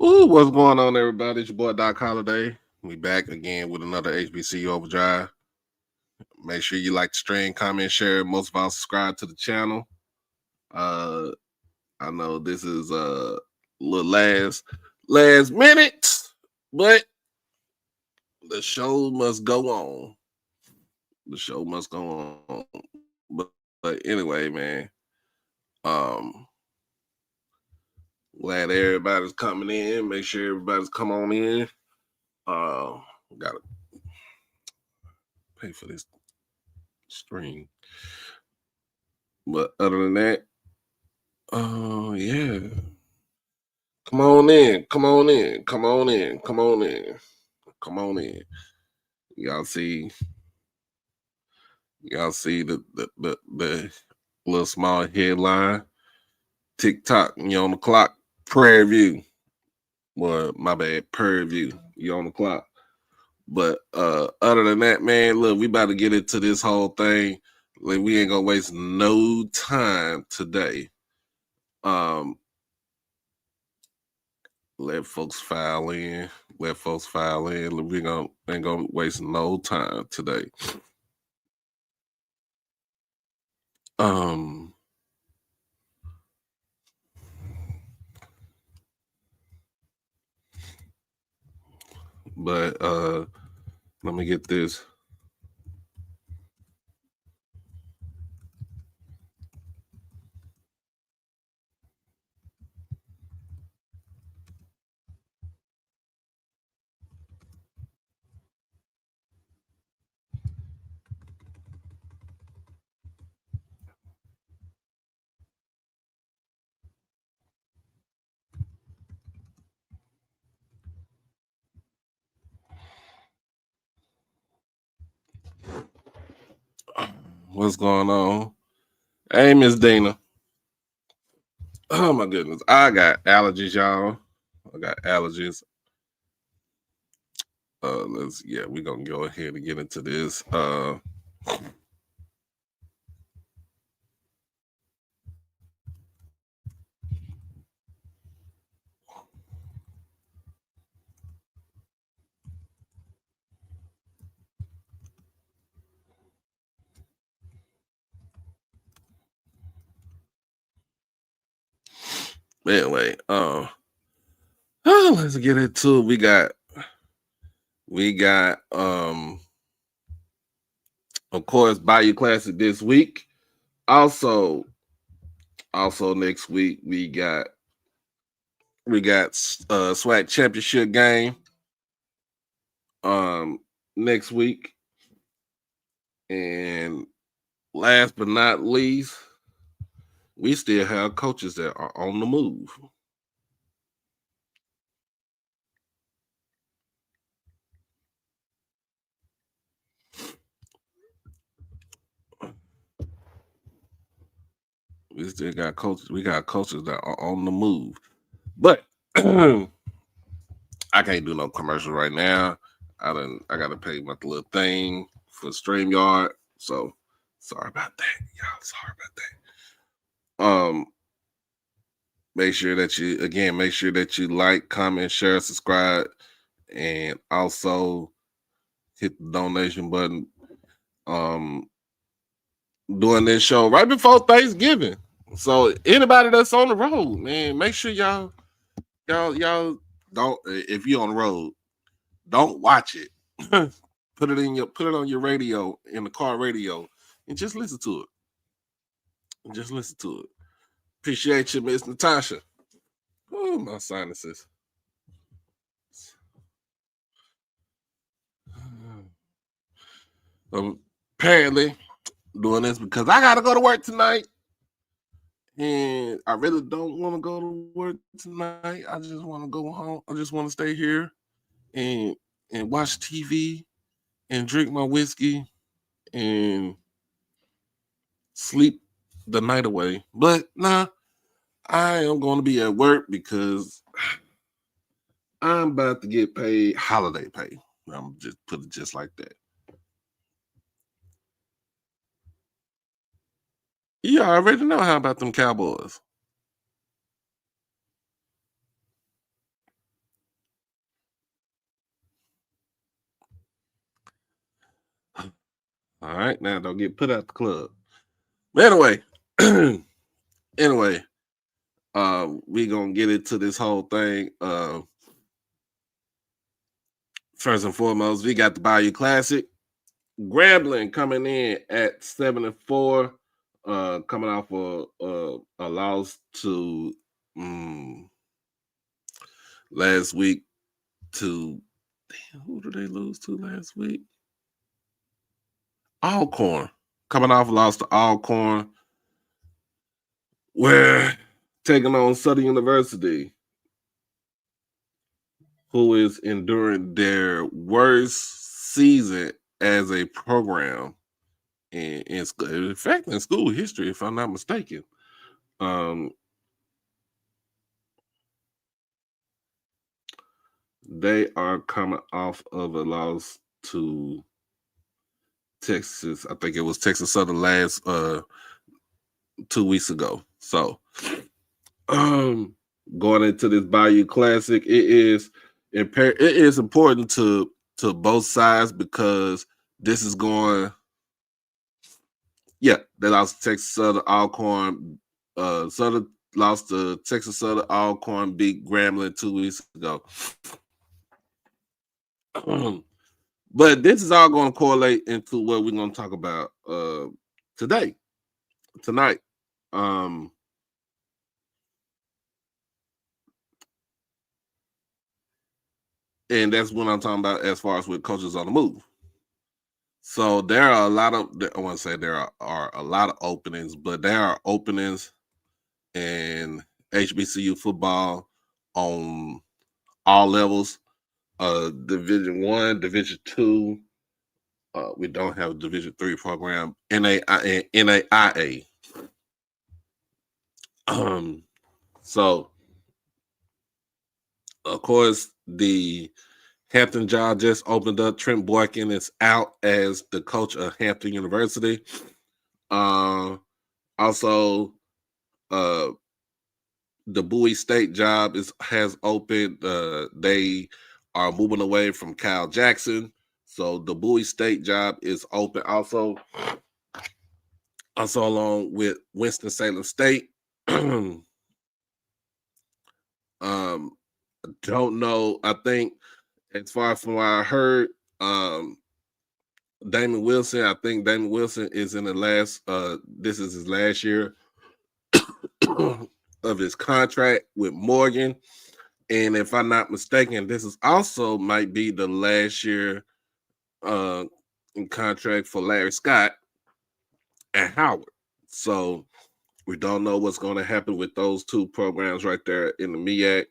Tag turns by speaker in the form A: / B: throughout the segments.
A: Ooh, what's going on, everybody? It's your boy Doc Holiday. We back again with another HBCU Overdrive. Make sure you like the stream, comment, share. Most of all, subscribe to the channel. Uh, I know this is a little last minute, but the show must go on. The show must go on. But anyway, man. Um, Glad everybody's coming in. Make sure everybody's come on in. Gotta pay for this stream. But other than that, yeah. Come on in. Come on in. Come on in. Come on in. Come on in. Y'all see the little small headline. TikTok, you on the clock. Prayer view. Well, my bad, prayer view. You on the clock. But other than that, man, look, we about to get into this whole thing. Like, we ain't gonna waste no time today. Let folks file in. Let folks file in. We ain't gonna waste no time today. But let me get this. What's going on? Hey, Miss Dana. Oh my goodness, I got allergies, y'all. I got allergies. We're gonna go ahead and get into this. Anyway, let's get into it. We got of course Bayou Classic this week. Also next week we got SWAC championship game next week. And last but not least, we still have coaches that are on the move. We still got coaches. We got coaches that are on the move. But I can't do no commercial right now. I gotta pay my little thing for StreamYard. So sorry about that, y'all. Sorry about that. Make sure that you like, comment, share, subscribe, and also hit the donation button. Doing this show right before Thanksgiving. So anybody that's on the road, man, make sure y'all don't, if you're on the road, don't watch it. put it on your radio, in the car radio, and just listen to it. Appreciate you, Miss Natasha. Oh, my sinuses. Apparently doing this because I gotta go to work tonight. And I really don't want to go to work tonight. I just want to go home. I just want to stay here and watch TV and drink my whiskey and sleep the night away. But nah, I am going to be at work because I'm about to get paid holiday pay. I'm just put it just like that. You already know how about them Cowboys. All right, now don't get put out the club. But anyway, anyway, we gonna get into this whole thing. First and foremost, we got the Bayou Classic. Grambling coming in at 7-4, coming off a loss to last week to who did they lose to last week? Alcorn. Coming off a loss to Alcorn. We're taking on Southern University, who is enduring their worst season as a program in fact, in school history, if I'm not mistaken. They are coming off of a loss to Texas. I think it was Texas Southern last 2 weeks ago. So going into this Bayou Classic, it is important to both sides because this is going. Yeah, they lost to Texas Southern. Alcorn. Southern lost to Texas Southern. Alcorn beat Grambling 2 weeks ago. But this is all going to correlate into what we're going to talk about tonight. And that's what I'm talking about as far as with coaches on the move. So there are a lot of, I want to say there are a lot of openings, but there are openings in HBCU football on all levels. Division 1, Division 2. We don't have a Division 3 program. NAIA. So of course the Hampton job just opened up. Trent Boykin is out as the coach of Hampton University. Also, the Bowie State job has opened. They are moving away from Kyle Jackson, so the Bowie State job is open. Also along with Winston-Salem State. Don't know. I think as far from what I heard, Damon Wilson. I think Damon Wilson is in the last. This is his last year of his contract with Morgan, and if I'm not mistaken, this is also might be the last year in contract for Larry Scott at Howard. So we don't know what's going to happen with those two programs right there in the MEAC.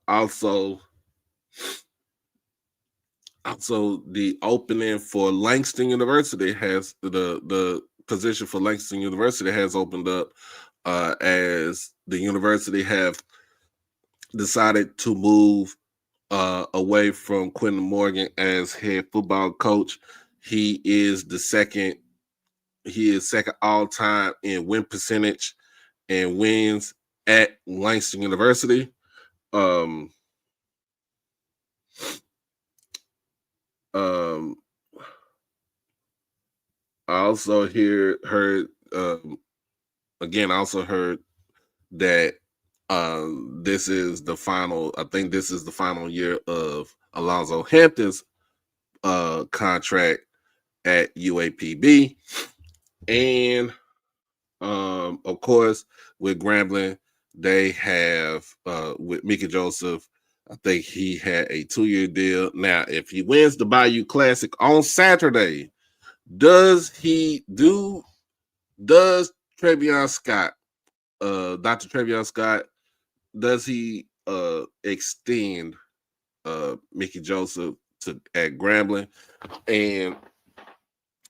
A: Also, the opening for Langston University has the position for Langston University has opened up as the university have decided to move away from Quentin Morgan as head football coach. He is second all time in win percentage and wins at Langston University. I also heard that this is the final. I think this is the final year of Alonzo Hampton's contract at UAPB, and of course with Grambling, they have with Mickey Joseph. I think he had a 2-year deal. Now, if he wins the Bayou Classic on Saturday, does Trevion Scott, Dr. Trevion Scott, does he extend Mickey Joseph at Grambling? And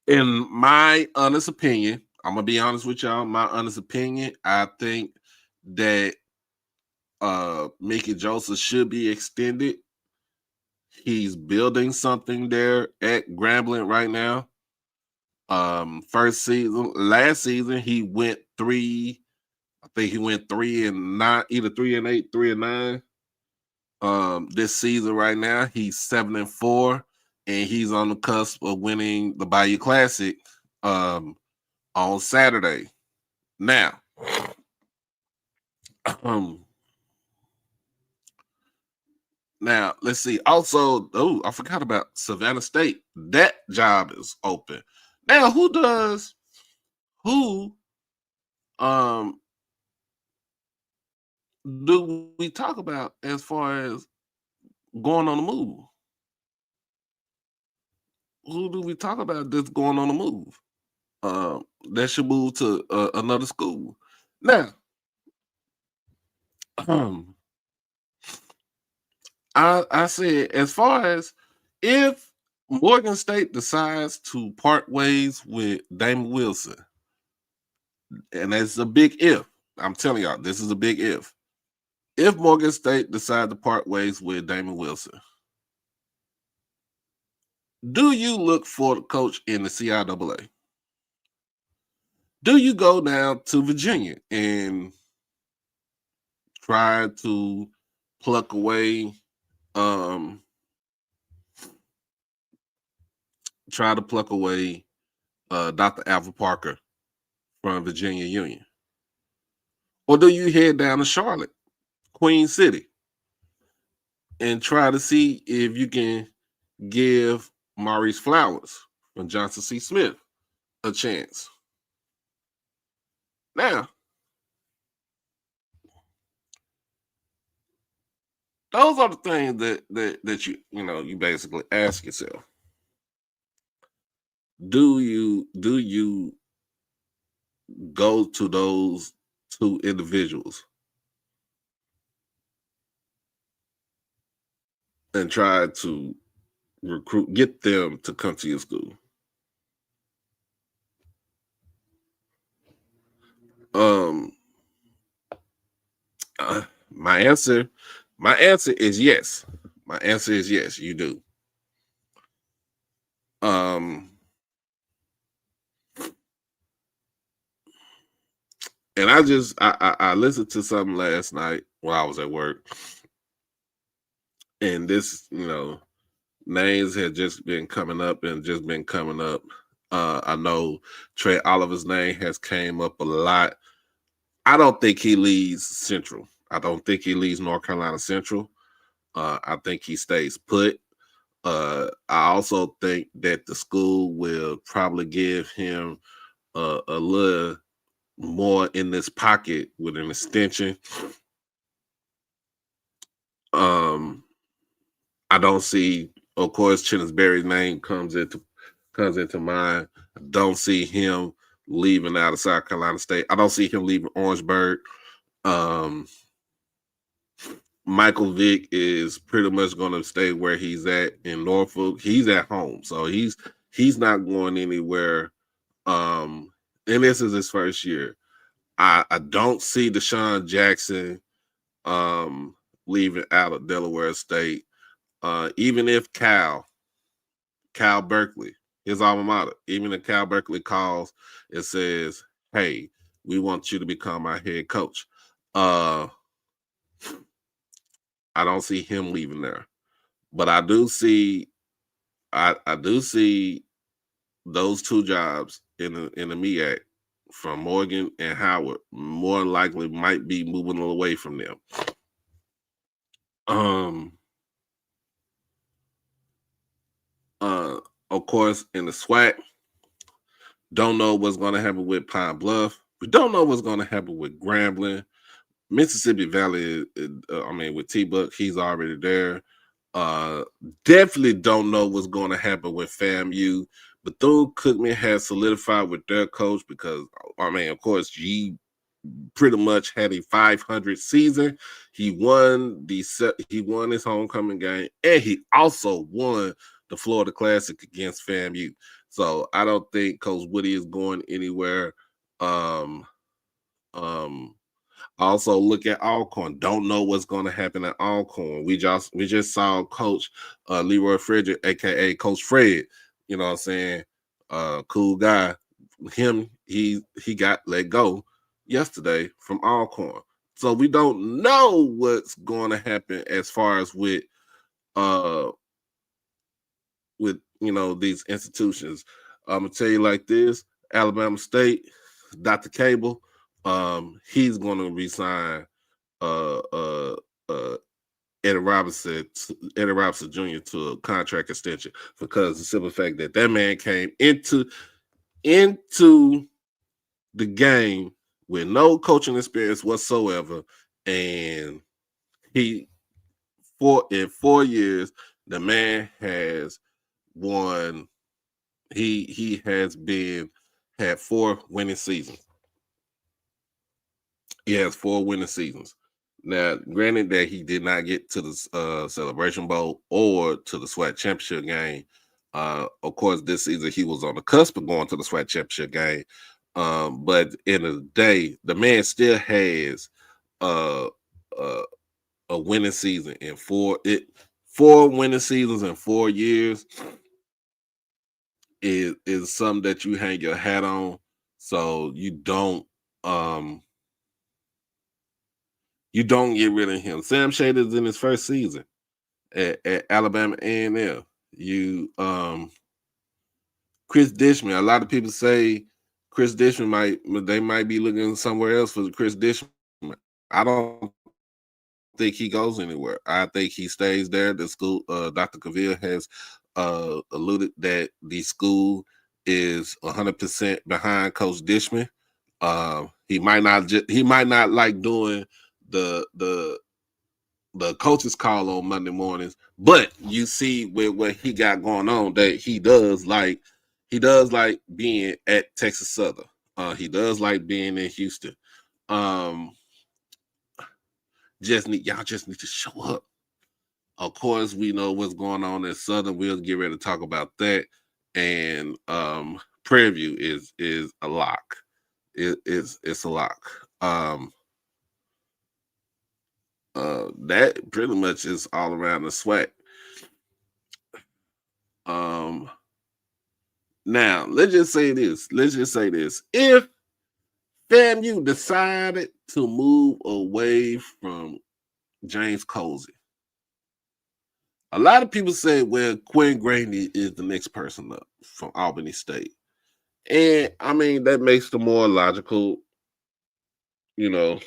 A: in my honest opinion, I'm gonna be honest with y'all. My honest opinion, I think that Mickey Joseph should be extended. He's building something there at Grambling right now. Last season he went 3. I think he went 3-9, either 3-8, 3-9. This season right now, he's 7-4, and he's on the cusp of winning the Bayou Classic on Saturday. Now, um, now let's see. Also, oh, I forgot about Savannah State. That job is open. Now, who um do we talk about as far as going on the move? Who do we talk about that's going on the move? That should move to another school. Now, um, I said as far as if Morgan State decides to part ways with Damon Wilson, and that's a big if. I'm telling y'all, this is a big if. If Morgan State decide to part ways with Damon Wilson, do you look for the coach in the CIAA? Do you go down to Virginia and try to pluck away um Dr. Alvin Parker from Virginia Union? Or do you head down to Charlotte, Queen City, and try to see if you can give Maurice Flowers from Johnson C. Smith a chance? Now, those are the things that you basically ask yourself. Do you go to those two individuals and try to get them to come to your school? Um, my answer is yes. My answer is yes. You do. Um, and I listened to something last night while I was at work, and this names had just been coming up and just been coming up. I know Trey Oliver's name has came up a lot. I don't think he leaves Central. I don't think he leaves North Carolina Central. I think he stays put. I also think that the school will probably give him a little more in this pocket with an extension. I don't see, of course, Berry's name comes into mind. I don't see him leaving out of South Carolina State. I don't see him leaving Orangeburg. Um, Michael Vick is pretty much going to stay where he's at in Norfolk. He's at home, so he's not going anywhere. And this is his first year. I don't see Deshaun Jackson leaving out of Delaware State. Even if Cal Berkeley, his alma mater, even if Cal Berkeley calls and says, "Hey, we want you to become our head coach," I don't see him leaving there. But I do see those two jobs in the MEAC from Morgan and Howard more likely might be moving away from them. Of course, in the SWAC, don't know what's going to happen with Pine Bluff. We don't know what's going to happen with Grambling. Mississippi Valley, with T-Buck, he's already there. Definitely don't know what's going to happen with FAMU. Bethune-Cookman has solidified with their coach because, of course, he pretty much had a 500 season. He won his homecoming game, and he also won the Florida Classic against FAMU. So I don't think Coach Woody is going anywhere. Also look at Alcorn. Don't know what's going to happen at Alcorn. We just saw Coach Leroy Frederick, aka Coach Fred. You know what I'm saying? Cool guy. He got let go yesterday from Alcorn. So we don't know what's going to happen as far as uh with these institutions. I'm gonna tell you like this: Alabama State, Dr. Cable, he's going to resign uh uh uh Eddie Robinson, Eddie Robinson Jr. to a contract extension because the simple fact that that man came into the game with no coaching experience whatsoever, and he in 4 years the man has won. He has been had 4 winning seasons. He has 4 winning seasons. Now, granted that he did not get to the Celebration Bowl or to the SWAC championship game. Of course, this season he was on the cusp of going to the SWAC championship game. But at the end of the day, the man still has uh, uh, a winning season in 4 winning seasons in 4 years is something that you hang your hat on. So um you don't get rid of him. Sam Shader's in his first season at Alabama A&M. You Chris Dishman. A lot of people say Chris Dishman might be looking somewhere else for Chris Dishman. I don't think he goes anywhere. I think he stays there. The school, Dr. Cavill has alluded that the school is 100% behind Coach Dishman. He might not like doing the coach's call on Monday mornings, but you see with what he got going on that he does like being at Texas Southern. He does like being in Houston. Y'all just need to show up. Of course, we know what's going on in Southern. We'll get ready to talk about that. And Prairie View is a lock. It's a lock. That pretty much is all around the SWAC. Now let's just say this. If FAMU decided to move away from James Colsey, a lot of people say, well, Quinn Graney is the next person up from Albany State. And I mean, that makes the more logical, that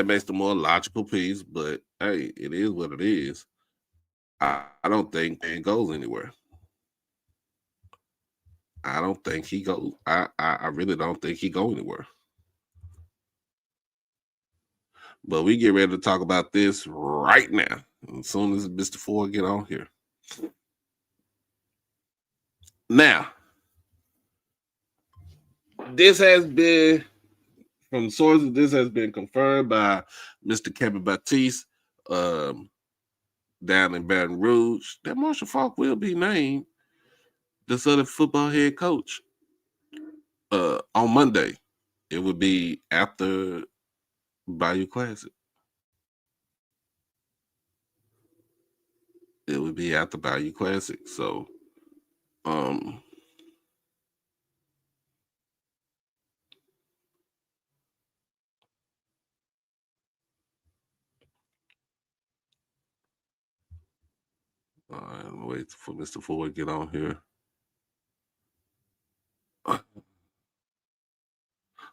A: makes the more logical piece, but hey, it is what it is. I don't think Quinn goes anywhere. I don't think he goes. I really don't think he go anywhere. But we get ready to talk about this right now. As soon as Mr. Ford get on here. Now, this has been from sources. This has been confirmed by Mr. Kevin Batiste down in Baton Rouge that Marshall Faulk will be named the Southern football head coach on Monday. It would be after Bayou Classic. It would be after Bayou Classic. So, I'm wait for Mr. Ford to get on here.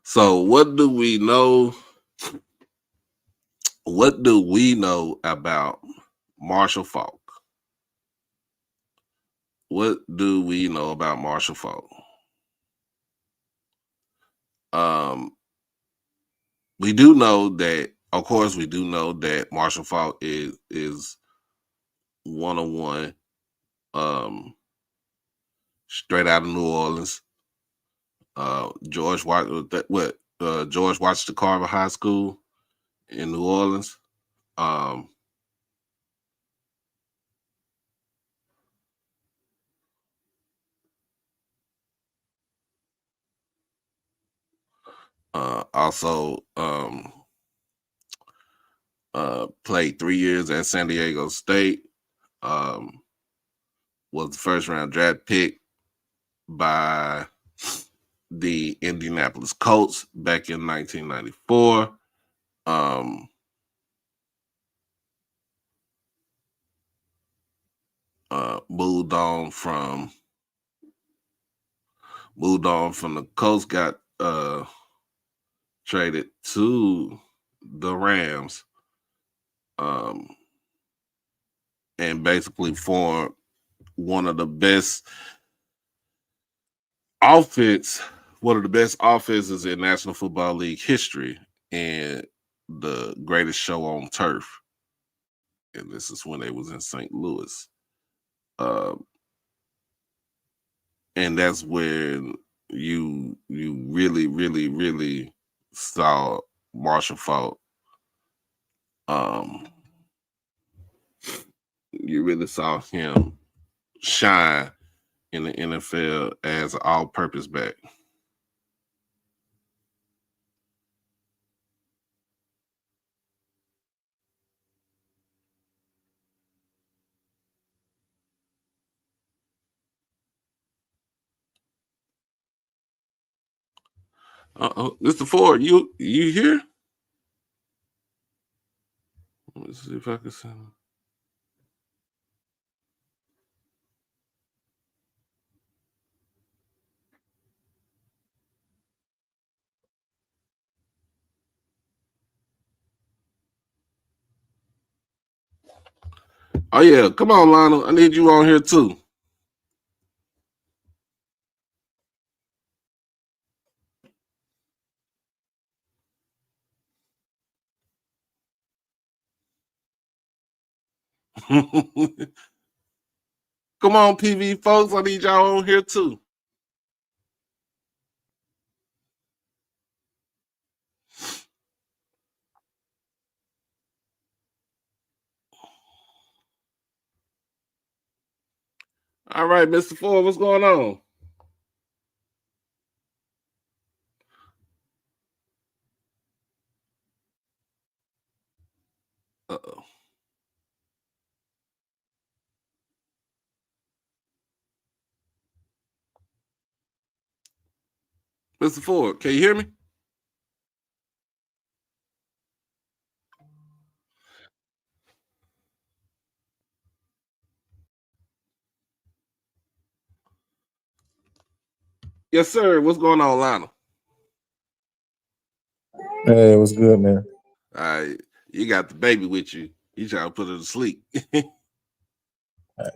A: So, what do we know? What do we know about Marshall Faulk? What do we know about Marshall Faulk? We do know that, of course, we do know that Marshall Faulk is 101, straight out of New Orleans. George Washington Carver High School in New Orleans. Also played 3 years at San Diego State. Was the first round draft pick by the Indianapolis Colts back in 1994. Um, moved on from the Colts, got traded to the Rams, um, and basically formed one of the best offense, one of the best offenses in National Football League history, and the greatest show on turf. And this is when they was in St. Louis, uh, and that's when you really saw Marshall Faulk. Um, you really saw him shine in the NFL as an all-purpose back. Mr. Ford, you here? Let's see if I can send him. Oh yeah, come on, Lionel. I need you on here too. Come on, PV folks. I need y'all on here too. All right, Mr. Ford, what's going on? Uh-oh. Mr. Ford, can you hear me? Yes, sir. What's going on, Lionel?
B: Hey, what's good, man?
A: All right, you got the baby with you. You trying to put her to sleep.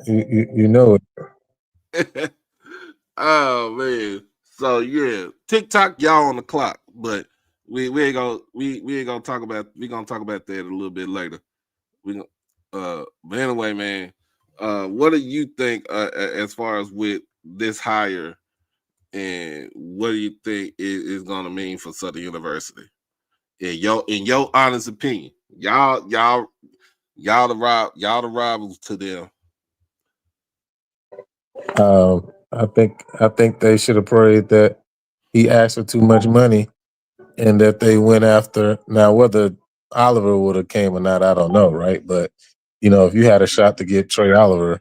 B: You know it.
A: Oh man. So yeah, TikTok, y'all on the clock, but we ain't gonna we ain't gonna talk about gonna talk about that a little bit later. We gonna but anyway, man, what do you think as far as with this hire, and what do you think is gonna mean for Southern University? In your honest opinion, y'all the rivals to them.
B: I think they should have prayed that he asked for too much money and that they went after. Now, whether Oliver would have came or not, I don't know, right? But if you had a shot to get Trey Oliver,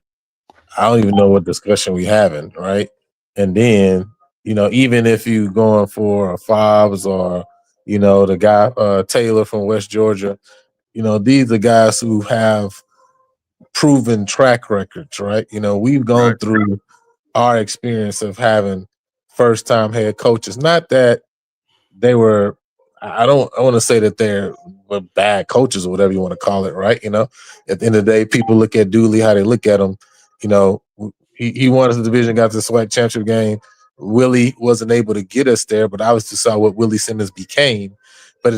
B: I don't even know what discussion we having, right? And then, even if you going for a Fobbs or the guy Taylor from West Georgia, these are guys who have proven track records, right? We've gone
A: Right.
B: through our experience of having first time head coaches. Not that they were, I want to say that they're bad coaches or whatever you want to call it, right? At the end of the day, people look at Dooley how they look at him. He won us the division, got to the SWAC championship game. Willie wasn't able to get us there, but I obviously saw what Willie Simmons became. But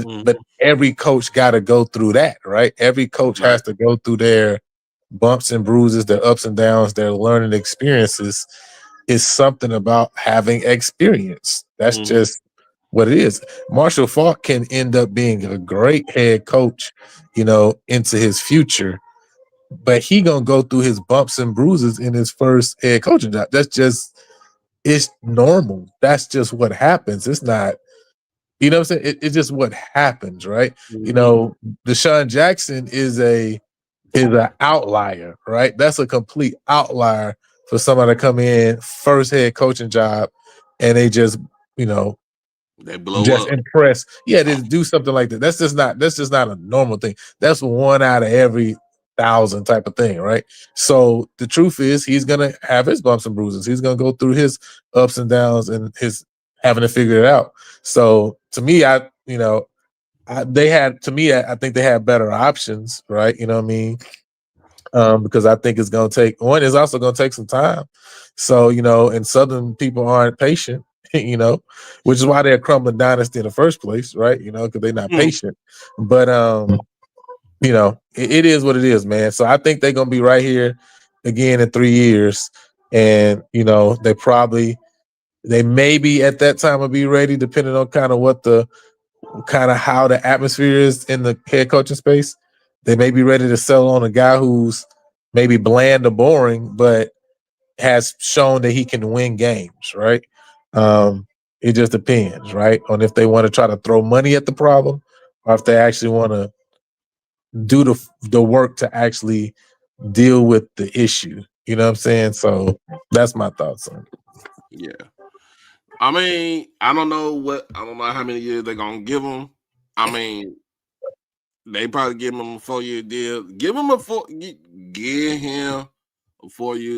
B: every coach got to go through that, right? Every coach
A: Right.
B: has to go through their bumps and bruises, their ups and downs, their learning experiences. Is something about having experience. That's just what it is. Marshall Faulk can end up being a great head coach, into his future, but he gonna go through his bumps and bruises in his first head coaching job. It's normal. That's just what happens. It's not, what I'm saying? It's just what happens, right? Deshaun Jackson is an outlier, right? That's a complete outlier for somebody to come in first head coaching job and they just you know,
A: They blow
B: just
A: up.
B: impress. Yeah, they do something like that. That's just not a normal thing. That's one out of every thousand type of thing, right? So the truth is he's gonna have his bumps and bruises. He's gonna go through his ups and downs and his having to figure it out. So to me, they had to me, I think they had better options, right? You know what I mean? Because I think it's going to take one is also going to take some time. So and Southern people aren't patient, which is why they're a crumbling dynasty in the first place, right? Because they're not patient. But it is what it is, man. So I think they're going to be right here again in 3 years, and they maybe at that time will be ready, depending on kind of how the atmosphere is in the head coaching space. They may be ready to sell on a guy who's maybe bland or boring, but has shown that he can win games, right? It just depends, right, on if they want to try to throw money at the problem or if they actually want to do the work to actually deal with the issue. You know what I'm saying? So that's my thoughts on it.
A: Yeah. I mean, I don't know how many years they're gonna give him. I mean, they probably give him a 4-year deal. Give him a 4-year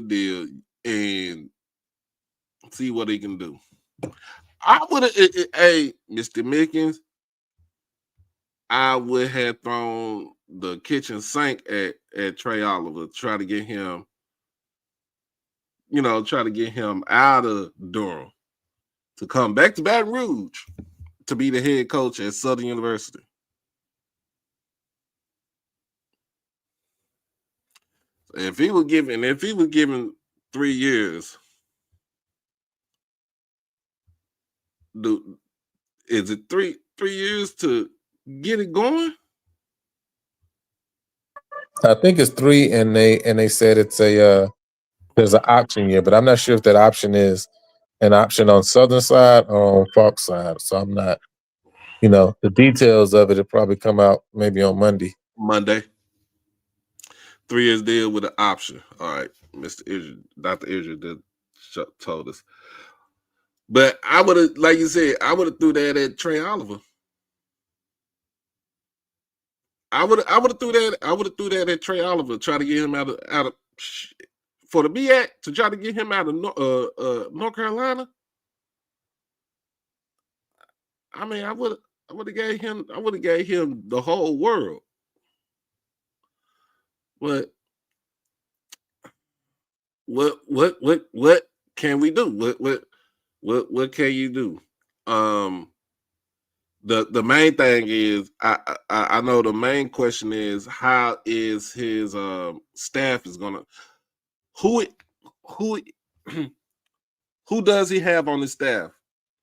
A: deal and see what he can do. I would have, hey, Mr. Mickens, I would have thrown the kitchen sink at Trey Oliver, try to get him out of Durham to come back to Baton Rouge to be the head coach at Southern University. If he was given 3 years, is it three years to get it going?
B: I think it's 3, and they said it's there's an option year, but I'm not sure if that option is an option on Southern side or on Fox side. So I'm not, the details of it will probably come out maybe on Monday.
A: Monday. 3 years deal with an option. All right, Dr. Israel did told us. But I would have, like you said, I would have threw that at Trey Oliver. I would have threw that at Trey Oliver, try to get him out of for the BAC to try to get him out of North Carolina. I mean, I would have gave him the whole world. But what can we do? What can you do? The main thing is I know the main question is how is his staff is gonna who who does he have on his staff?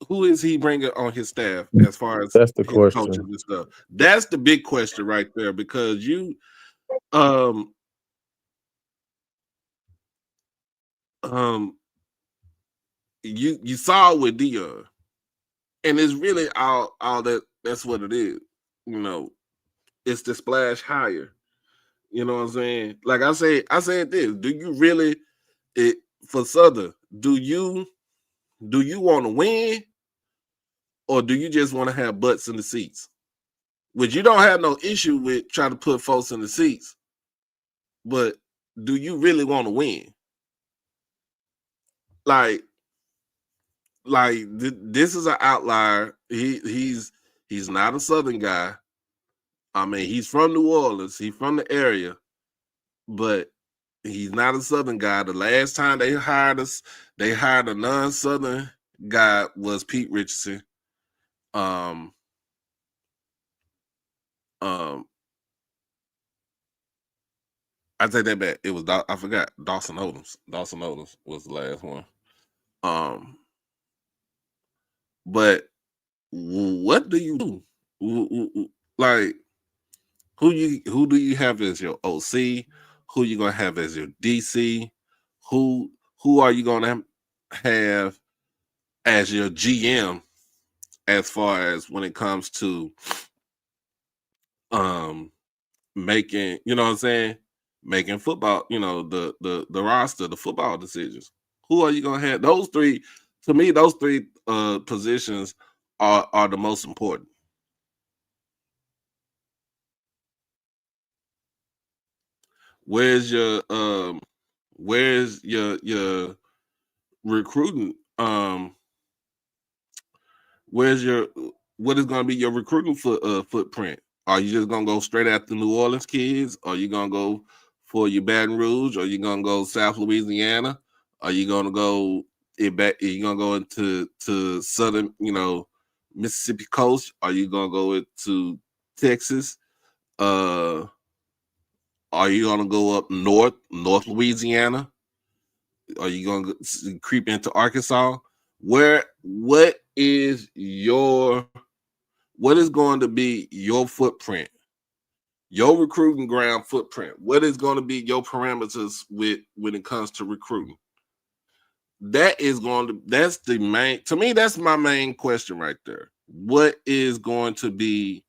A: Who is he bringing on his staff as far as
B: That's the
A: his
B: question.
A: coaching and stuff? That's the big question right there, because you you saw with Dion, and it's really all that's what it is. It's the splash higher. You know what I'm saying? Like I said this. Do you really for Southern? Do you want to win, or do you just want to have butts in the seats? Which you don't have no issue with trying to put folks in the seats, but do you really want to win? Like this is an outlier. He's not a Southern guy. I mean, he's from New Orleans. He's from the area, but he's not a Southern guy. The last time they hired a non-Southern guy was Pete Richardson. I take that back. It was I forgot Dawson Odoms. Dawson Odoms was the last one. But what do you do? Like, who do you have as your OC? Who you gonna have as your DC? Who are you gonna have as your GM as far as when it comes to making, you know what I'm saying, making football, the roster, the football decisions? Who are you gonna have? Those three To me, those three positions are the most important. Where's your recruiting? Where's your what is going to be your recruiting footprint? Are you just gonna go straight after New Orleans kids? Are you gonna go for your Baton Rouge? Are you gonna go South Louisiana? Are you gonna go back? Are you gonna go into southern, Mississippi coast? Are you gonna go into Texas? Are you gonna go up North Louisiana? Are you gonna creep into Arkansas? What is going to be your footprint? Your recruiting ground footprint. What is going to be your parameters when it comes to recruiting? That's the main, to me, that's my main question right there. What is going to be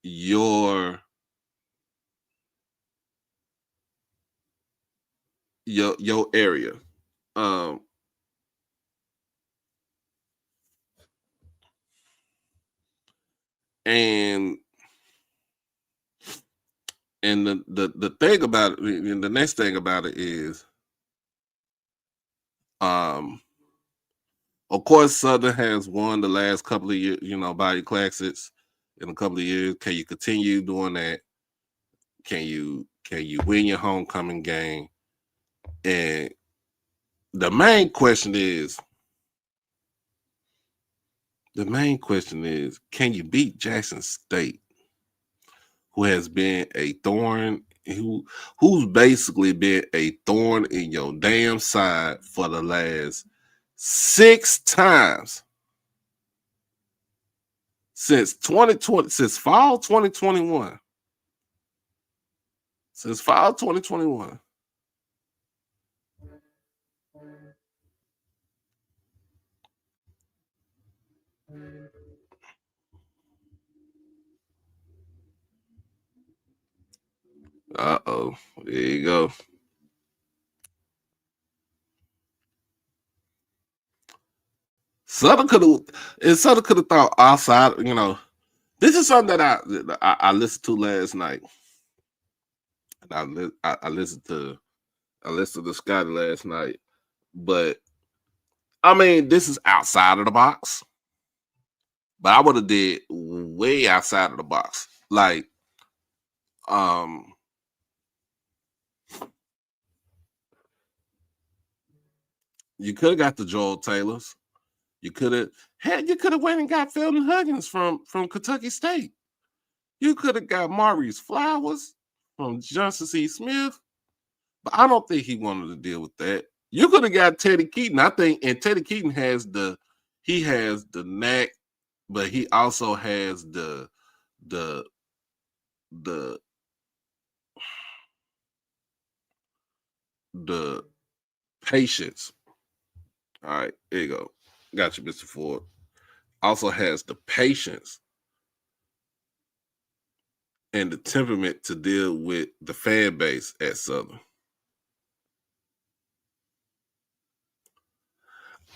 A: your area? And the thing about it, and the next thing about it is, of course, Southern has won the last couple of years, Bayou Classics in a couple of years. Can you continue doing that? Can you win your homecoming game? And the main question is, can you beat Jackson State, who has been a thorn, who's basically been a thorn in your damn side for the last 6 times since 2020, since fall 2021. Since fall 2021. Uh-oh. There you go. Southern could have thought outside, this is something that I listened to last night. And I listened to Scotty last night. But I mean, this is outside of the box. But I would have did way outside of the box. Like, you could have got the Joel Taylors. You could have went and got Felton Huggins from Kentucky State. You could have got Maurice Flowers from Johnson C. Smith. But I don't think he wanted to deal with that. You could have got Teddy Keaton, I think, and Teddy Keaton has the knack, but he also has the patience. All right, there you go. Got you, Mr. Ford. Also has the patience and the temperament to deal with the fan base at Southern.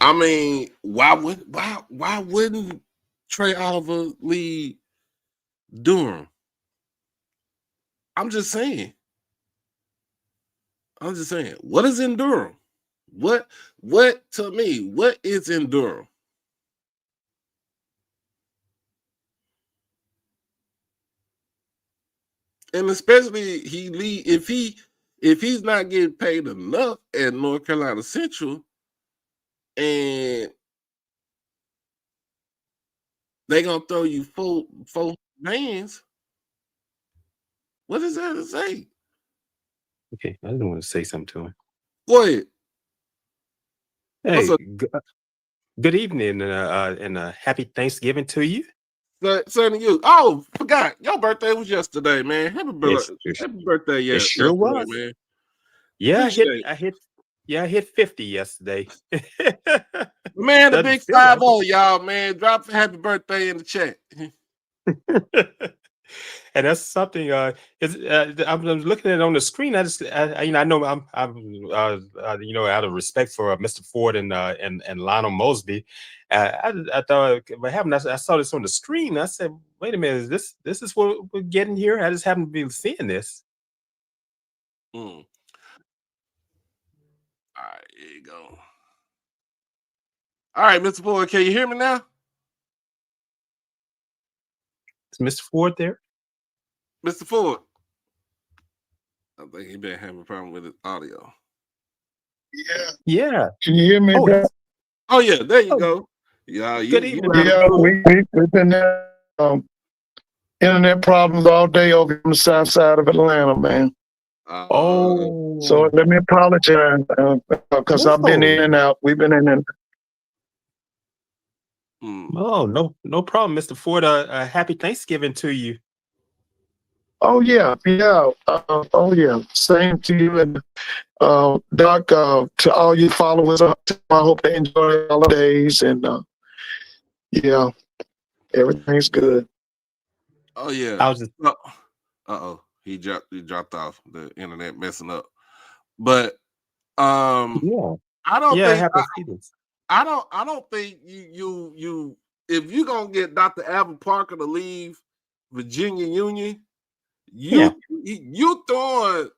A: I mean, why wouldn't Trey Oliver lead Durham? I'm just saying. What is in Durham? What to me? What is in Durham? And especially if he's not getting paid enough at North Carolina Central, and they gonna throw you four hands. What is that to say?
C: Okay, I didn't want to say something to him.
A: Go ahead.
C: Hey, good evening, and happy Thanksgiving to you.
A: Same to you. Oh, forgot your birthday was yesterday, man. Happy birthday!
C: It sure was,
A: man.
C: Yeah, I hit 50 yesterday.
A: Man, the big 50, y'all, man. Drop happy birthday in the chat.
C: And that's something. I'm looking at it on the screen. I know out of respect for Mr. Ford and Lionel Mosby, I thought what happened. I saw this on the screen. I said, "Wait a minute, this is what we're getting here?" I just happened to be seeing this.
A: All right, here you go. All right, Mr. Ford, can you hear me now?
C: Is Mr. Ford there?
A: Mr. Ford. I think he been having a problem with his audio.
C: Yeah.
D: Can you hear me?
A: Oh yeah, there you go. Yeah,
D: we've been there. Internet problems all day over on the south side of Atlanta, man. So let me apologize because I've been in and out. We've been in and
C: Oh, no problem, Mr. Ford. Happy Thanksgiving to you.
D: Oh yeah. Oh yeah. Same to you and Doc. To all your followers, I hope they enjoy the holidays and yeah, everything's good.
A: Oh yeah.
C: I was just.
A: He dropped off. The internet messing up. But
C: Yeah.
A: I don't think
C: I
A: don't think you if you're gonna get Dr. Alvin Parker to leave Virginia Union, you throwing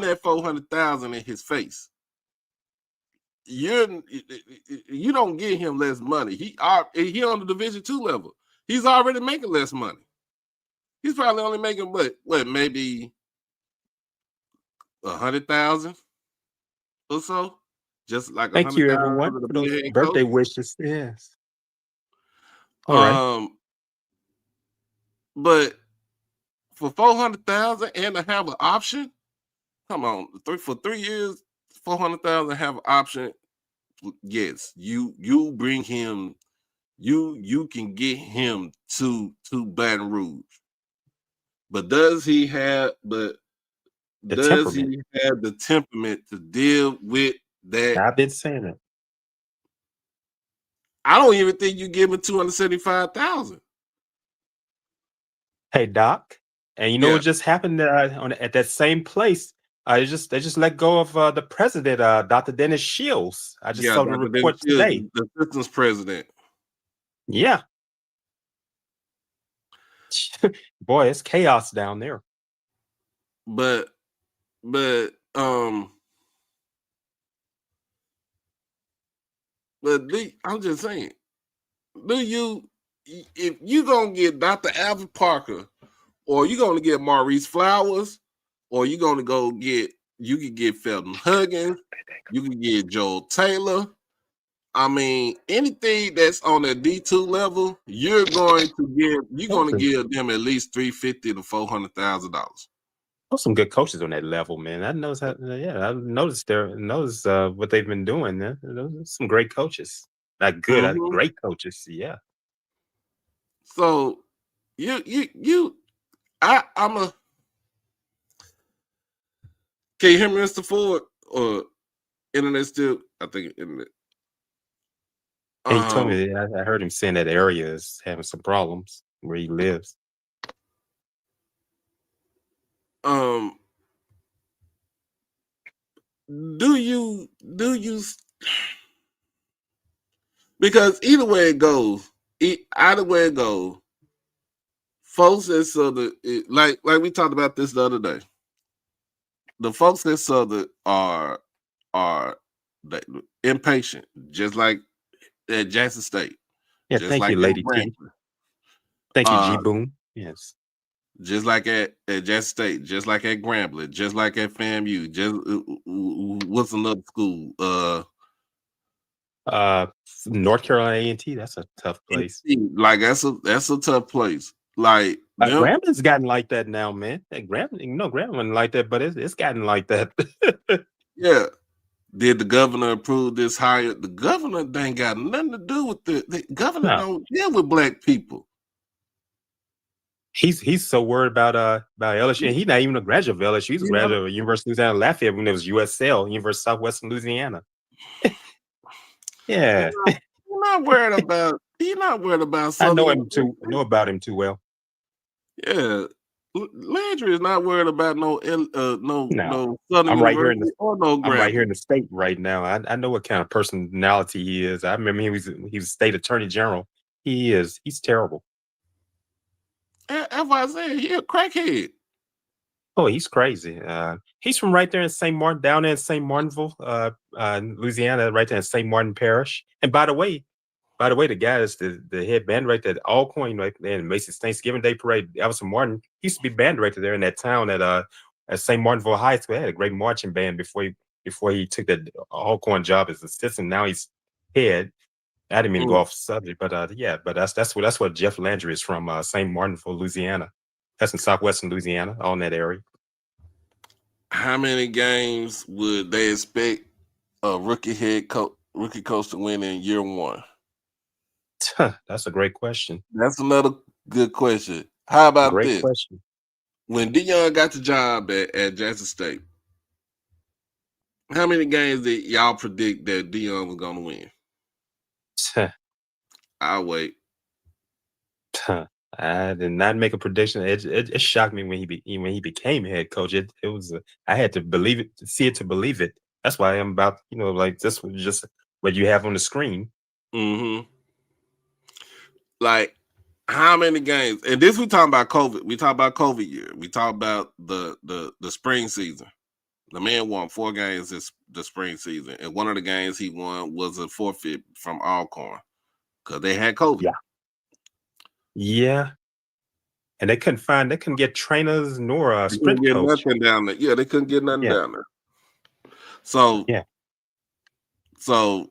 A: that 400,000 in his face. You don't give him less money. He on the Division II level. He's already making less money. He's probably only making what maybe 100,000 or so. Just like
C: thank you,
A: 100,000
C: everyone, for those birthday wishes. Yes.
A: All right. But for 400,000 and to have an option, come on, for 3 years, 400,000 have an option. Yes, you bring him. You can get him to Baton Rouge. But does he have the temperament to deal with that?
C: I've been saying it.
A: I don't even think you give him 275,000.
C: Hey, Doc, and you know what just happened at that same place? They just let go of the president, Dr. Dennis Shields. I just saw the report today.
A: The assistant president.
C: Yeah. Boy, it's chaos down there.
A: But I'm just saying, if you gonna get Dr. Alvin Parker, or you gonna get Maurice Flowers, or you can get Felton Huggins, you can get Joel Taylor. I mean, anything that's on the D2 level, you're going to give them at least $350,000 to $400,000.
C: Oh, some good coaches on that level, man. I noticed what they've been doing. Those are some great coaches. Not good, great coaches. Yeah.
A: So I'm can you hear me, Mr. Ford? Or internet still? I think internet.
C: He told me, I heard him saying that area is having some problems where he lives.
A: Do you because either way it goes, folks at Southern, like we talked about this the other day, the folks at Southern are impatient, just like at Jackson State.
C: Yeah, thank you, Lady T. Thank you, G Boom. Yes.
A: Just like at Jackson State, just like at Grambling, just like at FAMU, just what's another school?
C: North Carolina A&T. That's a tough place.
A: Like that's a tough place. Like
C: Grambling's gotten like that now, man. Grambling like that, but it's gotten like that.
A: Yeah. Did the governor approve this hire? The governor ain't got nothing to do with it. The governor don't deal with black people.
C: He's so worried about LSU, and he's not even a graduate of LSU. He's a graduate of University of Louisiana Lafayette when it was USL, University of Southwestern Louisiana. Yeah,
A: You're not worried about something.
C: I know about him too well.
A: Yeah, Landry is not worried about no
C: No,
A: no Southern
C: I'm right here in the
A: University or no
C: I'm right here
A: Grambling.
C: in the state right now. I know what kind of personality he is. I remember he was state attorney general. He's terrible.
A: That's why I said he a crackhead.
C: Oh, he's crazy. He's from right there in St. Martin, down there in St. Martinville, Louisiana, right there in St. Martin Parish. And by the way, the guy that's the head band director at Alcoin right there in Macy's Thanksgiving Day Parade, Elvis Martin, he used to be band director there in that town at St. Martinville High School. He had a great marching band before he took the Alcoin job as assistant. Now he's head. I didn't mean to go
A: Mm.
C: off subject, but yeah, but that's what Jeff Landry is from, St. Martinville, Louisiana. That's in southwestern Louisiana, all in that area.
A: How many games would they expect a rookie coach to win in year one?
C: That's a great question.
A: That's another good question. How about
C: Great
A: this?
C: question.
A: When Deion got the job at Jackson State, how many games did y'all predict that Deion was going to win? I'll wait.
C: I did not make a prediction. It shocked me when he became head coach. It was I had to believe it, to see it to believe it. That's why I'm about like this was just what you have on the screen.
A: Mm-hmm. Like how many games? And this we talking about COVID. We talk about COVID year. We talk about the spring season. The man won 4 games the spring season, and one of the games he won was a forfeit from Alcorn because they had COVID.
C: Yeah. And they couldn't get trainers nor a
A: They couldn't
C: sprint
A: get
C: coach.
A: nothing down there. Yeah, they couldn't get nothing
C: Yeah.
A: down there. So
C: Yeah.
A: So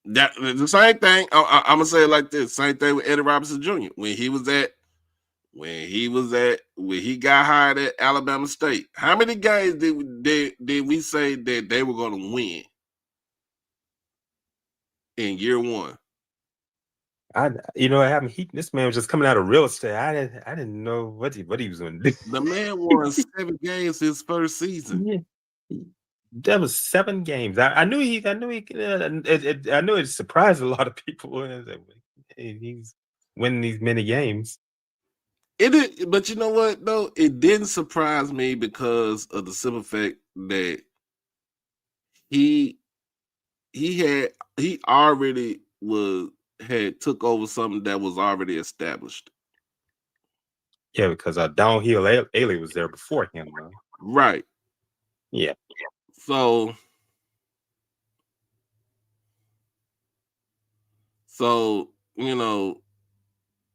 A: that the same thing. I'm gonna say it like this: same thing with Eddie Robinson Jr. When he got hired at Alabama State. How many games did we say that they were going to win in year one?
C: This man was just coming out of real estate. I didn't know what he was going to do.
A: The man won 7 games his first season.
C: Yeah. That was 7 games. I knew it surprised a lot of people. He's winning these many games.
A: But you know what though? It didn't surprise me because of the simple fact that he already had took over something that was already established.
C: Yeah, because Downhill Ailey was there before him.
A: Right.
C: Yeah.
A: So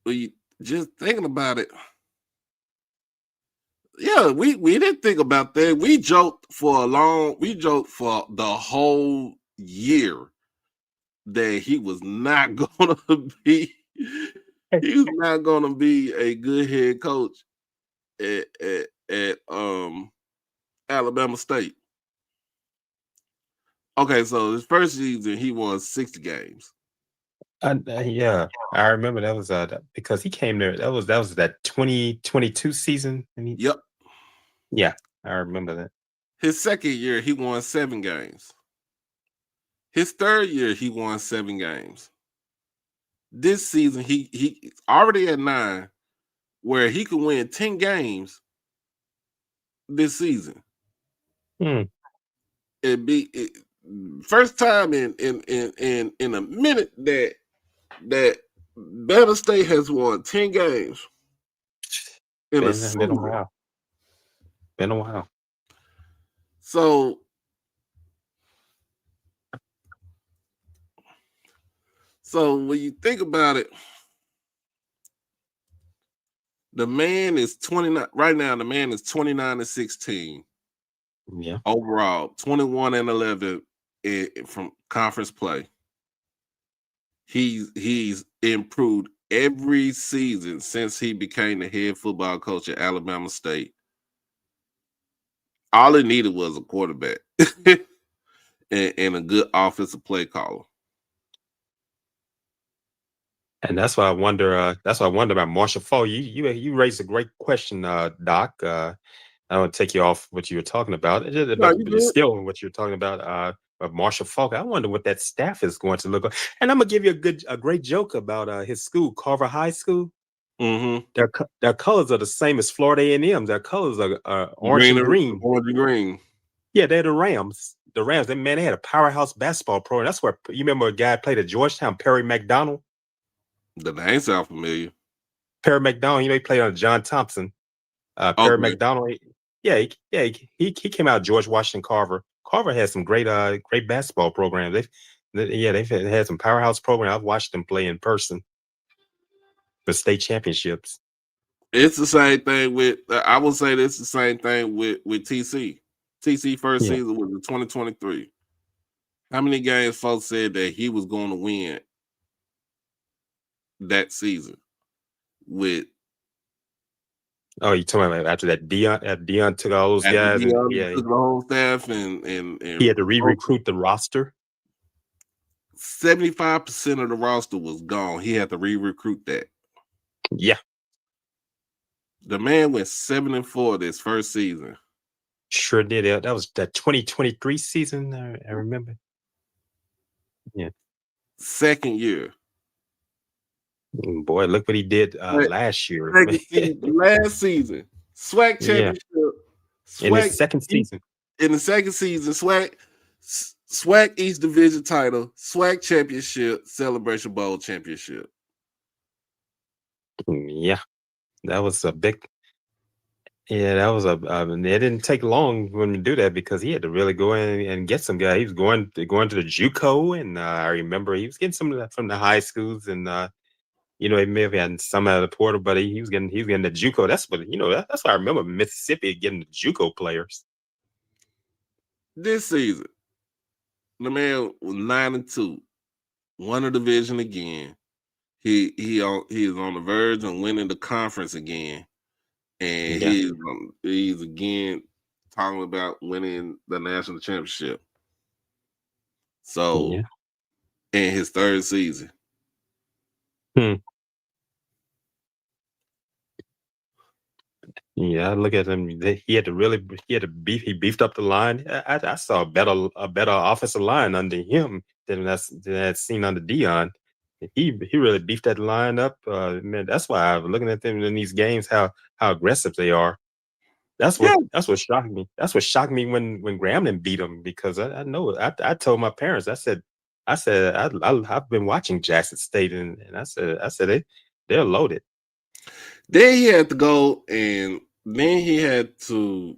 A: we just thinking about it. Yeah, we didn't think about that. We joked for the whole year that he was not gonna be a good head coach at Alabama State. Okay, so his first season he won 60 games.
C: Yeah, I remember that was because he came there. That was that 2022 season.
A: Yep.
C: Yeah, I remember that.
A: His second year he won 7 games. His third year he won 7 games. This season he already at 9, where he could win 10 games this season. It'd be first time in a minute that Bama State has won 10 games in a season.
C: Been a while. Been a while.
A: So when you think about it, the man is 29 right now. The man is 29-16.
C: Yeah.
A: Overall, 21-11 from conference play. He's improved every season since he became the head football coach at Alabama State. All it needed was a quarterback and a good offensive play caller.
C: And that's why I wonder. About Marshall Faulk. You raised a great question, Doc. I don't want to take you off what you were talking about. It's still what you're talking about. Of Marshall Faulk. I wonder what that staff is going to look like. And I'm gonna give you a great joke about his school, Carver High School.
A: Mm-hmm.
C: Their colors are the same as Florida A&M. Their colors are orange and green.
A: Orange and green.
C: Yeah, they're the Rams. The Rams, they had a powerhouse basketball program. That's where you remember a guy played at Georgetown, Perry McDonald.
A: The name sounds familiar.
C: Perry McDonald, he played on John Thompson. Perry McDonald, he came out of George Washington Carver. Carver had some great basketball programs. They've had some powerhouse programs. I've watched them play in person for state championships.
A: It's the same thing with. I would say it's the same thing with TC. TC first season was in 2023. How many games folks said that he was going to win that season? With
C: you talking about after that Dion took all those guys?
A: Dion took the whole staff and
C: he had to re-recruit the roster.
A: 75% of the roster was gone. He had to re-recruit that.
C: Yeah.
A: The man went 7-4 this first season.
C: Sure did. That was that 2023 season. I remember. Yeah.
A: Second year.
C: Boy, look what he did last year.
A: Last season. SWAC championship.
C: Yeah. In his second season.
A: In the second season, SWAC East Division title, SWAC championship, Celebration Bowl championship.
C: Yeah. That was a big. Yeah, that was it didn't take long when we do that because he had to really go in and get some guy. He was going to the JUCO, and I remember he was getting some of that from the high schools, and he may have had some out of the portal, but he was getting the JUCO. That's what that's why I remember Mississippi getting the JUCO players.
A: This season, the man was 9-2, won the division again. He is on the verge of winning the conference again. And he's again talking about winning the national championship. So, in his third season.
C: Yeah, look at him. He beefed up the line. I saw a better offensive line under him than I'd seen under Dion. He really beefed that line up. Man, that's why I'm looking at them in these games, how aggressive they are. That's what shocked me. That's what shocked me when Grambling beat them, because I know I told my parents, I said I've been watching Jackson State, and I said they're loaded.
A: Then he had to go, and then he had to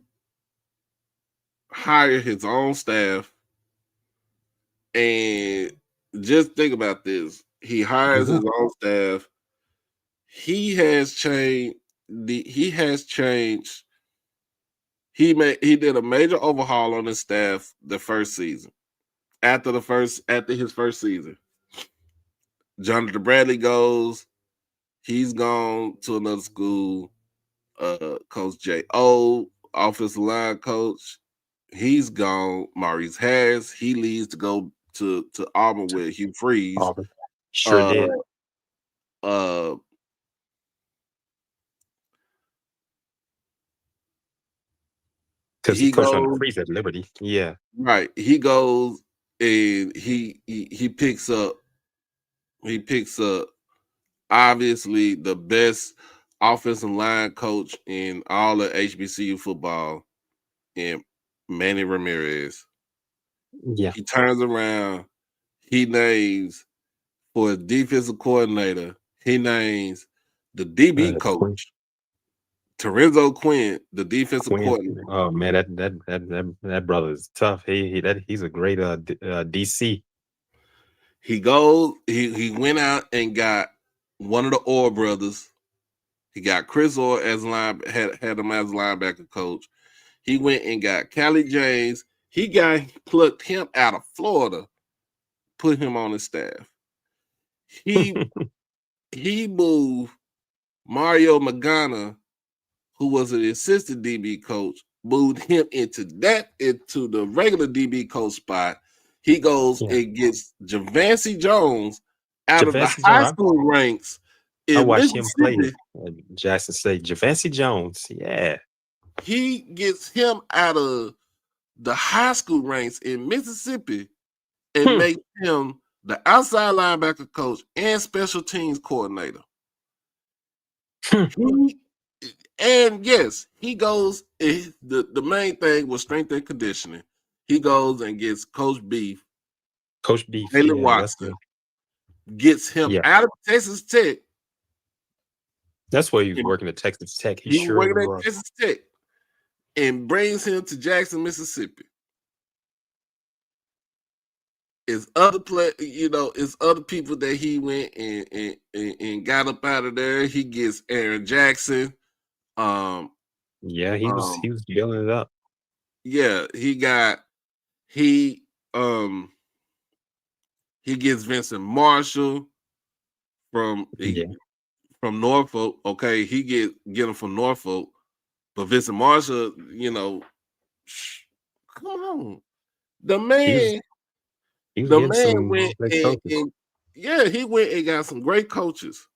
A: hire his own staff. And just think about this. He hires his own staff. He did a major overhaul on his staff the first season. After his first season. Jonathan Bradley goes. He's gone to another school. Coach J.O., offensive line coach, he's gone. Maurice Harris, he leaves to go to Auburn with Hugh Freeze.
C: Auburn. Sure did. Because he coached on Freeze at Liberty. Yeah.
A: Right. He goes and he picks up obviously the best offensive line coach in all of HBCU football, in Manny Ramirez.
C: Yeah.
A: He turns around, he names for a defensive coordinator, he names the DB coach, Terenzo Quinn, the defensive coordinator.
C: Oh man, that brother is tough. He's a great DC.
A: He goes, he went out and got one of the Orr brothers. He got Chris Orr as had him as linebacker coach. He went and got Callie James. He plucked him out of Florida, put him on his staff. He moved Mario Magana, who was an assistant DB coach, moved him into the regular DB coach spot. He goes and gets Javancy Jones out of the high school ranks.
C: I watched him play at Jackson State. Javancy Jones, yeah.
A: He gets him out of the high school ranks in Mississippi and makes him the outside linebacker coach and special teams coordinator. And yes, he goes. The main thing was strength and conditioning. He goes and gets Coach Beef,
C: Coach Beef.
A: Taylor
C: Yeah, that's
A: Watson,
C: good.
A: gets him
C: Yeah,
A: out of Texas Tech.
C: that's where he was
A: And
C: working at Texas Tech. He
A: he was
C: sure
A: working at
C: was.
A: Texas Tech and brings him to Jackson, Mississippi. It's other it's other people that he went and got up out of there. He gets Aaron Jackson.
C: Yeah, he was building it up.
A: Yeah, he gets Vincent Marshall from Norfolk. Okay, he get him from Norfolk, but Vincent Marshall, come on, the man.
C: He was
A: The
C: getting
A: man
C: some
A: went
C: great coaches.
A: he went and got some great coaches.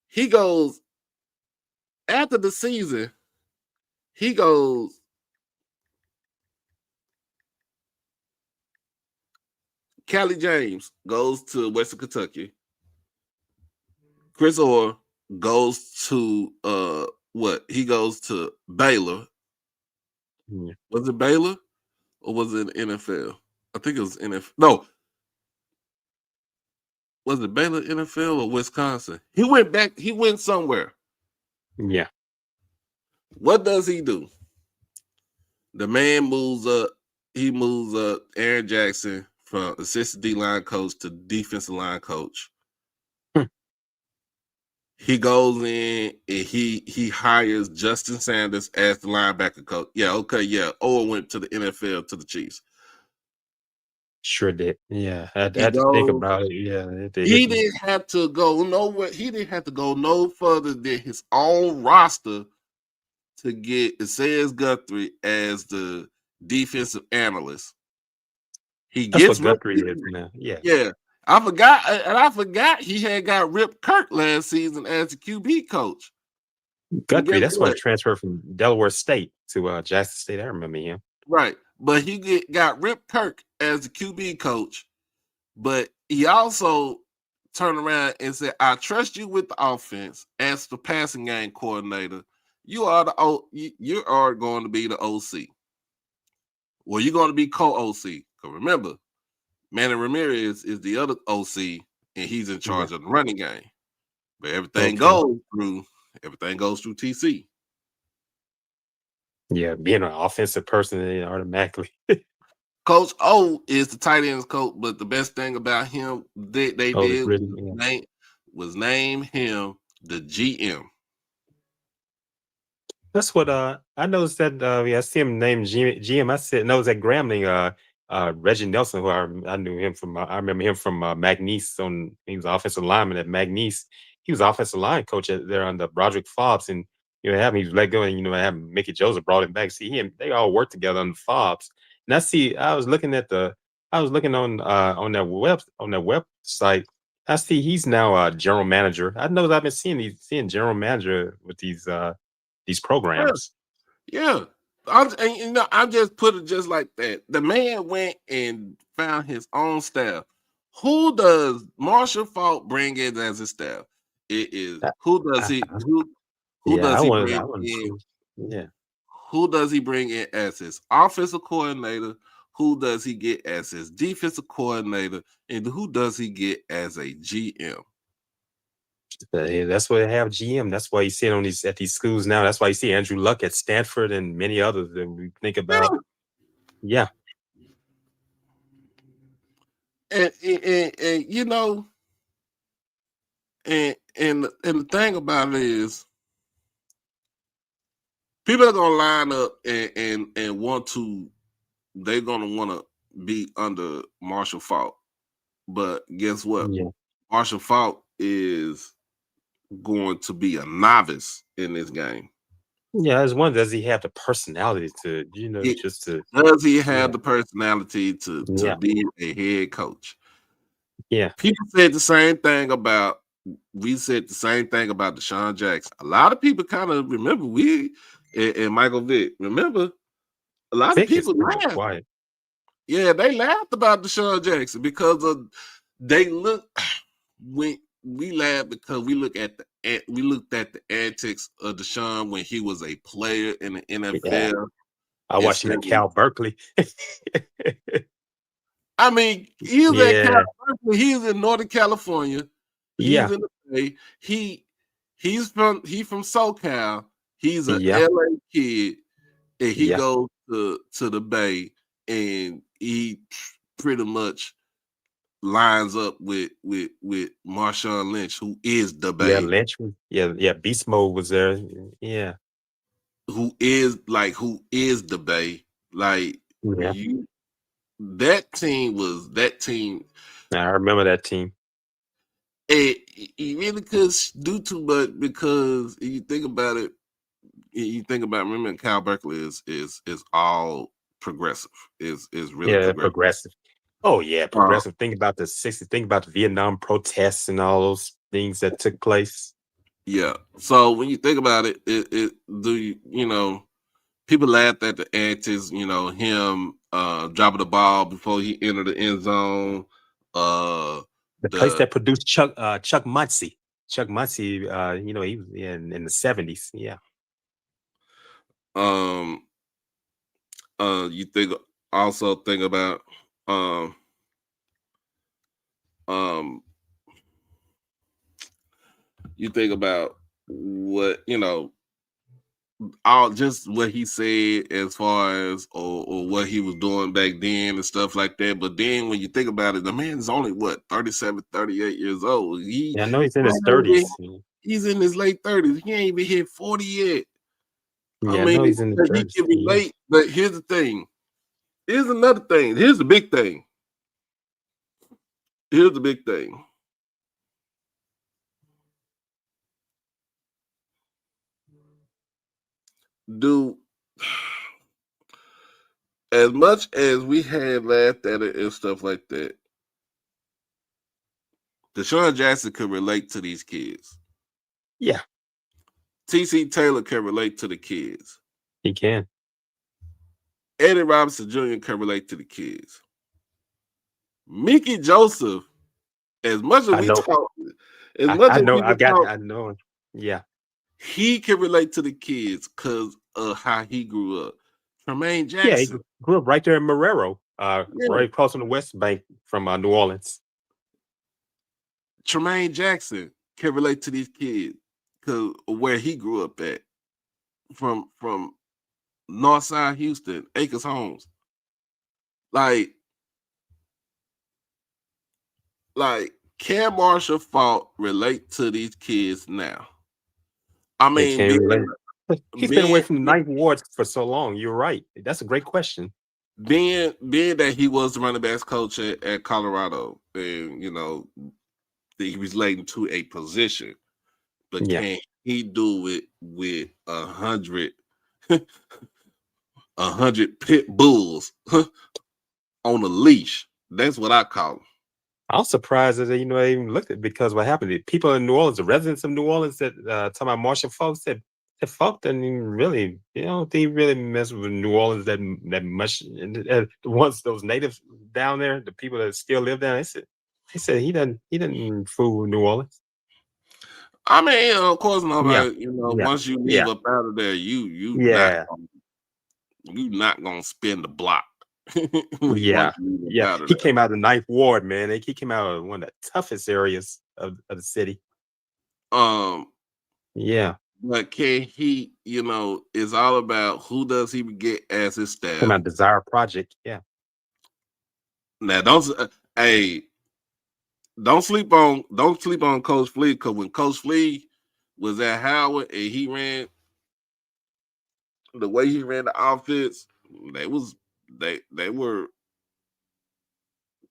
A: He goes after the season. He goes. Callie James goes to Western Kentucky. Chris Orr goes to what? He goes to Baylor.
C: Yeah.
A: Was it Baylor or was it NFL? I think it was NFL. No. Was it Baylor, NFL, or Wisconsin? He went back. He went somewhere.
C: Yeah.
A: What does he do? The man moves up. He moves up Aaron Jackson from assistant D-line coach to defensive line coach. He goes in and he hires Justin Sanders as the linebacker coach. Yeah, okay, yeah. Owen went to the NFL to the Chiefs.
C: Sure did. Yeah, I had to think about it. Yeah,
A: he didn't have to go nowhere. He didn't have to go no further than his own roster to get Isaiah Guthrie as the defensive analyst.
C: That's what Guthrie is now. Yeah.
A: Yeah. I forgot he had got Rip Kirk last season as the QB coach.
C: Guthrie, that's what transferred from Delaware State to Jackson State. I remember him.
A: Right. But he got Rip Kirk as the QB coach. But he also turned around and said, I trust you with the offense as the passing game coordinator. You are going to be the OC. Well, you're going to be co-OC. Because remember, Manny Ramirez is the other OC, and he's in charge of the running game. But everything goes through TC.
C: Yeah, being an offensive person automatically.
A: Coach O is the tight ends coach, but the best thing about him was name him the GM.
C: That's what I noticed that I see him named GM. I knows that Grambling, Reggie Nelson, who I knew him from. I remember him from McNeese. He was offensive lineman at McNeese. He was offensive line coach there under Broderick Fobbs, and he was let go, and have Mickey Joseph brought him back. See him; they all worked together under Fobbs. And I was looking on their website. I see he's now a general manager. I know I've been seeing general manager with these programs.
A: Yeah. I just put it just like that. The man went and found his own staff. Who does Marshall Falk bring in as his staff? It is who does he bring in as his offensive coordinator? Who does he get as his defensive coordinator? And who does he get as a GM?
C: That's why they have GM. That's why you see it at these schools now. That's why you see Andrew Luck at Stanford and many others that we think about. Yeah.
A: And the thing about it is, people are gonna line up and they're gonna want to be under Marshall Falk. But guess what?
C: Yeah.
A: Marshall Falk is going to be a novice in this game.
C: Yeah, as one, does he have the personality to,
A: does he have the personality to be a head coach?
C: Yeah.
A: People said the same thing about Deshaun Jackson. A lot of people kind of remember and Michael Vick. Remember, a lot of people laughed.
C: Quiet.
A: Yeah, they laughed about Deshaun Jackson because they look when we laugh because we looked at the antics of Deshaun when he was a player in the NFL.
C: Yeah. I watched him at Cal Berkeley.
A: I mean, he was at Cal
C: Yeah.
A: Berkeley. He's in Northern California. He's
C: Yeah.
A: in the Bay. He's from SoCal. He's a
C: Yeah.
A: LA kid, and he
C: Yeah.
A: goes to the Bay, and he pretty much lines up with Marshawn Lynch, who is the Bay.
C: Yeah, Lynch. Yeah. Beast Mode was there. Yeah.
A: Who is the Bay? Like
C: Yeah.
A: that team.
C: I remember that team.
A: You really could do too much because you think about it. Remember, Cal Berkeley is all progressive. Is really
C: progressive. Oh yeah, progressive. Think about the 60s. Think about the Vietnam protests and all those things that took place.
A: Yeah. So when you think about it, people laughed at the antics. Him dropping the ball before he entered the end zone.
C: The place that produced Chuck Muncie. Chuck Muncie, he was in the 70s. Yeah.
A: You think about you think about what all just what he said as far as or what he was doing back then and stuff like that. But then when you think about it, the man is only 37, 38 years old.
C: I know he's in his 30s.
A: He's in his late 30s. He ain't even hit 40 yet.
C: Yeah, I mean, he's in his 30s.
A: He can relate, but here's the thing. Here's another thing. Here's the big thing. As much as we had laughed at it and stuff like that, Deshaun Jackson could relate to these kids.
C: Yeah.
A: TC Taylor can relate to the kids.
C: He can.
A: Eddie Robinson Jr. can relate to the kids. Mickey Joseph, as much as we talk,
C: I know. Yeah.
A: He can relate to the kids because of how he grew up. Tremaine Jackson.
C: Yeah, he grew up right there in Marrero, right across on the West Bank from New Orleans.
A: Tremaine Jackson can relate to these kids because of where he grew up at. From Northside Houston, Acres Homes. Like can Marshall Faulk relate to these kids now? I mean,
C: he's been away from the Ninth Ward for so long. You're right. That's a great question.
A: Being that he was the running backs coach at Colorado, and he was relating to a position, but can he do it with 100 pit bulls on a leash? That's what I call them.
C: I was surprised that they even looked at it because what happened? The people in New Orleans, the residents of New Orleans, that talking about Marshall Faulk said that Faulk didn't even really, they really mess with New Orleans that much. Once those natives down there, the people that still live there, they said he didn't fool New Orleans.
A: I mean, of course, nobody. Once you leave up out of there, you not gonna spin the block.
C: He came out of the Ninth Ward, man. He came out of one of the toughest areas of the city.
A: But can he? It's all about who does he get as his staff.
C: Come out Desire Project, yeah.
A: Now don't sleep on Coach Flea, because when Coach Flea was at Howard and he ran the way he ran the offense, they were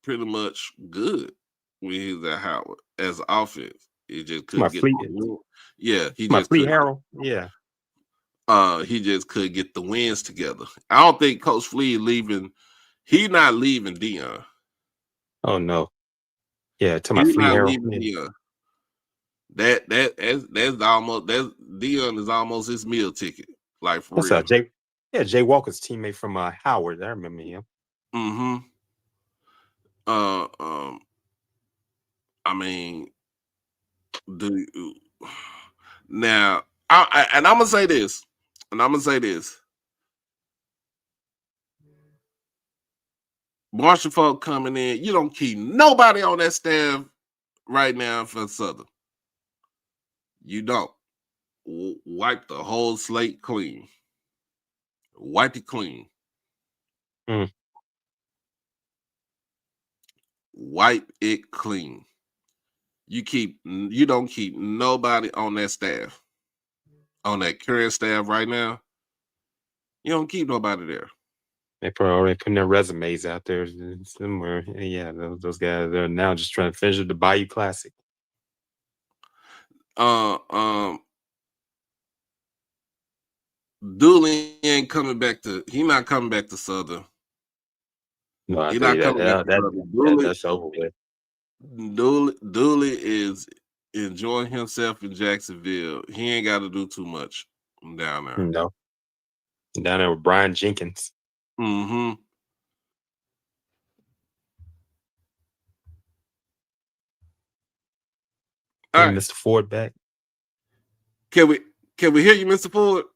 A: pretty much good when he was at Howard as offense. He just couldn't get
C: Flea Harrell. Yeah.
A: He just couldn't get the wins together. I don't think Coach Flea leaving. He's not leaving Dion.
C: Oh no. Yeah, to my Flea Harrell.
A: Dion. Dion is almost his meal ticket. Like for real.
C: Jay Walker's teammate from Howard. I remember him.
A: I mean, Do now, and I'm gonna say this, Marshall Falk coming in, you don't keep nobody on that staff right now for Southern. You don't. Wipe the whole slate clean. Wipe it clean. Wipe it clean. You don't keep nobody on that staff. On that current staff right now, you don't keep nobody there.
C: They probably already putting their resumes out there somewhere. Yeah, those guys are now just trying to finish the Bayou Classic.
A: Dooley ain't coming back to. He not coming back to Southern.
C: No,
A: He not coming back to Southern.
C: That's over with.
A: Dooley is enjoying himself in Jacksonville. He ain't got to do too much down there.
C: No, down there with Brian Jenkins.
A: Mm-hmm.
C: All right. Mr. Ford back.
A: Can we hear you, Mr. Ford?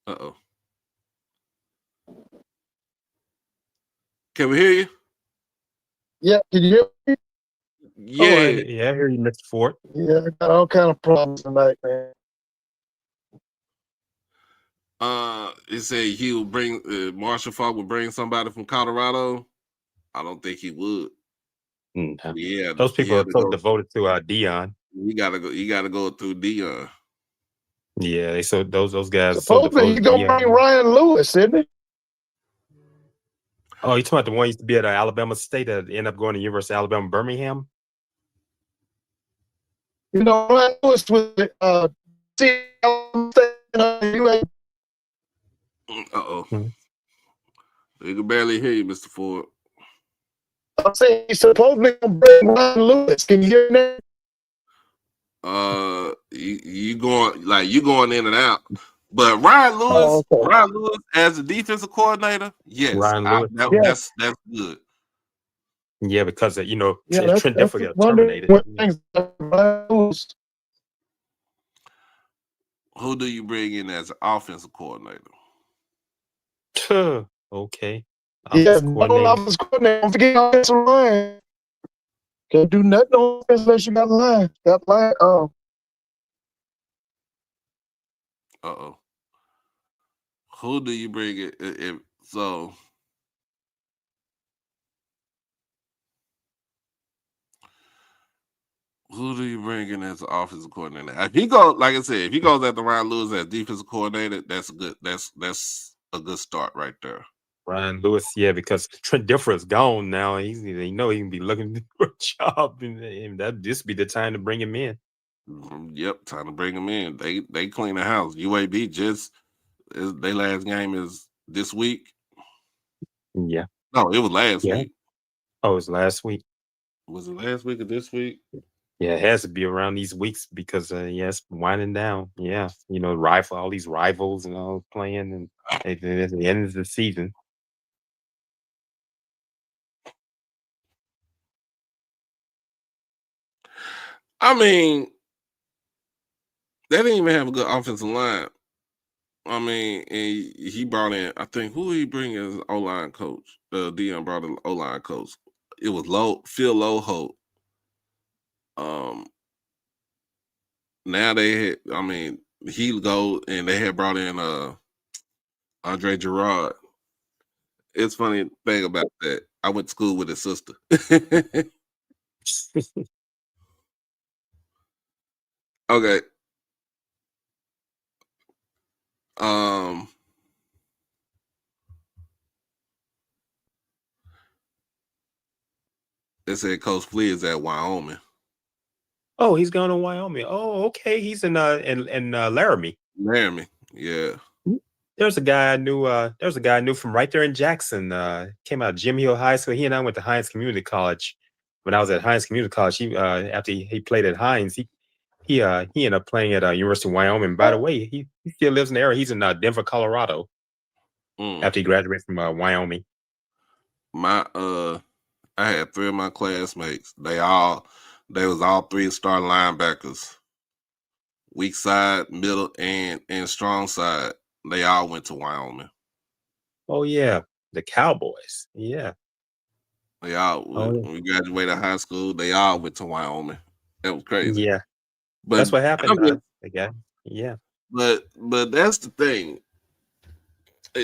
A: Uh-oh. Can we hear you?
D: Yeah, can you hear me?
A: Yeah.
C: Oh, I hear you, Mr. Ford.
D: Yeah, I got all kind of problems tonight, man.
A: It said he will bring Marshall Falk would bring somebody from Colorado. I don't think he would.
C: No.
A: Yeah,
C: those people are so devoted to Dion.
A: You gotta go through Dion.
C: Yeah, those guys.
D: Supposedly he's gonna bring Ryan Lewis, isn't he?
C: Oh, you talking about the one who used to be at Alabama State that ended up going to University of Alabama, Birmingham?
D: You know, Ryan Lewis was
A: Uh-oh. We can barely hear you, Mr. Ford.
D: I'm saying he's supposedly gonna bring Ryan Lewis. Can you hear me?
A: You going in and out. But Ryan Lewis as a defensive coordinator, yes,
C: Ryan Lewis.
A: That's good.
C: Yeah, because Trent
D: Difford got terminated.
A: Who do you bring in as an offensive coordinator?
C: Okay.
D: Offensive coordinator. Don't forget offensive line. Can't do nothing on offense unless you got line. Got line.
A: Uh-oh. Who do you bring it? Who do you bring in as an offensive coordinator? If he goes, like I said, if he goes at the Ryan Lewis as defensive coordinator, that's a good start right there.
C: Ryan Lewis, yeah, because Trent Dilfer is gone now. He can be looking for a job, and that this be the time to bring him in.
A: Yep, time to bring him in. They clean the house. UAB their last game is this week.
C: Yeah.
A: No, it was last week.
C: Oh, it was last week.
A: Was it last week or this week?
C: Yeah, it has to be around these weeks because it's winding down. Yeah, all these rivals and all playing, and at the end of the season.
A: I mean, they didn't even have a good offensive line. I mean, and he brought in, I think, who he bring as O-line coach? Dion brought an O-line coach. It was Phil Loholt. Now he go and they had brought in Andre Gerard. It's funny thing about that. I went to school with his sister. Okay. They said Coach Flea is at Wyoming.
C: Oh, he's going to Wyoming. Oh, okay. He's in Laramie.
A: Laramie, yeah.
C: There's a guy I knew. There's a guy I knew from right there in Jackson. Came out of Jim Hill High School. He and I went to Hines Community College. When I was at Hines Community College, he after he played at Hines, he ended up playing at University of Wyoming. By the way, he still lives in the area. He's in Denver, Colorado. After he graduated from Wyoming.
A: I had 3 of my classmates. They all They was all three star linebackers. Weak side, middle, and strong side. They all went to Wyoming.
C: Oh yeah, the Cowboys. Yeah.
A: They all
C: Oh
A: when we graduated high school, they all went to Wyoming. That was crazy.
C: yeah.
A: But
C: That's what happened.
A: I'm just-
C: Yeah.
A: but that's the thing.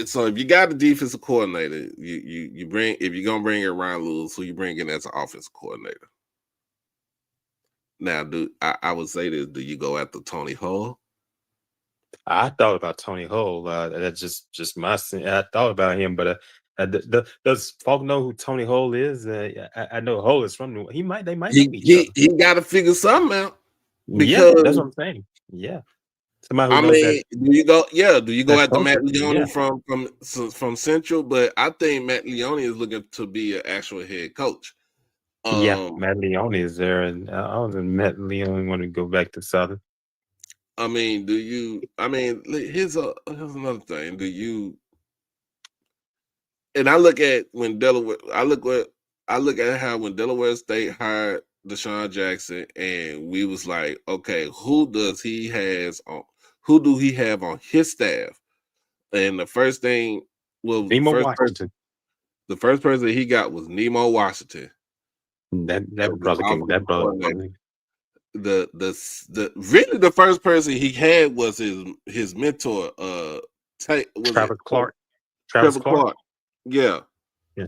A: So if you got a defensive coordinator, you bring if you're gonna bring in Ryan Lewis, who you bring in as an offensive coordinator. Now, I would say this: do you go after Tony Hull?
C: I thought about Tony Hull. That's just my. I thought about him, but does Falk know who Tony Hull is? I know Hull is from New. They might know each other.
A: He got to figure something out
C: Yeah,
A: because
C: that's what I'm saying. Yeah, somebody who
A: I
C: knows that.
A: mean, do you go? Yeah, do you go
C: That
A: after Matt
C: culture,
A: Leone
C: yeah.
A: from Central? But I think Matt Leone is looking to be an actual head coach.
C: Yeah, Matt Leone is there, and I don't think Matt Leone want to go back to Southern.
A: I mean, do you? I mean, here's another thing. Do you? And I look at when Delaware. I look at how when Delaware State hired Deshaun Jackson, and we was like, okay, who do he have on his staff? And the first thing was
C: Nemo Washington.
A: the first person he got was Nemo Washington.
C: That brother can. That brother.
A: Really the first person he had was his mentor.
C: Travis Clark.
A: Trevor Clark. Yeah.
C: Yeah.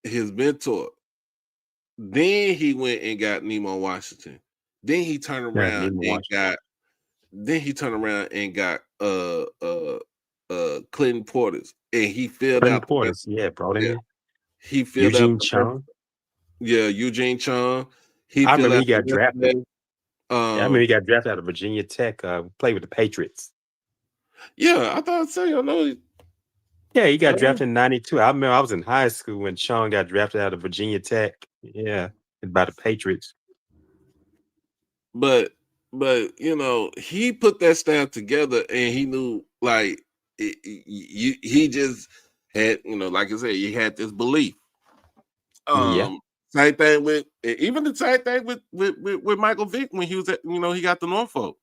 A: His mentor. Then he went and got Nemo Washington. Then he turned around and got Clinton Portis, and he filled out
C: Portis. Yeah, brought him in.
A: He filled
C: Eugene
A: out
C: Chung.
A: Yeah, Eugene Chung.
C: I remember he got drafted.
A: I
C: remember he got drafted out of Virginia Tech. Played with the Patriots.
A: Yeah, I thought so. I know.
C: Yeah, he got drafted in '92. I remember I was in high school when Sean got drafted out of Virginia Tech. Yeah, by the Patriots.
A: But you know, he put that staff together, and he knew like he just had, you know, like I said, he had this belief. Same thing with Michael Vick when he was at, you know, he got the Norfolk.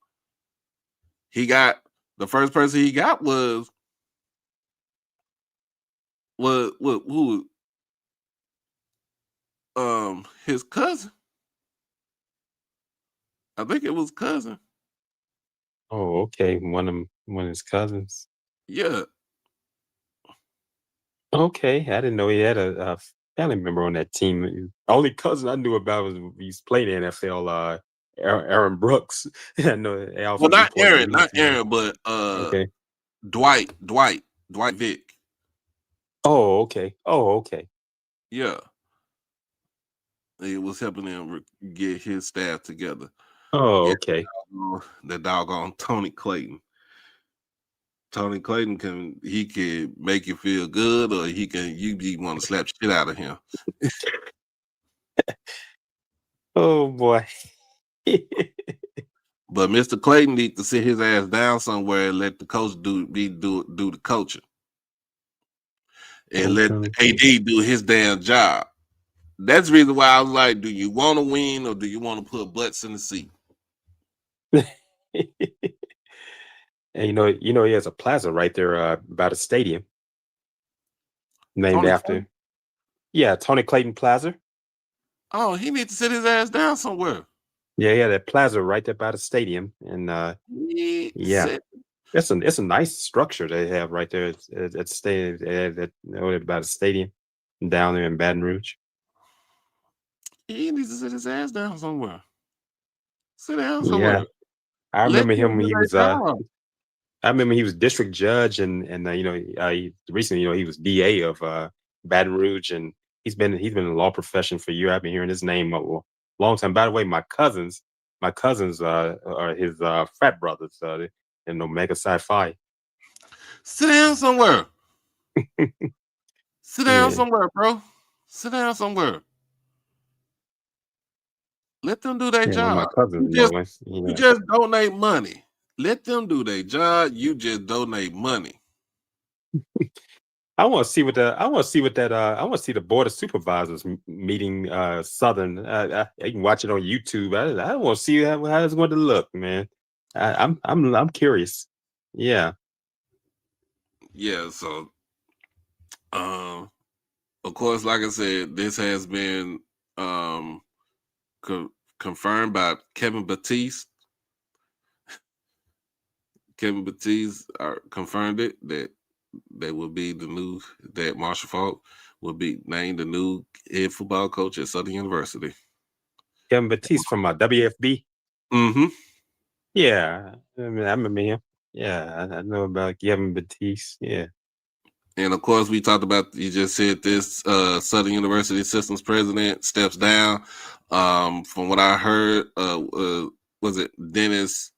A: He got the first person he got was who? His cousin. I think it was cousin.
C: Oh, okay. One of his cousins.
A: Yeah.
C: Okay, I didn't know he had a family member on that team. Only cousin I knew about was he's playing in NFL. Aaron Brooks. I know.
A: Well, not Aaron, but
C: okay.
A: Dwight Vick.
C: Oh, okay.
A: Yeah. It was helping him get his staff together.
C: Oh, okay.
A: The doggone Tony Clayton. Tony Clayton can make you feel good, or you want to slap shit out of him.
C: Oh boy.
A: But Mr. Clayton needs to sit his ass down somewhere and let the coach do the coaching. And let AD do his damn job. That's the reason why I was like, do you want to win or do you want to put butts in the seat?
C: And you know, he has a plaza right there by the stadium named
A: Tony
C: after.
A: Clayton?
C: Yeah, Tony Clayton Plaza.
A: Oh, he needs to sit his ass down somewhere.
C: Yeah, that plaza right there by the stadium, and yeah, it's a nice structure they have right there at by the stadium down there in Baton Rouge.
A: He needs to sit his ass down somewhere. Sit down somewhere.
C: Yeah, I remember him when he was. I remember he was district judge, and you know, recently, you know, he was DA of Baton Rouge, and he's been in the law profession for a year. I've been hearing his name a long time. By the way, my cousins are his frat brothers in Omega Psi Phi.
A: Sit down somewhere. Sit down somewhere, bro. Sit down somewhere. Let them do their job.
C: My cousins,
A: you just donate money. Let them do their job. You just donate money.
C: I want to see what the I want to see what that I want to see the board of supervisors meeting Southern. You can watch it on YouTube. I want to see how it's going to look, man. I'm curious. Yeah.
A: Yeah. So, of course, like I said, this has been confirmed by Kevin Batiste. Kevin Batiste confirmed it that Marshall Falk will be named the new head football coach at Southern University.
C: Kevin Batiste from WFB.
A: Mm-hmm.
C: Yeah, I remember him. Yeah, I know about Kevin Batiste. Yeah.
A: And of course, we talked about, you just said this, Southern University systems president steps down. From what I heard, was it Dennis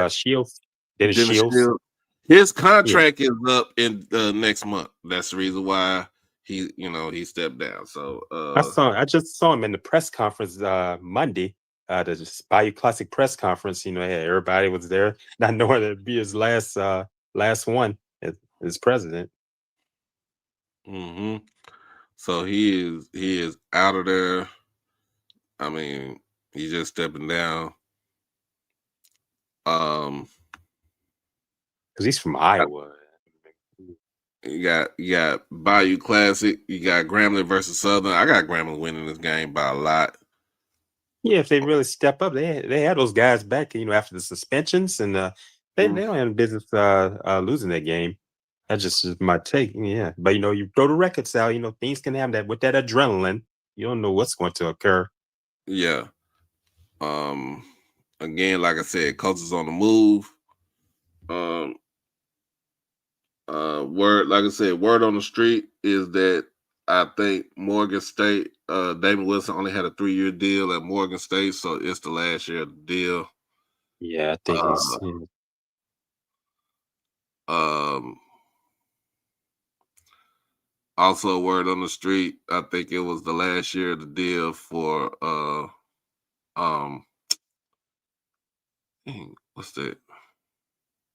C: Shields? Dennis Shields.
A: His contract is up in next month. That's the reason why he stepped down. So
C: I just saw him in the press conference Monday, the Bayou Classic press conference. Everybody was there, not knowing it'd be his last one as president.
A: Mm-hmm. So he is out of there. I mean, he's just stepping down.
C: Because he's from Iowa.
A: You got Bayou Classic. You got Grambling versus Southern. I got Grambling winning this game by a lot.
C: Yeah, if they really step up, they had those guys back. After the suspensions, and they don't have business losing that game. That's just my take. Yeah, but you throw the records out. Things can happen with that adrenaline. You don't know what's going to occur.
A: Yeah. Again, like I said, coaches on the move. Word on the street is that I think Morgan State, David Wilson only had a 3-year deal at Morgan State, so it's the last year of the deal.
C: Yeah, I think he's.
A: Also, word on the street, I think it was the last year of the deal for what's that?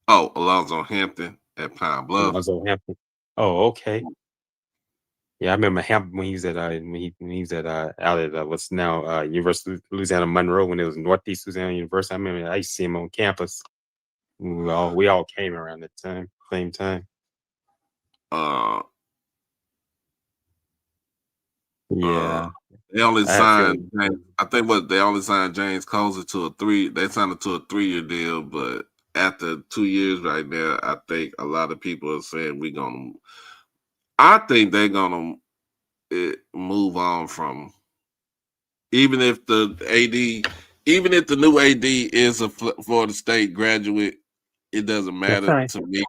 A: Oh, Alonzo Hampton at Pine Bluff.
C: Alonzo Hampton. Oh, okay. Yeah, I remember Hampton when he was at out at what's now University of Louisiana Monroe, when it was Northeast Louisiana University. I remember I used to see him on campus. We all came around that same time. Yeah.
A: They only signed they only signed James Colzer to a 3-year deal, but after 2 years right now, I think a lot of people are saying I think they're gonna move on from, even if the new AD is a Florida State graduate, it doesn't matter to me.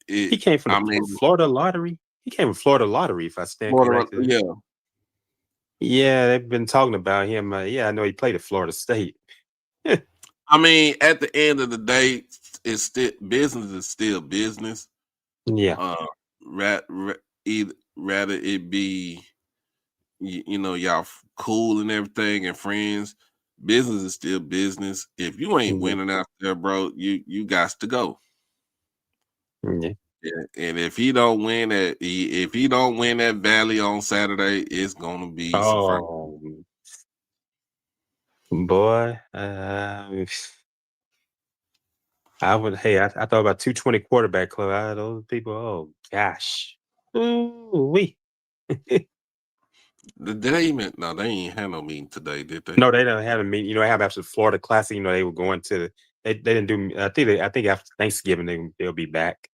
C: He came from the Florida Lottery. He came from Florida Lottery, if I stand corrected.
A: Yeah.
C: Yeah, they've been talking about him. I know he played at Florida State.
A: I mean, at the end of the day, it's still business is still business.
C: Yeah.
A: Rather it be, y'all cool and everything and friends. Business is still business. If you ain't winning out there, bro, you got to go.
C: Yeah.
A: And if he don't win at Valley on Saturday, it's gonna be
C: boy. I thought about 220 quarterback club. Those people, oh gosh. Ooh-wee.
A: Did they even? No, they ain't had no meeting today, did they?
C: No, they don't have a meeting. I have after the Florida Classic. They were going to. They didn't do. I think after Thanksgiving they'll be back.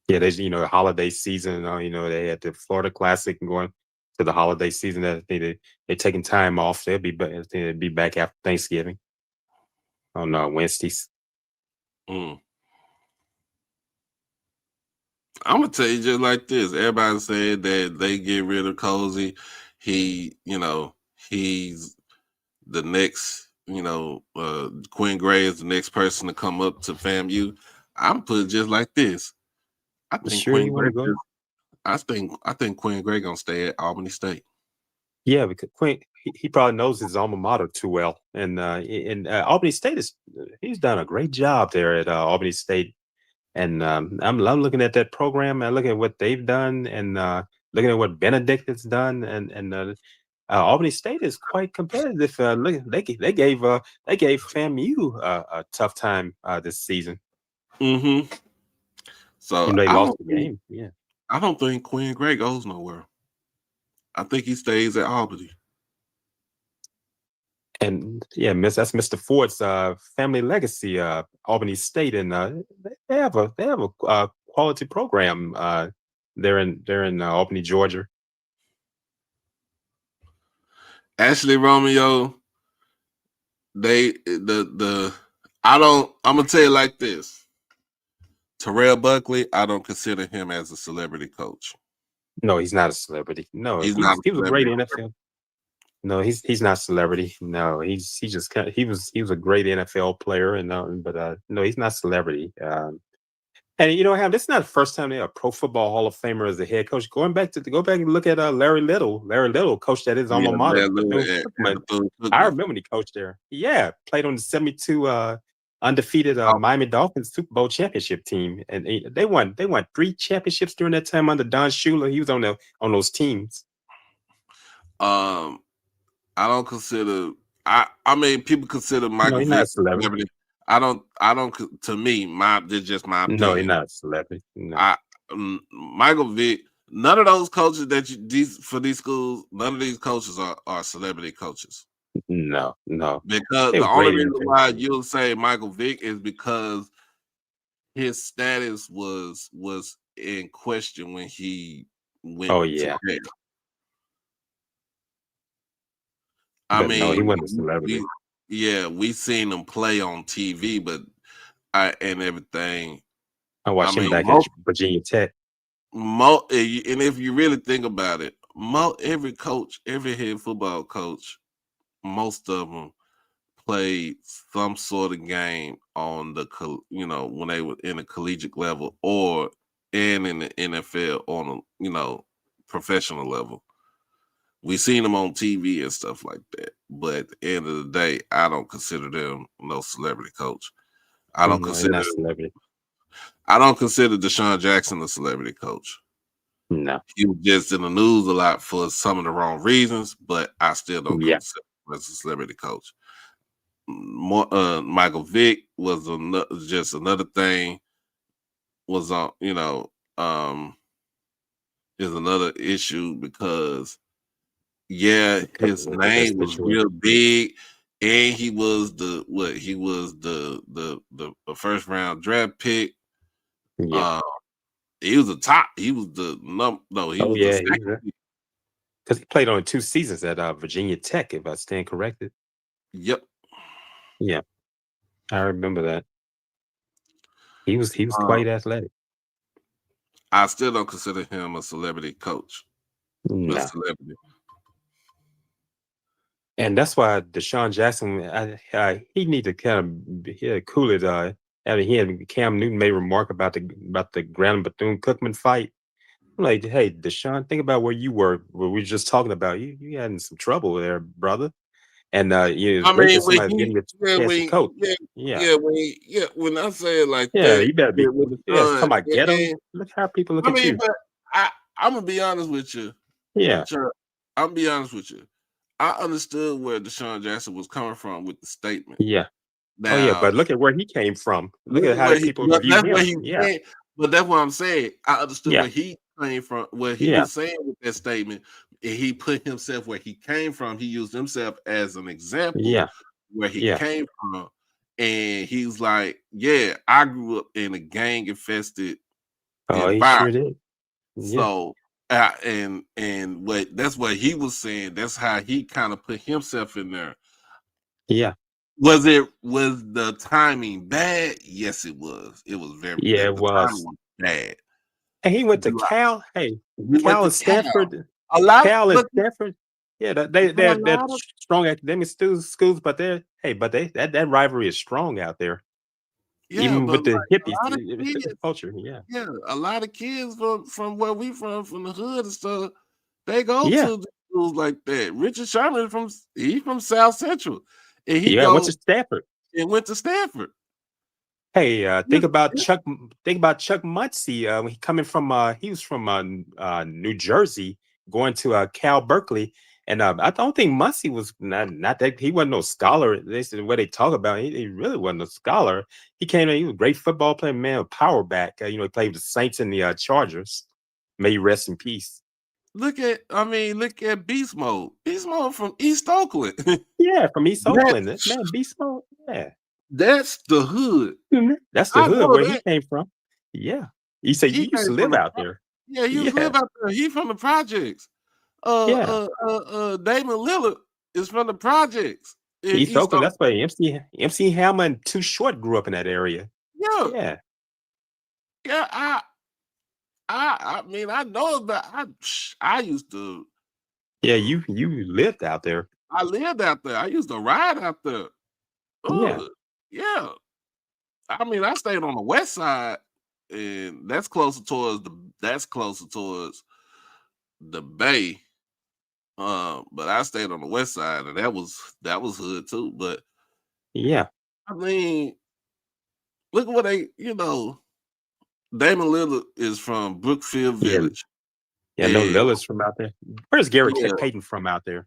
C: Yeah, there's holiday season. They had the Florida Classic and going to the holiday season. I think they're taking time off. They'll be back after Thanksgiving on Wednesdays.
A: I'm gonna tell you just like this. Everybody said that they get rid of Cozy. He's the next. Quinn Gray is the next person to come up to FAMU. I'm put it just like this. I think Quinn Gray. I think Quinn Gray gonna stay at Albany State.
C: Yeah, because Quinn he probably knows his alma mater too well, and Albany State he's done a great job there at Albany State. And I'm looking at that program. I look at what they've done, and looking at what Benedict has done, and Albany State is quite competitive. Look, they gave FAMU a tough time this season.
A: Mm-hmm. So
C: Even though they lost the game. Yeah.
A: I don't think Quinn Gray goes nowhere. I think he stays at Albany.
C: And yeah, that's Mr. Ford's family legacy, Albany State, and they have a quality program. They're in Albany, Georgia.
A: Ashley Romeo, I'm gonna tell you like this. Terrell Buckley, I don't consider him as a celebrity coach.
C: No, he's not a celebrity. No,
A: he
C: was a great
A: celebrity.
C: NFL. No, he's not celebrity. No, he was a great NFL player, and but no, he's not celebrity. And you know, this is not the first time they a Pro Football Hall of Famer as a head coach. Go back and look at Larry Little. Larry Little coached at his alma mater. I remember when he coached there. Yeah, played on the 72 undefeated Miami Dolphins Super Bowl championship team, and they won 3 championships during that time under Don Shula. He was on those teams.
A: I don't consider. I mean, people consider Michael Vick
C: not a celebrity.
A: I don't. To me, this is just my opinion.
C: No, he's not a celebrity. No.
A: Michael Vick. None of those coaches for these schools, none of these coaches are celebrity coaches.
C: No.
A: Because the only reason why you'll say Michael Vick is because his status was in question when he went.
C: Oh yeah.
A: I mean,
C: no, he wasn't a celebrity.
A: We seen him play on TV, but and everything.
C: I watched him back at Virginia Tech.
A: And if you really think about it, every head football coach, most of them played some sort of game on when they were in a collegiate level and in the NFL on a professional level. We seen them on TV and stuff like that, but at the end of the day, I don't consider them no celebrity coach. I don't consider
C: celebrity.
A: I don't consider Deshaun Jackson a celebrity coach.
C: No,
A: he was just in the news a lot for some of the wrong reasons, but I still don't consider him as a celebrity coach. Michael Vick was just another thing. Was on is another issue because. Yeah, his name was real big, and he was the first round draft pick.
C: Yeah,
A: he was the top. He was the number. No, he was the second.
C: Because he played on 2 seasons at Virginia Tech, if I stand corrected.
A: Yep.
C: Yeah, I remember that. He was quite athletic.
A: I still don't consider him a celebrity coach.
C: No.
A: A celebrity.
C: And that's why Deshaun Jackson, he need to kind of cool it. He had Cam Newton made a remark about the Graham Bethune-Cookman fight. I'm like, hey, Deshaun, think about where you were. Where we were just talking about you had in some trouble there, brother. And when I say
A: it like
C: that, you better be talking about ghetto. Look how people look at you.
A: But I'm gonna be honest with you.
C: Yeah,
A: I'm gonna be honest with you. I understood where Deshaun Jackson was coming from with the statement.
C: Yeah. Now, but look at where he came from. Look at how people view him.
A: But that's what I'm saying. I understood where he came from, what he was saying with that statement. And he put himself where he came from. He used himself as an example where he came from. And he's like, yeah, I grew up in a gang-infested environment.
C: He sure did.
A: Yeah. So and that's what he was saying. That's how he kind of put himself in there.
C: Yeah.
A: Was the timing bad? Yes, it was. It was very bad.
C: It was
A: bad.
C: And he went to Cal. Hey, Cal and Stanford.
A: Cal
C: and Stanford. Yeah, they're strong academic schools, but that rivalry is strong out there.
A: Yeah,
C: even with the hippies culture.
A: Yeah, a lot of kids from where we from the hood and stuff, they go to schools like that. Richard Sherman he's from South Central, and he
C: went to Stanford.
A: And went to Stanford.
C: Hey,
A: Yeah,
C: Think about Chuck Muncie. When he coming from he was from New Jersey, going to Cal Berkeley, and I don't think Muncie was not that he wasn't no scholar. This is what they talk about. He really wasn't a scholar. He came in. He was a great football player, man, a power back. He played with the Saints and the Chargers. May he rest in peace.
A: look at Beast Mode. Beast Mode from East Oakland.
C: Yeah, from East Oakland,
A: That's
C: man, Beast Mode. Yeah,
A: that's the hood.
C: that's the
A: I
C: hood
A: know
C: where he
A: that.
C: came from. Yeah, he said
A: He
C: you used to
A: came from
C: live
A: the
C: out there.
A: yeah, he used to
C: Yeah,
A: live out there. He from the projects.
C: yeah.
A: Damon Lillard is from the projects in
C: East
A: East
C: Oakland.
A: Oakland.
C: That's where MC Hammer and Too Short grew up in that area.
A: Yeah,
C: Yeah,
A: yeah. I know about. I used to.
C: yeah. You lived out there.
A: I lived out there. I used to ride out there.
C: Yeah,
A: Yeah. I stayed on the west side, and that's closer towards the bay. But I stayed on the west side, and that was hood too. But
C: yeah,
A: I mean, look at what Damon Lillard is from Brookfield
C: yeah,
A: Village,
C: yeah. No,
A: and
C: Lillard's from out there. Where's Gary
A: yeah,
C: Payton from out there?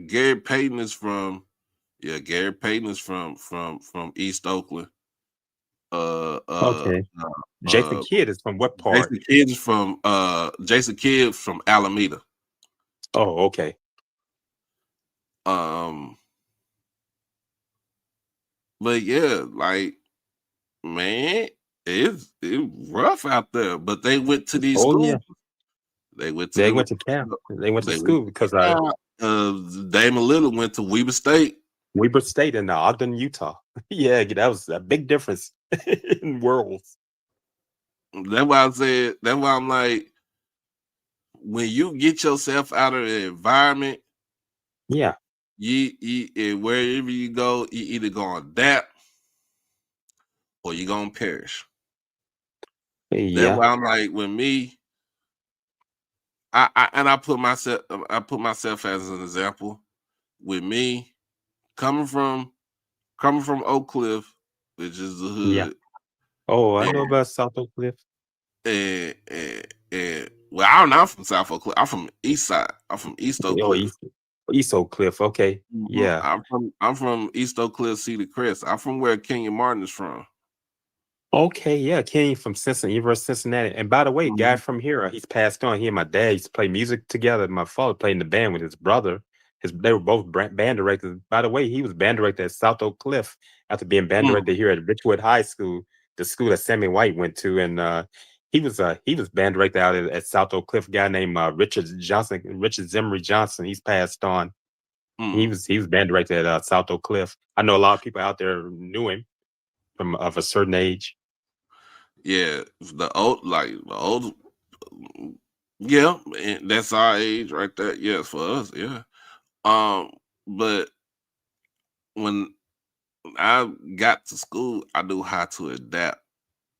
A: Gary Payton is from Gary Payton is from East Oakland. Uh, uh,
C: Okay.
A: uh,
C: Jason
A: uh
C: Kidd is from what part?
A: Jason Kidd from Alameda.
C: Oh, okay.
A: Um, but yeah, like man, it's rough out there. But they went to these
C: Oh yeah.
A: schools. They went to
C: They
A: the
C: went to camp. They went to
A: they went
C: school because
A: to Damon Lillard went to Weber State.
C: Weber State in Ogden, Utah. Yeah, that was a big difference in worlds.
A: That's why I said. That's why I'm like, when you get yourself out of the environment,
C: Yeah,
A: and wherever you go, you either gonna adapt or you gonna perish. That's
C: yeah,
A: why I'm like, with me, I put myself as an example. With me, coming from Oak Cliff, which is the
C: yeah.
A: hood,
C: Oh, I
A: and
C: know about South Oak Cliff.
A: well, I'm not from South Oak Cliff. I'm from East Side. I'm from East Oak
C: Oh,
A: Cliff.
C: East Oak Cliff. Okay.
A: Mhm.
C: Yeah.
A: I'm from East Oak Cliff, Cedar Crest. I'm from where Kenyon Martin is from.
C: Okay, yeah, Kenny from Cincinnati, University of Cincinnati. And by the way, guy
A: Mhm.
C: from here, he's passed on. He and my dad used to play music together. My father played in the band with his brother. They were both band directors. By the way, he was band director at South Oak Cliff after being band
A: Mm,
C: director here at Richwood High School, the school that Sammy White went to. And he was band director out at South Oak Cliff. A guy named Richard Zimmery Johnson. He's passed on.
A: mm.
C: He was band director at South Oak Cliff. I know a lot of people out there knew him from of a certain age.
A: Yeah, the old, yeah, and that's our age right there. Yeah, for us, yeah. But when I got to school, I knew how to adapt.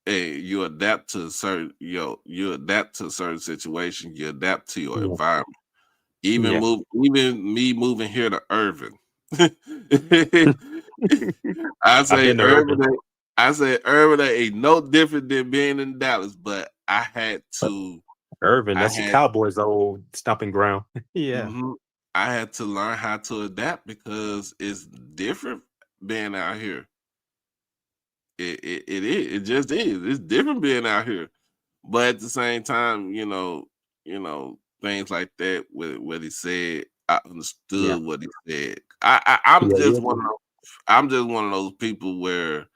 A: And you adapt to you adapt to a certain situation. You adapt to your
C: Yeah.
A: environment.
C: Yeah.
A: Even me moving here to Irving. I
C: I've
A: say
C: been to
A: Irving.
C: Urban.
A: I say Irving ain't no different than being in Dallas, but I had
C: Uh,
A: to.
C: Urban,
A: I
C: that's the
A: had.
C: Cowboys' old stomping ground. Yeah.
A: Mhm. I had to learn how to adapt because it's different being out here. It is. It just is. It's different being out here. But at the same time, things like that. What he said, I
C: Yeah.
A: understood what he said. I'm
C: Yeah.
A: just
C: Yeah.
A: one of I'm just one of those people where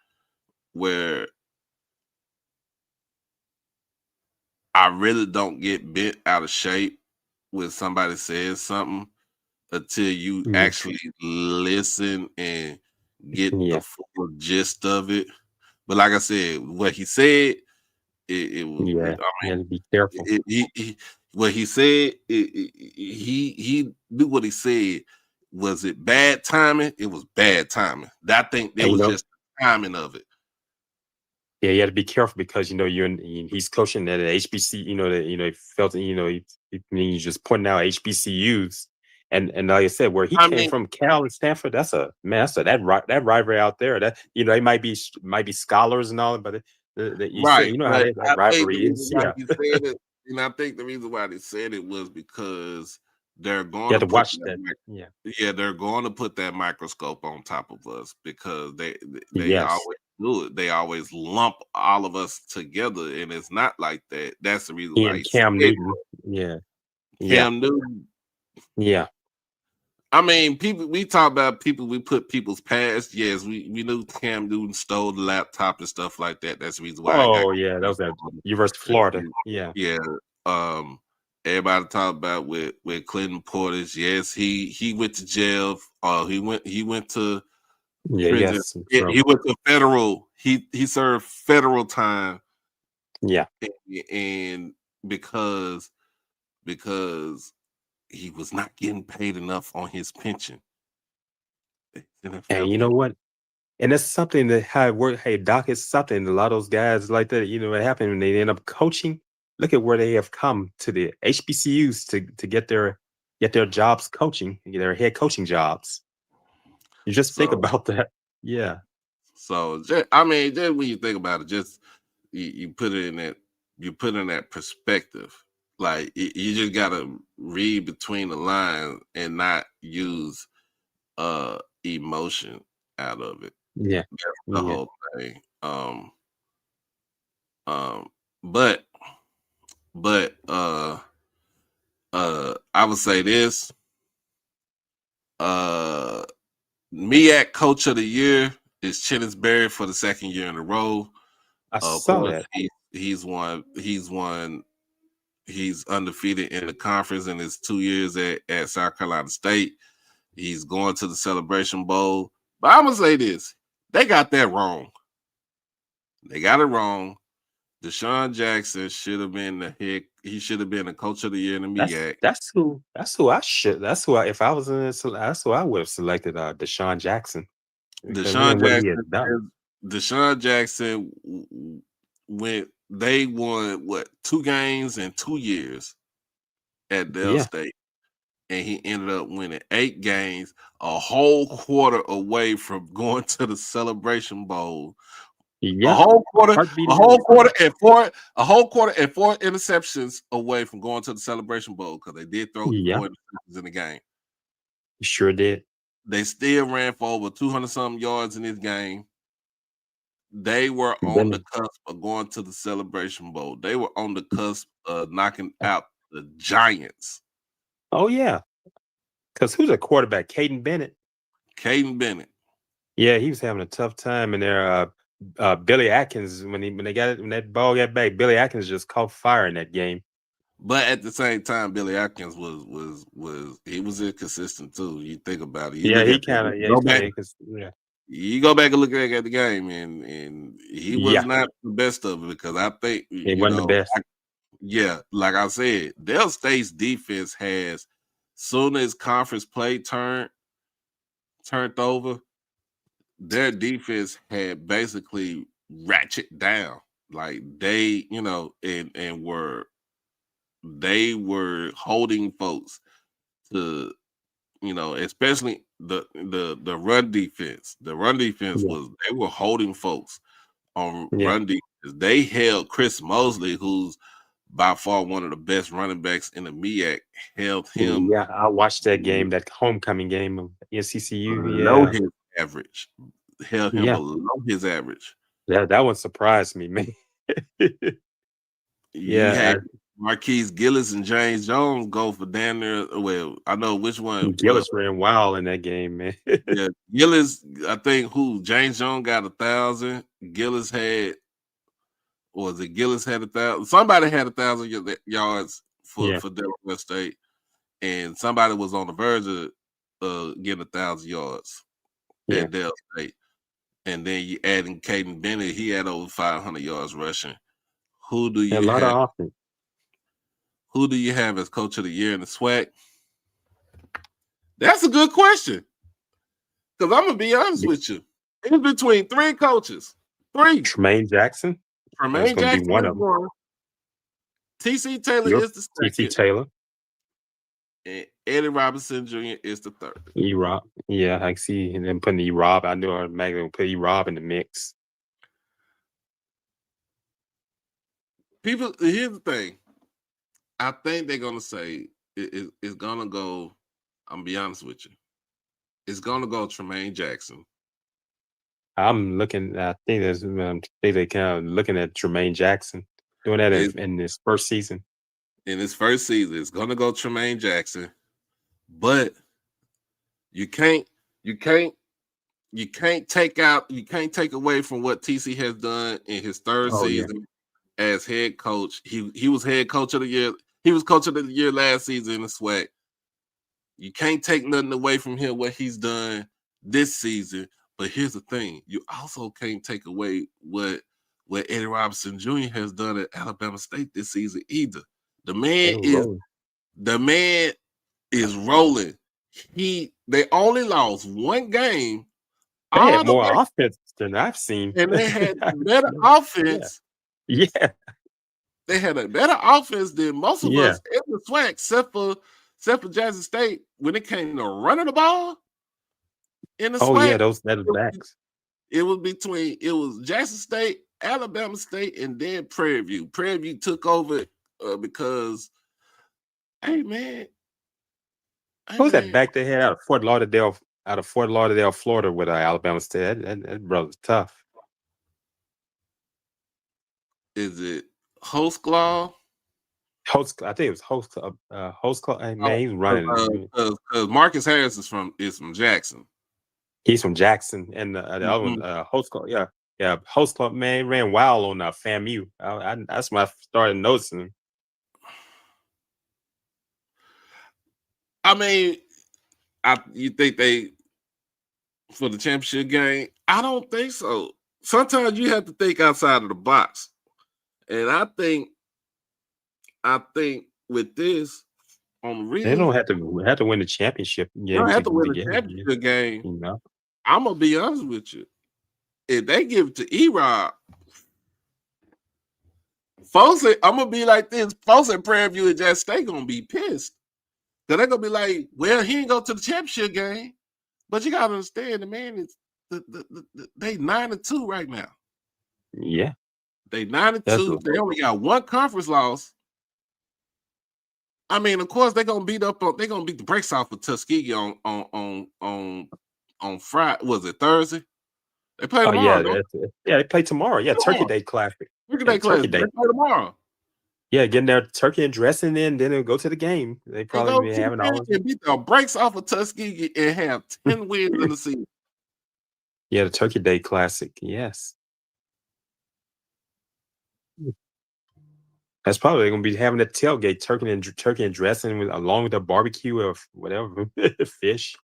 A: I really don't get bent out of shape when somebody says something until you
C: Yeah.
A: actually listen and get the
C: Yeah.
A: full gist of it. But like I said, what he said, it was.
C: Yeah.
A: I
C: Yeah.
A: mean,
C: Be careful.
A: what he said, he knew what he said. Was it bad timing? It was bad timing. I think it
C: And
A: was just the timing of it.
C: yeah, you got to be careful because he's coaching at an HBC. He felt he just pointing out HBCUs. And like I said, where he
A: I
C: came
A: mean,
C: from, Cal and Stanford, that's a man. That's that rivalry out there. That they might be scholars and all, but you said
A: right.
C: how
A: But
C: that
A: I think the
C: rivalry
A: reason
C: is.
A: why
C: Yeah,
A: he said it, and I think the reason why they said it was because they're
C: you
A: going
C: have
A: to
C: to
A: put
C: watch
A: that.
C: that. Yeah.
A: Yeah, they're going to put that microscope on top of us because they
C: Yes.
A: always do it. They always lump all of us together, and it's not like that. That's the reason
C: He
A: why
C: and
A: he said
C: Cam
A: it.
C: Newton. Yeah. Yeah.
A: Cam Newton.
C: Yeah.
A: I mean, people. We talk about people. We put people's past. Yes, we knew Cam Newton stole the laptop and stuff like that. That's the reason why I got.
C: Oh yeah, that was at University of Florida. Yeah.
A: Yeah. Um. Everybody talk about with Clinton Portis. Yes, he went to jail. He went to
C: Yeah.
A: prison.
C: Yes. Some
A: He
C: trouble.
A: went to federal. He served federal time,
C: Yeah.
A: and because he was not getting paid enough on his pension.
C: And
A: NFL
C: you know
A: pension.
C: what? And that's something that how it work. Hey, Doc, it's something. A lot of those guys like that. What happened when they end up coaching. Look at where they have come to the HBCUs to get their jobs coaching, their head coaching jobs. You just think
A: So
C: about that. Yeah.
A: I mean, just when you think about it, just you put it in that perspective. Like you just gotta read between the lines and not use emotion out of it.
C: Yeah.
A: That's the
C: Yeah.
A: whole thing. Um, but I would say this. MEAC Coach of the Year is Chennisberry for the second year in a row.
C: I
A: Of
C: saw
A: course,
C: that.
A: he's undefeated in the conference in his 2 years at South Carolina State. He's going to the Celebration Bowl. But I'm gonna say this: they got that wrong. They got it wrong. Deshaun Jackson should have been the head. He should have been the Coach of the Year in the MEAC.
C: That's who I should. If I was in this, that's who I would have selected. Deshaun Jackson. Because what he had done.
A: Deshaun Jackson they won 2 games in 2 years at Dell
C: Yeah.
A: State, and he ended up winning 8 games, a whole quarter away from going to the Celebration Bowl.
C: Yeah.
A: A whole quarter and 4 interceptions away from going to the Celebration Bowl because they did throw 4 interceptions in the game.
C: Sure did.
A: They still ran for over 200-something yards in this game. They were on the cusp of going to the Celebration Bowl. They were on the cusp of knocking out the Giants.
C: Oh yeah, because who's a quarterback? Caden Bennett. Yeah, he was having a tough time in there. Billy Atkins, when that ball got back, Billy Atkins just caught fire in that game.
A: But at the same time, Billy Atkins was inconsistent too. You think about it. You go back and look at the game, and he was not the best of it because I think
C: he wasn't the best.
A: Like I said, Dell State's defense has, soon as conference play turned over, their defense had basically ratchet down. Like they, they were holding folks to, especially the run defense. The run defense they were holding folks on run defense. They held Chris Mosley, who's by far one of the best running backs in the MEAC, held him.
C: Yeah, I watched that game, that homecoming game of HBCU.
A: Below his average. Held him below his average.
C: That one surprised me, man.
A: You had Marquise Gillis and James Jones go for damn near. Well, I know which one.
C: Gillis ran wild in that game, man.
A: Yeah, Gillis. I think James Jones got 1,000. Gillis had. Or was it Gillis had 1,000? Somebody had 1,000 yards for Delaware State, and somebody was on the verge of getting 1,000 yards at Dell State. And then you add in Caden Bennett, he had over 500 yards rushing. Who do you have?
C: Of offense.
A: Who do you have as Coach of the Year in the SWAC? That's a good question. Because I'm gonna be honest with you, it's between 3 coaches. 3.
C: Tremaine Jackson.
A: Tremaine Jackson is one. TC Taylor is the second.
C: TC Taylor.
A: Eddie Robinson Jr. is the third.
C: E-Rob. Yeah, I see them putting E-Rob. I knew Maggie would put E-Rob in the mix.
A: People, here's the thing. I think they're gonna say it's gonna go. I'm gonna be honest with you. It's gonna go Tremaine Jackson.
C: I'm looking. I think there's. They kind of looking at Tremaine Jackson doing that in his first season.
A: In his first season, it's gonna go Tremaine Jackson, but you can't take away from what TC has done in his third season as head coach. He was head coach of the year. He was coach of the year last season in the SWAC. You can't take nothing away from him what he's done this season. But here's the thing: you also can't take away what Eddie Robinson Jr. has done at Alabama State this season either. The man is rolling. They only lost one game.
C: They had more offense than I've seen,
A: and they had better offense.
C: Yeah,
A: they had a better offense than most of us in the SWAC, except for Jackson State when it came to running the ball. In the SWAC,
C: those backs.
A: It was Jackson State, Alabama State, and then Prairie View. Prairie View took over because, hey man,
C: who's that back they had out of Fort Lauderdale, Florida, with Alabama State? That brother's tough.
A: Is it Hostclaw?
C: I think it was Hostclaw. Hey, man, he's running.
A: Because Marcus Harris is from Jackson.
C: He's from Jackson, and the other one, Hostclaw. Yeah, Hostclaw, man, ran wild on FAMU. That's when I started noticing him.
A: I mean, you think they for the championship game? I don't think so. Sometimes you have to think outside of the box, and I think with this on the
C: they don't have to win the championship game.
A: They don't have to win the championship game.
C: You know?
A: I'm gonna be honest with you. If they give it to E-Rob, folks, I'm gonna be like this. Folks at Prairie View and Jackson State gonna be pissed. Cause they're gonna be like, well, he didn't go to the championship game. But you gotta understand, the man is they 9-2 right now.
C: Yeah.
A: They 9-2. They only got one conference loss. I mean, of course, they're gonna beat the brakes off of Tuskegee on Friday. Was it Thursday? They play tomorrow.
C: They play tomorrow. Yeah, Turkey Day Classic.
A: Turkey Day Classic. They play tomorrow.
C: Yeah, getting their turkey and dressing in, then they'll go to the game. They probably be having all.
A: Beat the brakes off of Tuskegee and have 10 wins in the season.
C: Yeah, the Turkey Day Classic. Yes. That's probably going to be having a tailgate, turkey and dressing along with the barbecue or whatever fish.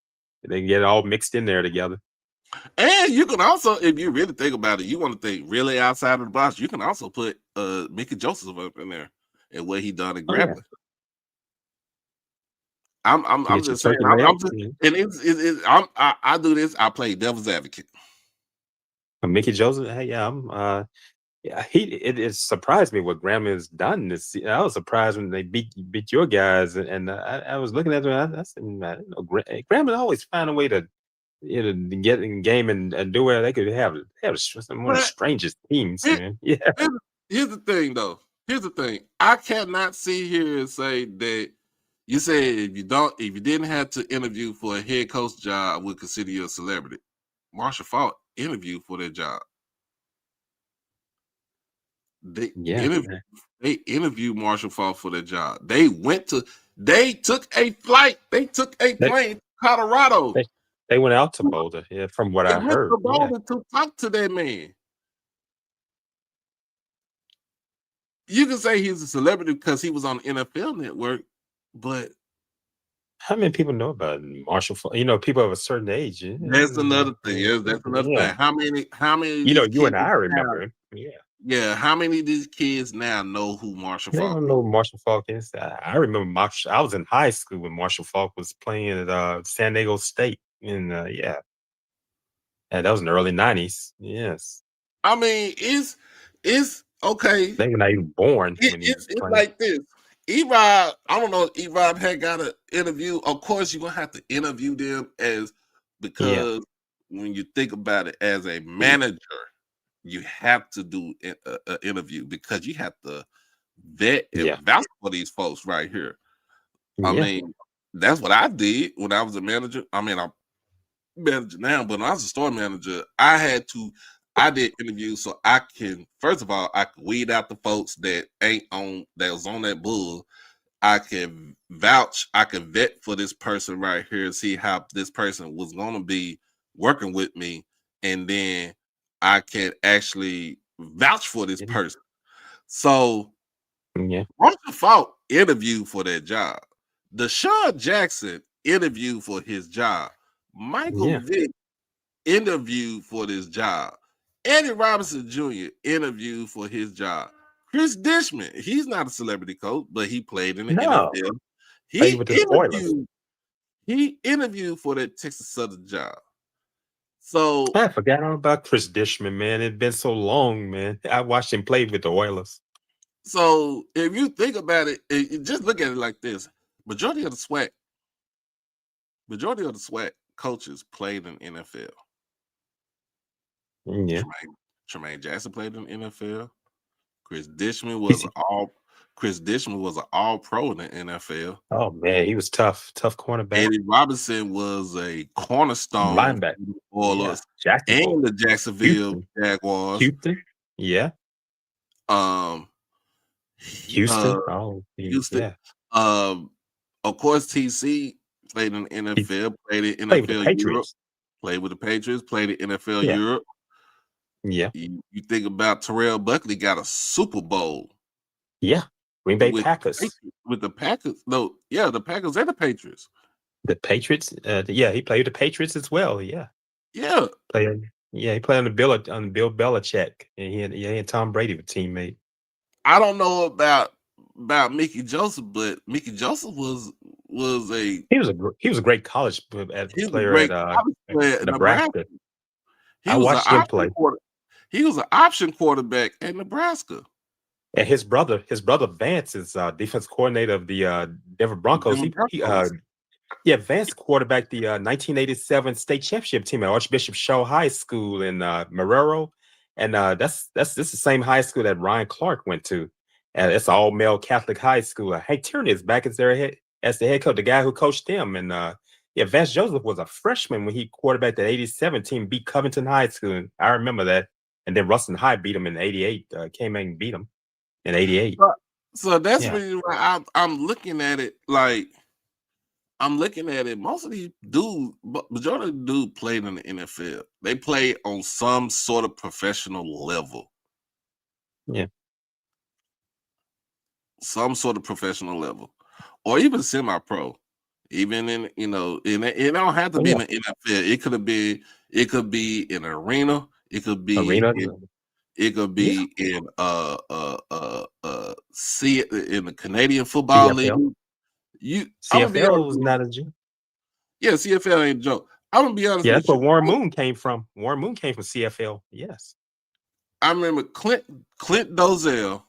C: They can get it all mixed in there together.
A: And you can also, if you really think about it, you want to think really outside of the box. You can also put Mickey Joseph up in there and what he done at Grambling. I'm just saying. I do this. I play devil's advocate.
C: Mickey Joseph. Hey, it surprised me what Grambling has done this season. I was surprised when they beat your guys, and I was looking at them. I said, Grambling always find a way to get in the game and do where they could have one of the strangest teams, man. Yeah.
A: Here's the thing, though. Here's the thing. I cannot sit here and say that you say if you didn't have to interview for a head coach job, I would consider you a celebrity. Marshall Faulk interviewed for that job. They interviewed Marshall Faulk for that job. They took a flight. They took a plane to Colorado.
C: They went out to Boulder, from what I heard.
A: To Boulder to talk to that man. You can say he's a celebrity because he was on the NFL Network, but
C: how many people know about Marshall Faulk? People of a certain age.
A: That's another thing. That's another thing. How many?
C: You and I remember him. Yeah.
A: Yeah. How many of these kids now know who Marshall Faulk is?
C: They don't know who Marshall Faulk is. I remember Marshall. I was in high school when Marshall Faulk was playing at San Diego State. And that was in the early 90s. Yes.
A: I mean, it's okay.
C: They were not even born.
A: It's like this. E-Rob, I don't know if E-Rob had got an interview. Of course, you're gonna have to interview them because when you think about it as a manager, you have to do an interview because you have to vet and vouch for these folks right here. I mean, that's what I did when I was a manager. I mean, I'm manager now, but when I was a store manager, I did interviews so I can, first of all, I could weed out the folks that was on that bull. I can vouch, I can vet for this person right here, see how this person was going to be working with me, and then I can actually vouch for this person. So, Marshall Faulk interviewed for that job. Deshaun Jackson interviewed for his job. Michael Vick interviewed for this job. Eddie Robinson Jr. interviewed for his job. Chris Dishman, he's not a celebrity coach, but he played in the NFL. He interviewed for that Texas Southern job. So
C: I forgot all about Chris Dishman, man. It's been so long, man. I watched him play with the Oilers.
A: So if you think about it, just look at it like this: majority of the SWAC coaches played in NFL. Tremaine Jackson played in the NFL. Chris Dishman was an all pro in the NFL.
C: Oh man, he was tough cornerback.
A: Eddie Robinson was a cornerstone
C: linebacker
A: for us and the Jacksonville Jaguars.
C: Houston. Houston.
A: Houston. Of course, TC played in the NFL, played in NFL Europe, played with the Patriots, played in NFL Europe.
C: Yeah.
A: You think about Terrell Buckley got a Super Bowl.
C: Yeah. Green Bay Packers.
A: With the Packers. No, yeah, the Packers and the Patriots.
C: The Patriots. He played with the Patriots as well. Yeah.
A: He
C: played on Bill Belichick. And he and Tom Brady were teammate.
A: I don't know about Mickey Joseph, but Mickey Joseph was a
C: great college player at Nebraska.
A: I watched him play. He was an option quarterback at Nebraska.
C: And his brother Vance is defense coordinator of the Denver Broncos. Vance quarterbacked the 1987 state championship team at Archbishop Shaw High School in Marrero, and this is the same high school that Ryan Clark went to. And it's an all-male Catholic high school. Hank Tierney is back as the head coach, the guy who coached them. And Vance Joseph was a freshman when he quarterbacked that 87 team, beat Covington High School. I remember that. And then Ruston High beat him in 88. Came in and beat him in 88.
A: So that's really why I'm looking at it like most of these dudes, majority of the dudes played in the NFL. They play on some sort of professional level.
C: Yeah.
A: Some sort of professional level. Or even semi-pro. Even in, it don't have to be in the NFL. It could be in an arena. It could be in in the Canadian Football
C: CFL.
A: League.
C: CFL is not a joke.
A: Yeah, CFL ain't a joke. I'm gonna be honest.
C: Yeah, that's where Warren Moon came from. Warren Moon came from CFL. Yes.
A: I remember Clint Dozell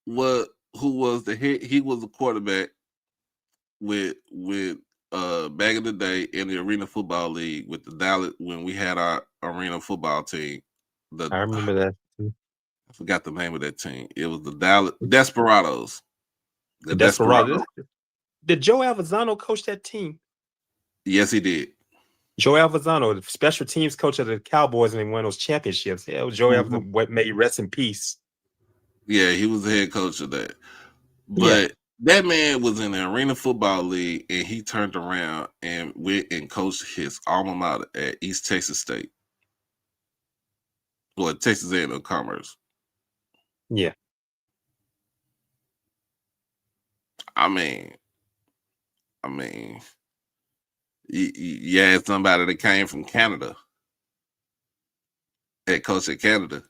A: who was the head. He was a quarterback with back in the day in the Arena Football League with the Dallas when we had our arena football team.
C: I remember that.
A: I forgot the name of that team. It was the Dallas Desperados.
C: The Desperados. Did Joe Alvazano coach that team?
A: Yes, he did.
C: Joe Alvazano, the special teams coach of the Cowboys, and they won those championships. Yeah, it was Joe Alvazano. May he rest in peace.
A: Yeah, he was the head coach of that. But that man was in the Arena Football League, and he turned around and went and coached his alma mater at East Texas State. Well, Texas A&M Commerce.
C: Yeah.
A: I mean, you had somebody that came from Canada, head coach at Canada,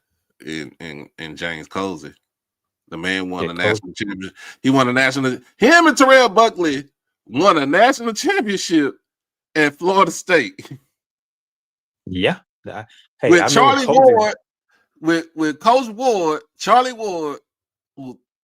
A: in James Cozy. The man won the national championship. He won a national. Him and Terrell Buckley won a national championship at Florida State.
C: Yeah.
A: With Charlie Ward, with Coach Ward, Charlie Ward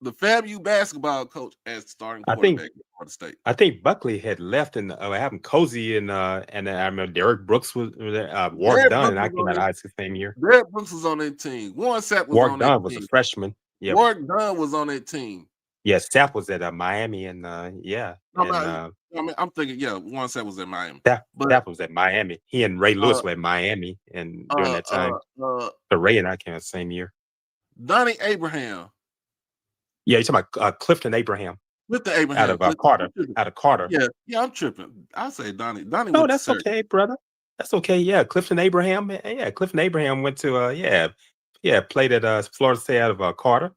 A: the FAMU basketball coach as starting
C: I think
A: quarterback at Florida State.
C: I think Buckley had left, and having Cozy and I remember Derek Brooks was Warwick
A: Derek
C: Dunn,
A: Brooks
C: and I
A: was
C: came
A: on
C: out of
A: that.
C: high school same year.
A: Derek Brooks was on that team. Warren Sapp was
C: Warwick
A: on that
C: Dunn was a
A: team.
C: freshman. Yeah,
A: Warwick Dunn was on that team.
C: yeah. Sapp was at Miami, and
A: No,
C: and
A: I mean, I'm thinking, yeah, Warren Sapp was in Miami, but
C: Sapp was at Miami. He and Ray Lewis
A: uh,
C: were at Miami, and during that time,
A: uh,
C: so Ray and I came out the same year.
A: Donnie Abraham.
C: Yeah, you're talking about Clifton Abraham
A: With the
C: out
A: Abraham.
C: of Carter. Out of Carter.
A: Yeah, I'm tripping. I say Donnie. Donnie
C: No,
A: went to
C: that's
A: Syracuse.
C: okay, brother. That's okay. Yeah, Clifton Abraham. Yeah, Clifton Abraham went to played at Florida State out of Carter.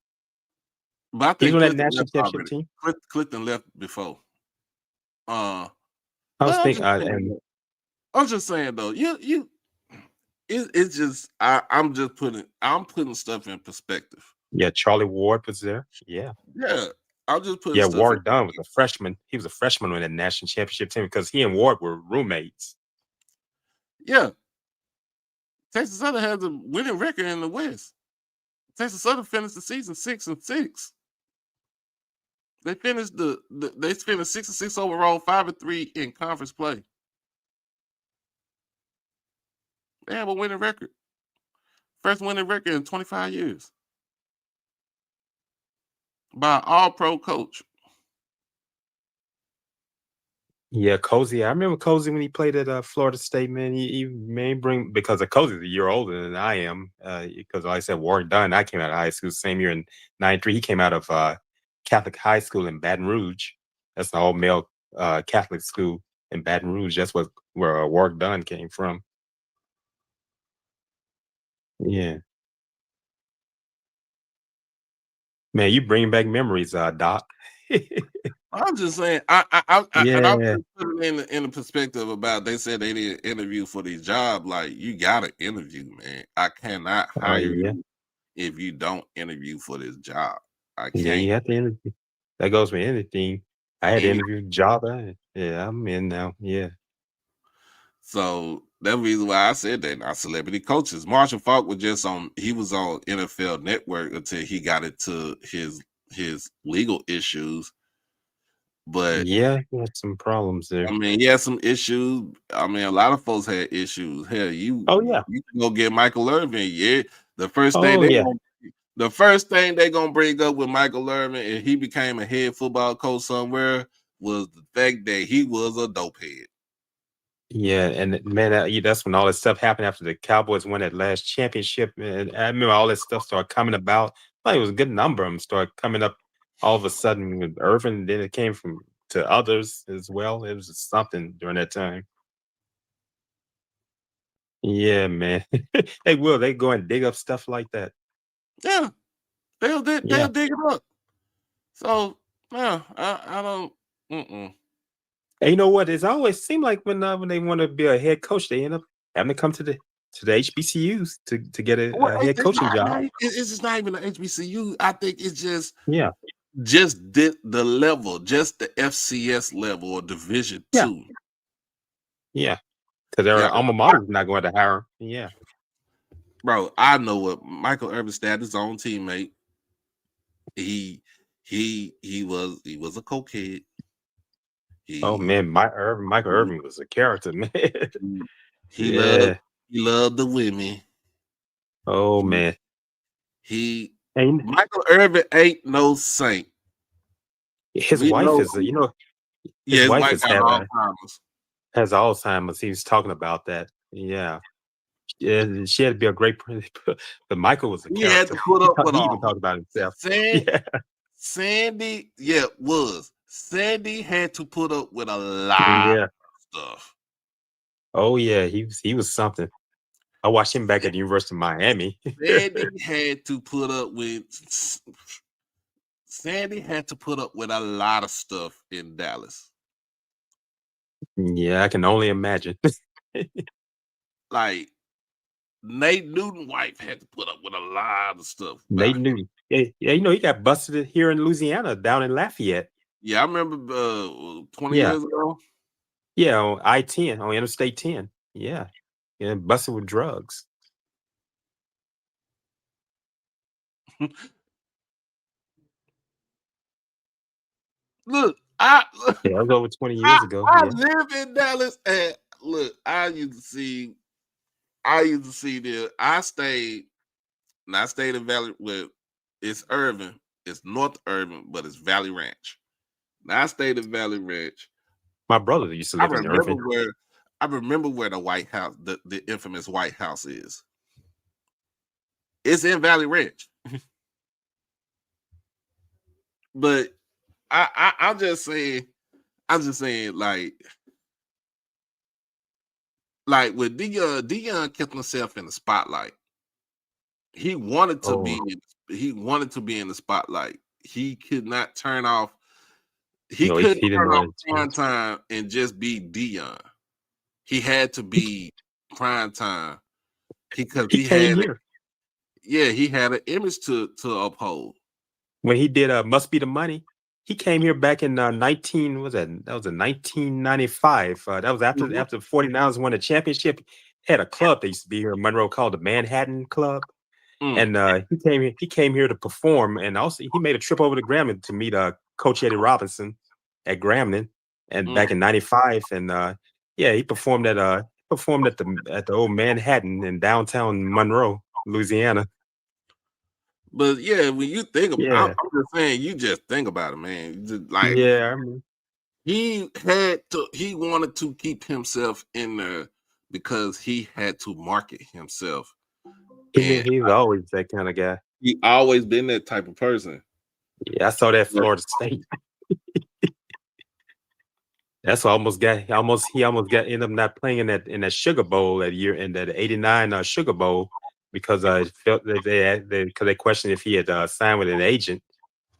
A: But I
C: He's
A: think
C: on that
A: Clifton
C: national
A: left
C: championship
A: already.
C: team.
A: Clifton left before.
C: I
A: But
C: was
A: I'm
C: thinking,
A: just saying, I'm just saying though, it's just I'm putting stuff in perspective.
C: yeah, Charlie Ward was there. Yeah,
A: Yeah, I'm just putting
C: yeah.
A: stuff.
C: Ward Dunn was a freshman. He was a freshman on that national championship team because he and Ward were roommates.
A: Yeah, Texas Southern has a winning record in the West. Texas Southern finished the season 6-6. They finished they finished 6-6 overall, 5-3 in conference play. They have a winning record. First winning record in 25 years. By an all-pro coach.
C: Yeah, Cozy. I remember Cozy when he played at Florida State. Man, he may bring because Cozy's a year older than I am. Because like I said, Warren Dunn. I came out of high school same year in '93. He came out of Catholic high school in Baton Rouge. That's an all male Catholic school in Baton Rouge. That's where Warwick Dunn came from. Yeah, man, you bring back memories, Doc.
A: I'm just saying, and I'm
C: Yeah.
A: just putting in the perspective about they said they didn't interview for the job. Like, you gotta interview, man. I cannot
C: Oh
A: hire
C: yeah,
A: you if you don't interview for this job. I
C: yeah.
A: can't.
C: You have to interview. That goes with anything. I had to
A: And
C: interview job. Yeah, I'm in now. Yeah.
A: so that's the reason why I said that. Not celebrity coaches. Marshall Falk was he was on NFL Network until he got into his legal issues. But
C: Yeah, he had some problems there.
A: I mean, he had some issues. I mean, a lot of folks had issues. Hell, you
C: Oh
A: can go get Michael Irvin. Yeah, the first thing
C: yeah.
A: they gonna bring up with Michael Irvin, and he became a head football coach somewhere, was the fact that he was a dopehead.
C: Yeah, and man, that's when all this stuff happened after the Cowboys won that last championship. And I remember all this stuff started coming about. Like it was a good number of them started coming up all of a sudden with Irvin. And then it came to others as well. It was just something during that time. Yeah, man. They will. They go and dig up stuff like that.
A: Yeah, they'll dig
C: Yeah.
A: it up. So yeah, I don't.
C: And you know what? It's always seemed like when they want to be a head coach, they end up having to come to the HBCUs to get a head coaching job.
A: It's just not even an HBCU. I think it's just
C: Yeah.
A: the level, just the FCS level or Division
C: Yeah.
A: 2.
C: Yeah. Because their alma mater is not going to hire him. Yeah.
A: Bro, I know what Michael Irvin had his own teammate. He was a cokehead.
C: Man, Michael Irvin was a character, man.
A: He loved the women.
C: Oh man.
A: Michael Irvin ain't no saint.
C: His wife is, his wife has
A: Alzheimer's.
C: Has Alzheimer's. He was talking about that. Yeah. Yeah, she had to be a great, but Michael was a character.
A: He had to put up with
C: he
A: all.
C: even talked about himself.
A: Sandy had to put up with a lot of stuff.
C: Oh yeah, he was something. I watched him back at the University of Miami.
A: Sandy had to put up with a lot of stuff in Dallas.
C: Yeah, I can only imagine.
A: Like Nate Newton's wife had to put up with a lot of stuff.
C: Nate Newton. Yeah, he got busted here in Louisiana, down in Lafayette.
A: Yeah, I remember 20 years ago.
C: Yeah, on I-10, on Interstate 10. Yeah, busted with drugs.
A: Look,
C: Yeah, that was over 20 years ago.
A: I
C: Yeah.
A: live in Dallas, and look, I used to see I stayed in Valley with it's Irving, it's North Irving, but it's Valley Ranch. Now I stayed in Valley Ranch.
C: My brother used to
A: I
C: live in
A: remember
C: Irving.
A: where the White House, the infamous White House is. It's in Valley Ranch. But I'm just saying, like with Dion kept himself in the spotlight. He wanted to be in the spotlight. He could not turn off. He couldn't
C: he didn't
A: turn off
C: want
A: prime time and just be Dion. He had to be prime time because
C: he came here
A: he had an image to uphold.
C: when he did Must Be the Money. He came here back in 19 was that was in 1995. That was after
A: Mhm.
C: after the 49ers won the championship. Had a club that used to be here in Monroe called the Manhattan Club.
A: Mm.
C: And he came here to perform, and also he made a trip over to Grambling to meet Coach Eddie Robinson at Grambling, and back in '95. And he performed at the old Manhattan in downtown Monroe, Louisiana.
A: But yeah, when you think about,
C: Yeah,
A: I'm just saying, you just think about it, man. Like
C: yeah. I mean,
A: he wanted to keep himself in there because he had to market himself, and
C: he was always that kind of guy.
A: he always been that type of person.
C: Yeah, I saw that at Florida State. That's what he almost got ended up not playing in that Sugar Bowl that year, in that '89 Sugar Bowl, because felt that they questioned if he had signed with an agent.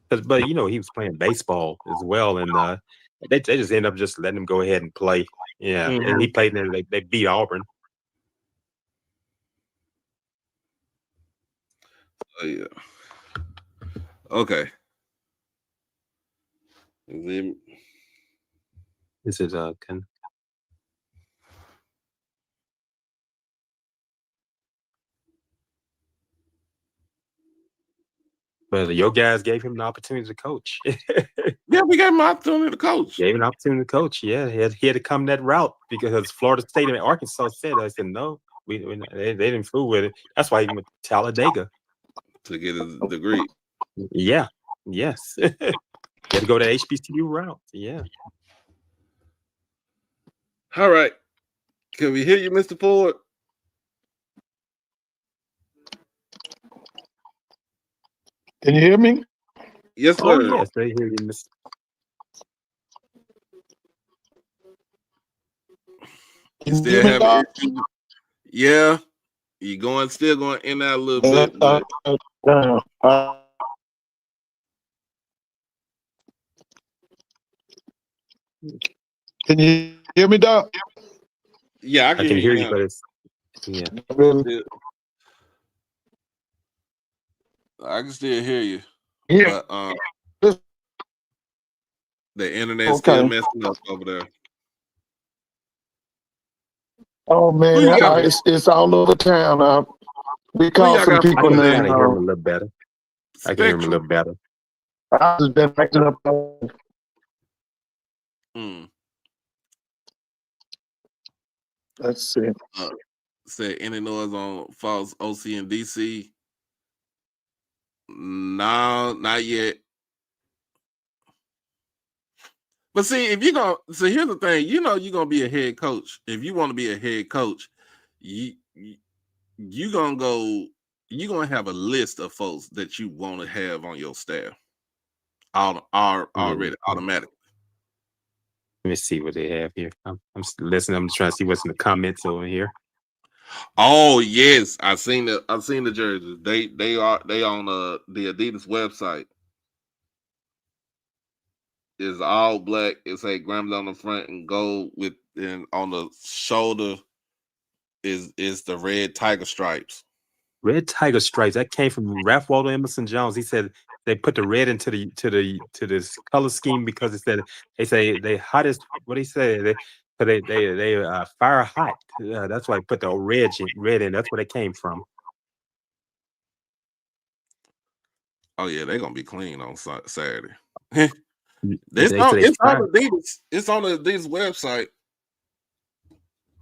C: But he was playing baseball as well, and they just ended up just letting him go ahead and play. Yeah, and he played in there. They beat Auburn.
A: Oh, yeah. Okay. Then-
C: This is but your guys gave him an opportunity to coach.
A: Yeah, we gave him an opportunity to coach.
C: Gave him an opportunity to coach. Yeah, he had to come that route because Florida State and Arkansas said, I said no, they didn't fool with it. That's why he went to Talladega
A: to get his degree.
C: Yeah, yes, he had to go to HBCU route. Yeah.
A: All right. Can we hear you, Mr. Ford?
D: Can you hear me?
A: Yes, sir.
C: Oh yes, they hear you, Mr.
A: You still have issues? Yeah. You still going in there a little bit, but
D: can you hear me, Doc?
A: yeah, I
C: I can hear you,
A: now.
C: but it's yeah.
A: I can still hear you.
D: Yeah.
A: But the internet's still messing up over there.
D: Oh man, it's all over town. We call some people
C: I can
D: named
C: hear him a little better. I can hear him a little better.
D: I've just been acting up. Let's see.
A: Said any noise on false OC and DC? No, not yet. But see, if you're gonna, so here's the thing, you're gonna be a head coach. If you want to be a head coach, you're gonna have a list of folks that you want to have on your staff. Already automatic.
C: Let me see what they have here. I'm listening. I'm trying to see what's in the comments over here.
A: Oh yes, I've seen the jerseys. They on the Adidas website. It's all black. It's a Grambling on the front and gold and on the shoulder is the red tiger stripes.
C: Red tiger stripes. That came from Ralph Waldo Emerson Jones. He said they put the red into this color scheme because they say they hottest. What he said they fire hot. That's why I put the red in. That's where they came from.
A: Oh yeah, they're gonna be clean on Saturday. It's
C: They
A: on,
C: said they
A: it's on
C: tried.
A: Adidas. It's on the Adidas website.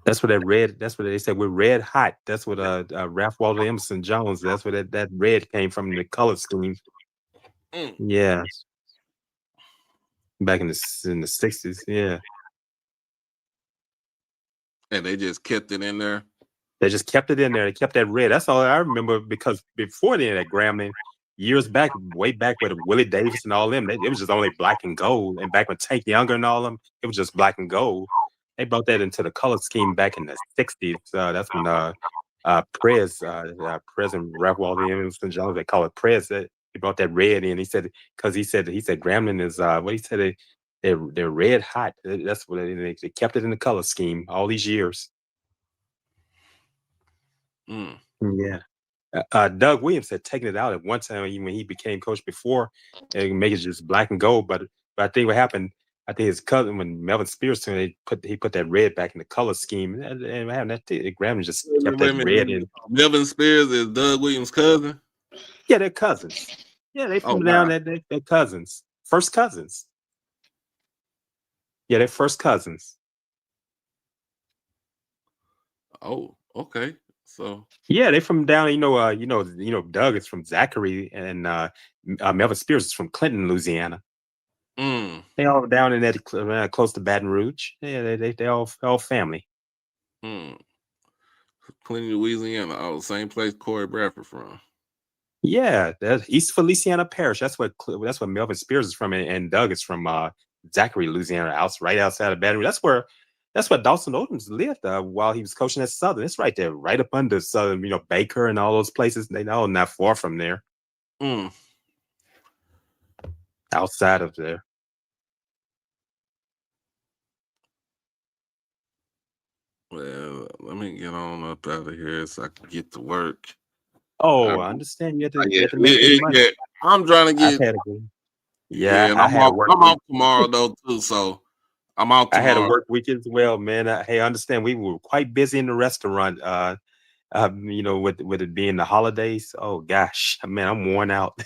C: That's what that red. That's what they said. We're red hot. That's what Ralph Waldo Emerson Jones. That's where that red came from, the color scheme.
A: Mm.
C: Yeah, back in the 60s. Yeah,
A: And they just kept it in there.
C: they just kept it in there. They kept that red. That's all I remember, because before then, that Grambling, years back, way back with Willie Davis and all them, it was just only black and gold. And back when Tank Younger and all them, it was just black and gold. They brought that into the color scheme back in the 60s. That's when President Ralph Waldo Emerson Jones, they call it Prez. He brought that red in. He said, because he said Grambling is what he said. They're red hot. That's what they kept it in the color scheme all these years.
A: Mm.
C: Yeah. Doug Williams had taken it out at one time when he became coach before, and make it just black and gold. But I think what happened, I think his cousin, when Melvin Spears took it, he put that red back in the color scheme, and Graham just kept
A: Wait a
C: that
A: minute.
C: red in.
A: Melvin Spears is Doug Williams' cousin.
C: Yeah, they're cousins. Yeah, they from down
A: wow.
C: there. They're cousins, first cousins. Yeah, they're first cousins.
A: Oh, okay. So
C: yeah, they're from down. Doug is from Zachary, and Melvin Spears is from Clinton, Louisiana.
A: Mm.
C: They all down in that close to Baton Rouge. Yeah, they all family.
A: Mm. Clinton, Louisiana. Oh, same place Corey Bradford from.
C: Yeah, that's East Feliciana Parish. That's what Melvin Spears is from, and Doug is from Zachary, Louisiana, right outside of Baton Rouge. That's where Dawson Odoms lived while he was coaching at Southern. It's right there, right up under Southern. Baker and all those places. They all not far from there.
A: Mm.
C: Outside of there.
A: Well, let me get on up out of here so I can get to work.
C: Oh, I understand. You have to make this money.
A: Yeah. I'm trying to get. I'm off tomorrow though too, so I'm out tomorrow.
C: I had a work week as well, man. Hey, I understand we were quite busy in the restaurant. With it being the holidays. Oh gosh, man, I'm worn out.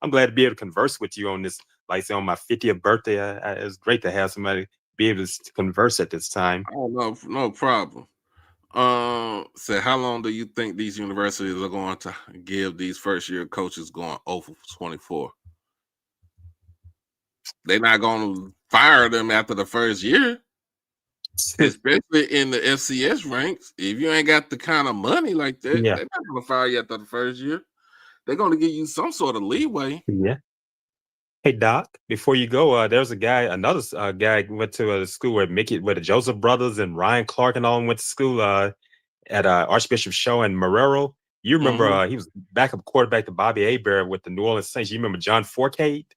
C: I'm glad to be able to converse with you on this, like say on my 50th birthday. It's great to have somebody be able to converse at this time.
A: Oh no problem. So how long do you think these universities are going to give these first year coaches going 0 for 24? They're not going to fire them after the first year, especially in the FCS ranks. If you ain't got the kind of money like that, they're not going to fire you after the first year. They're going to give you some sort of leeway.
C: Yeah. Hey Doc, before you go, there's another guy went to a school where the Joseph brothers and Ryan Clark and all went to school at Archbishop Shaw and Marrero. You remember he was backup quarterback to Bobby Hebert with the New Orleans Saints. You remember John Forcade?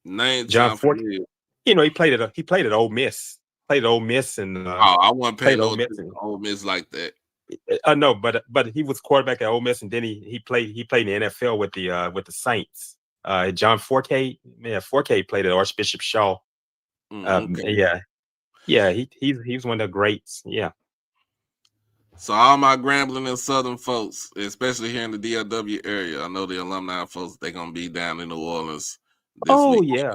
A: Name John Forcade.
C: He played at Ole Miss. Played at Ole Miss and
A: I wasn't paying no Ole Miss like that.
C: No, but he was quarterback at Ole Miss, and then he played in the NFL with the Saints. John Forcade, Forcade played at Archbishop Shaw.
A: Okay.
C: Yeah, he's one of the greats. Yeah.
A: So all my Grambling and Southern folks, especially here in the DFW area, I know the alumni folks, they're gonna be down in New Orleans this week.
C: Yeah,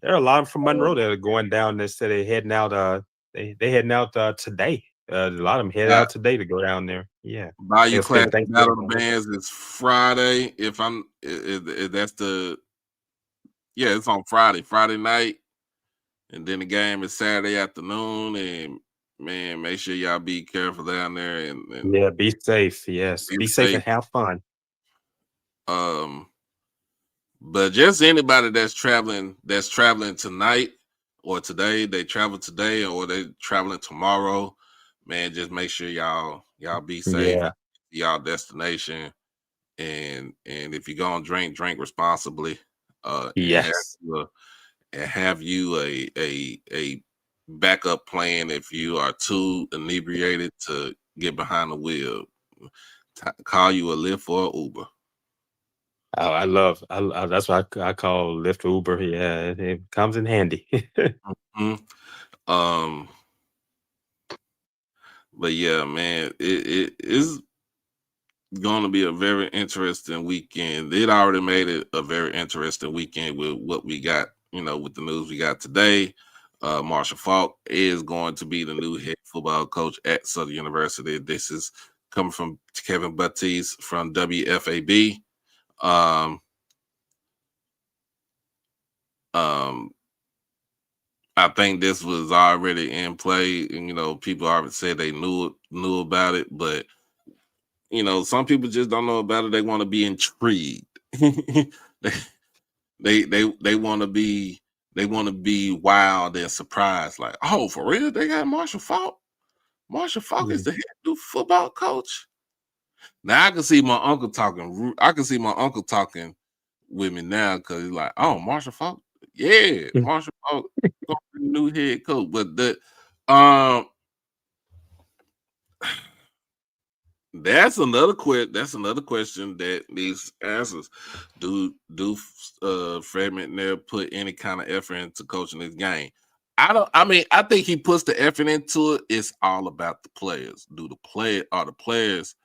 C: there are a lot from Monroe that are going down. They said they're heading out. They heading out today. A lot of them headed out today to go down there. Yeah.
A: Bayou Class Battle of the Bands is Friday. If it's on Friday night, and then the game is Saturday afternoon. And man, make sure y'all be careful down there and
C: be safe. Yes, be safe and have fun.
A: But just anybody that's traveling tonight or today, they travel today or they traveling tomorrow, man, just make sure y'all be safe, y'all destination, and if you're gonna drink responsibly, and have you a backup plan if you are too inebriated to get behind the wheel. Call you a Lyft or Uber.
C: Oh, that's what I call Lyft Uber. Yeah, it comes in handy.
A: But yeah, man, it is going to be a very interesting weekend. It already made it a very interesting weekend with what we got with the news we got today, Marshall Faulk is going to be the new head football coach at Southern University. This is coming from Kevin Baptiste from WFAB. I think this was already in play, and people already said they knew about it, but some people just don't know about it. They want to be intrigued. they want to be wild and surprised, like, oh, for real, they got Marshall Faulk. Marshall Faulk is the head new football coach. Now I can see my uncle talking. I can see my uncle talking with me now because he's like, oh, Marshall Faulk. Yeah, Marshall Faulk, new head coach. But that's another question that needs answers. Do Fred McNair put any kind of effort into coaching this game? I think he puts the effort into it. It's all about the players. Are the players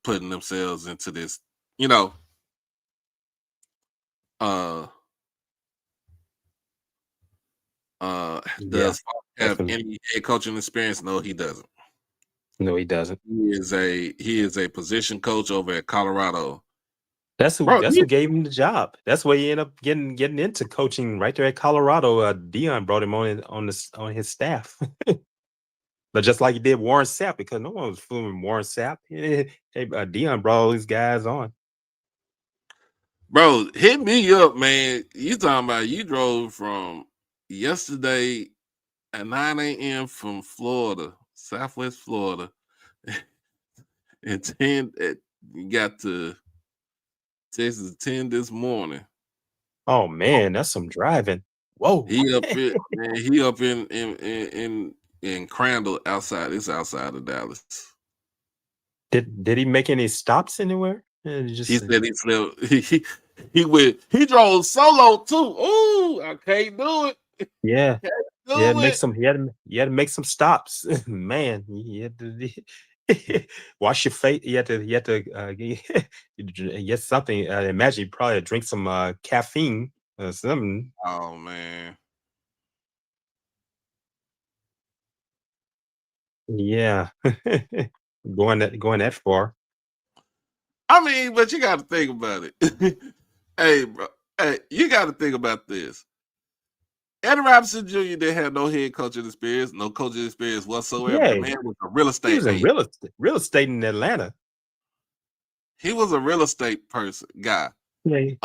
A: putting themselves into this? Does Faulk have any head coaching experience? No, he doesn't.
C: No, he doesn't.
A: He is a position coach over at Colorado.
C: That's who gave him the job. That's where he ended up getting into coaching right there at Colorado. Dion brought him on his staff. But just like he did Warren Sapp, because no one was fooling Warren Sapp. Dion brought all these guys on.
A: Bro, hit me up, man. You talking about you drove from yesterday at 9 a.m. from Florida, Southwest Florida, and you got to Texas 10 this morning.
C: Oh man, that's some driving. Whoa.
A: He up in Crandall outside. It's outside of Dallas.
C: Did he make any stops anywhere?
A: He said he slept. He drove solo too. Ooh, I can't do it.
C: Yeah. He had to make some stops. Man, he had to wash your face. You had to get something. I imagine you probably drink some caffeine or something.
A: Oh man.
C: Yeah. going that far.
A: I mean, but you got to think about it. Hey, bro. Hey, you got to think about this. Eddie Robinson Jr. didn't have no head coaching experience, no coaching experience whatsoever.
C: Yeah,
A: The man was a real estate.
C: He was in real estate in Atlanta.
A: He was a real estate guy.
C: Yeah, he's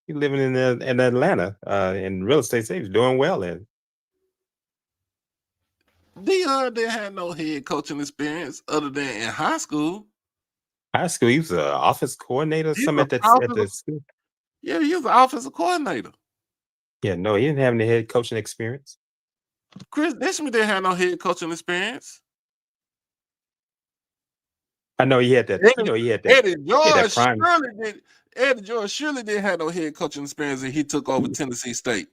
C: living in Atlanta in real estate. So he was doing well in.
A: Dion didn't have no head coaching experience other than in high school.
C: High school, he was an office coordinator. Some at the school.
A: Yeah, he was an offensive coordinator.
C: Yeah, no, he didn't have any head coaching experience.
A: Chris Dishman didn't have no head coaching experience.
C: I know he had that. He had that.
A: Eddie George surely didn't have no head coaching experience, and he took over Tennessee State.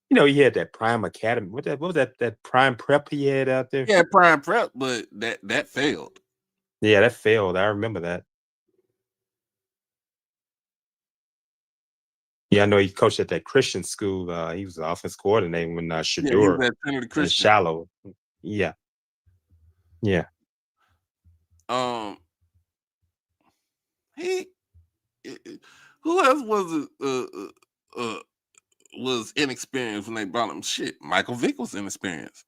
C: He had that Prime Academy. What was that? That Prime Prep he had out there.
A: Yeah, Prime Prep, but that failed.
C: Yeah, that failed. I remember that. Yeah, I know he coached at that Christian school. He was the offense coordinator when Shador and Shallow. Yeah. Yeah.
A: Who else was inexperienced when they brought him? Shit, Michael Vick was inexperienced.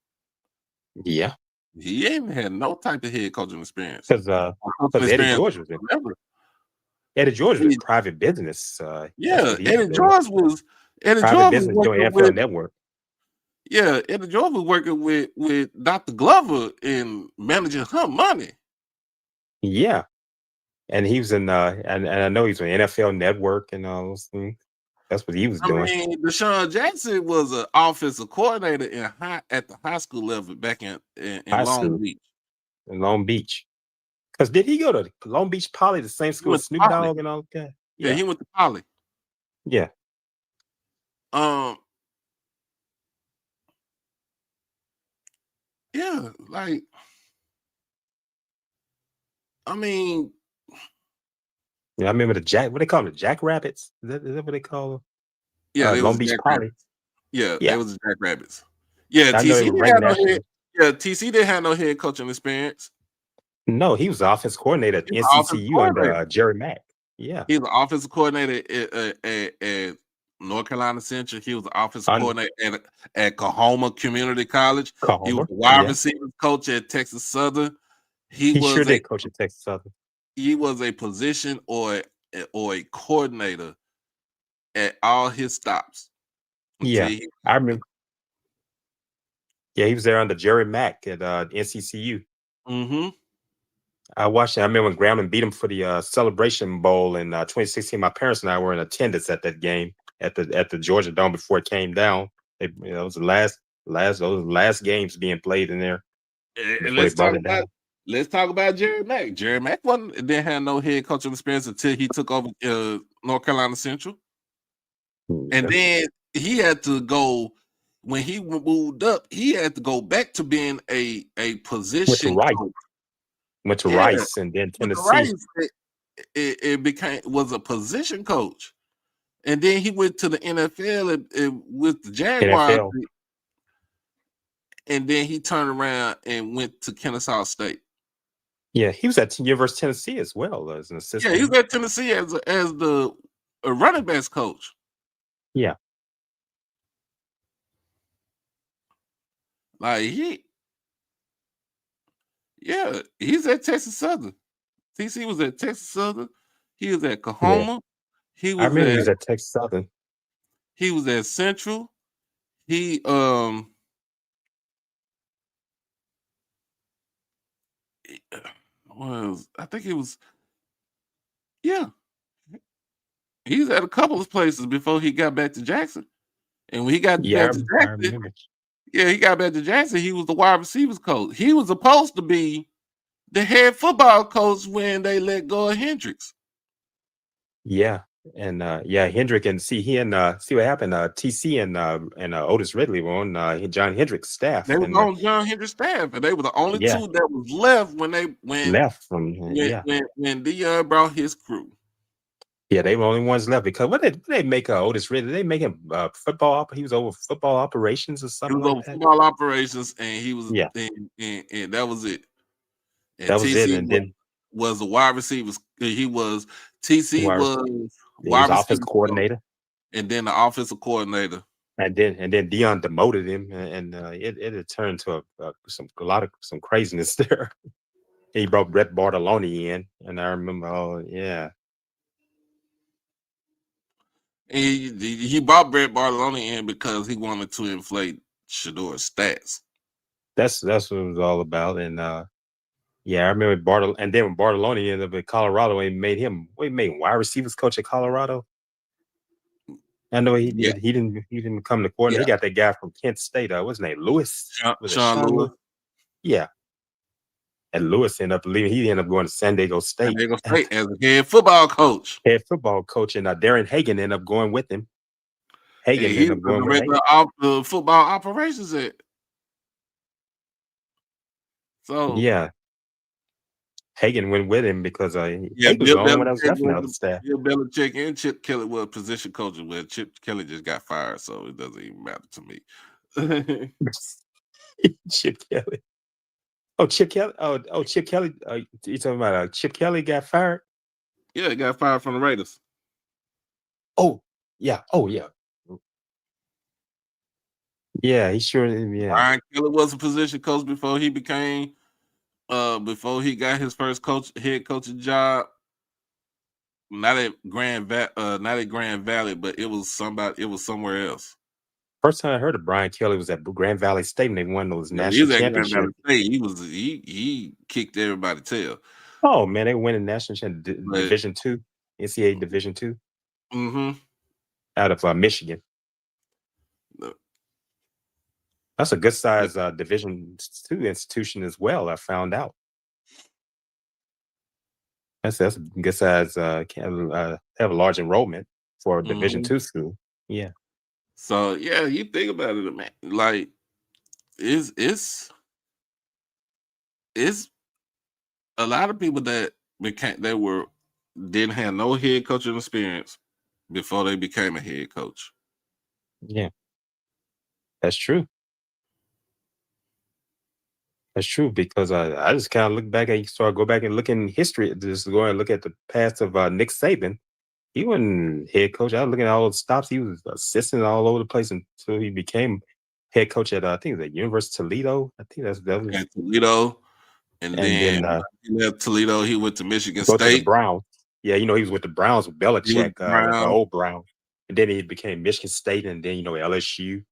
C: Yeah.
A: He ain't had no type of head coaching experience.
C: Because Eddie George was in. Eddie George was private business.
A: Eddie George was
C: private business doing NFL Network.
A: Yeah, Eddie George was working with Dr. Glover in managing her money.
C: Yeah, and he was in and I know he's on NFL Network and all those things. That's what he was doing.
A: I mean, Deshaun Jackson was an offensive coordinator at the high school level back in Long Beach.
C: In Long Beach. Because did he go to Long Beach Poly, the same school as Snoop Dogg and all that?
A: Yeah, he went to Poly.
C: Yeah.
A: Yeah, like, I mean,
C: yeah, I remember what they call them, the Jackrabbits. Is that what they call them?
A: Yeah, they
C: Long
A: was
C: Beach
A: Jackrabbits.
C: Poly.
A: Yeah, they
C: Yeah,
A: was the Jackrabbits. Yeah,
C: I know
A: TC
C: they were
A: didn't
C: ranked
A: have no head.
C: nationally.
A: Yeah, TC didn't have no head coaching experience.
C: No, he was the offense coordinator at
A: He was the offensive
C: NCCU under
A: coordinator.
C: Jerry Mack. Yeah,
A: He was the offensive coordinator at North Carolina Central. He was the offensive
C: under
A: coordinator at Coahoma Community College. He was
C: Cohomer.
A: the wide
C: Yeah,
A: receivers coach at Texas Southern. He
C: he sure
A: was a
C: did coach at Texas Southern.
A: position or a coordinator at all his stops until
C: Yeah, I remember. Yeah, he was there under Jerry Mack at NCCU.
A: Mm-hmm.
C: I watched it. I remember when Grambling beat him for the Celebration Bowl in 2016. My parents and I were in attendance at that game at the Georgia Dome before it came down. It was the last games being played in there
A: And
C: before they brought it down.
A: let's talk about Jerry Mack. Jerry Mack didn't have no head coaching experience until he took over North Carolina Central. And then he had to go when he moved up. He had to go back to being a position coach.
C: Went to
A: Yeah,
C: Rice and then
A: with the
C: Tennessee.
A: Rice, it was a position coach, and then he went to the NFL with the Jaguars,
C: NFL.
A: and then he turned around and went to Kennesaw State.
C: Yeah, he was at University of Tennessee as well as an assistant.
A: Yeah, he was at Tennessee as the running backs coach.
C: Yeah.
A: Like he's at Texas Southern. TC was at Texas Southern. He was at Coahoma.
C: I remember he was at Texas Southern.
A: He was at Central. He I think it was he's at a couple of places before he got back to Jackson. And when he got back to Jackson, he got back to Jackson, he was the wide receivers coach. He was supposed to be the head football coach when they let go of Hendricks.
C: Yeah. And Hendrick and see what happened. TC and Otis Ridley were on John Hendrick's staff.
A: They were on John Hendrick's staff, and they were the only two that was left when Dion brought his crew.
C: Yeah, they were the only ones left because what did they make Otis Ridley? They make him football. He was over football operations or something.
A: He was over football operations, and he was and that was it. And
C: that was
A: TC
C: it. And then
A: was a wide receiver. He was TC was
C: wide offensive coordinator,
A: and then the offensive coordinator.
C: And then Dion demoted him, and it had turned to some craziness there. He brought Brett Bartoloni in, and I remember,
A: He brought Brett Bartoloni in because he wanted to inflate Shador's stats.
C: That's what it was all about, and I remember and then when Bartoloni ended up at Colorado, and made wide receivers coach at Colorado. I know he didn't become the coordinator. He got that guy from Kent State. What's his name? Lewis.
A: Sean Lewis.
C: Yeah. And Lewis ended up leaving. He ended up going to San Diego State.
A: As a head football coach.
C: And Darren Hagan ended up going with him. Hagan ended up going with
A: the football operations at. So
C: Hagan went with him because Hagan was the only one that was left on the staff.
A: Bill Belichick and Chip Kelly were position coaches. Well, Chip Kelly just got fired, so it doesn't even matter to me.
C: Chip Kelly. Oh, Chip Kelly. Oh, Chip Kelly. You talking about Chip Kelly got fired?
A: Yeah, he got fired from the Raiders.
C: Oh, yeah. Oh, yeah. Yeah, he sure. Yeah.
A: Brian Kelly was a position coach before he became. Before he got his first head coaching job, not at Grand Valley, but it was somewhere else.
C: First time I heard of Brian Kelly was at Grand Valley State, and they won those national championships.
A: He kicked everybody's tail.
C: Oh man, they won a national championship, Division II, NCAA Division II, out of Michigan. That's a good size Division II institution as well. I found out. That's a good size. Have a large enrollment for a Division II school. Yeah.
A: So you think about it, man. Like it's a lot of people that didn't have no head coaching experience before they became a head coach.
C: Yeah, that's true. That's true because I just kind of look back at go back and look in history, just go and look at the past of Nick Saban. He wasn't head coach. I was looking at all the stops. He was assistant all over the place until he became head coach at I think it was at University of Toledo. I think that was,
A: at Toledo, and
C: and
A: then
C: then
A: he left Toledo. He went to Michigan
C: go to the
A: State.
C: Browns. Yeah, he was with the Browns with
A: He was
C: Belichick, with the
A: Brown,
C: old Brown, and then he became Michigan State, and then LSU,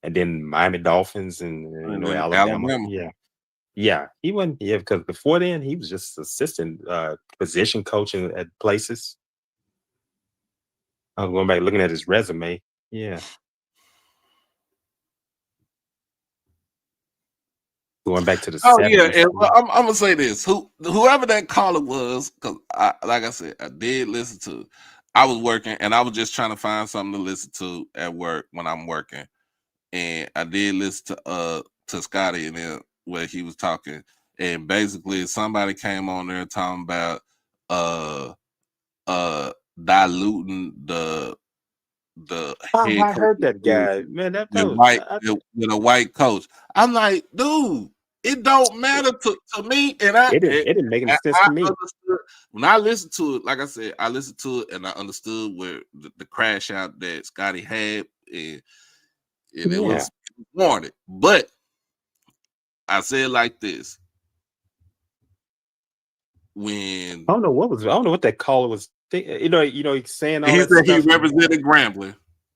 C: and then Miami Dolphins, and
A: and then
C: Alabama.
A: Alabama.
C: Yeah, he wasn't. Yeah, because before then he was just assistant position coaching at places. I was going back looking at his resume. Yeah, going back to the
A: Oh yeah,
C: 70s.
A: and I'm gonna say this: whoever that caller was, because like I said, I did listen to. I was working, and I was just trying to find something to listen to at work when I'm working, and I did listen to Scotty and then where he was talking, and basically somebody came on there talking about uh diluting the head
C: I
A: coach
C: heard that guy, man. That
A: with
C: was
A: with a white coach. I'm like, dude, it don't matter to me. And
C: it didn't make any sense
A: I
C: to me.
A: understood when I listened to it. Like I said, I listened to it and I understood where the crash out that Scotty had, and it
C: Yeah,
A: was warranted. But I said like this: when
C: I don't know what that caller was. He's saying all
A: he
C: that
A: said he
C: stuff.
A: represented Grambling,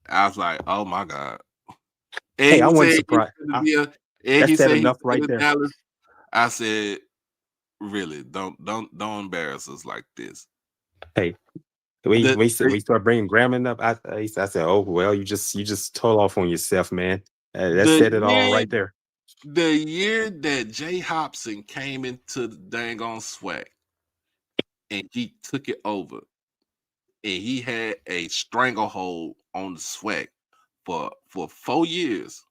A: I was like, oh my God. And
C: Hey, I
A: he
C: wasn't
A: said he's
C: surprised.
A: gonna be and
C: That's
A: he
C: said
A: said he's
C: enough right
A: in
C: there.
A: Dallas. I said, really, don't embarrass us like this.
C: Hey,
A: The,
C: we start bringing Grambling up. I said, oh well, you just told off on yourself, man. That
A: the
C: said it all
A: year
C: right there.
A: the year that Jay Hobson came into the dang on swag and he took it over and he had a stranglehold on the swag for 4 years.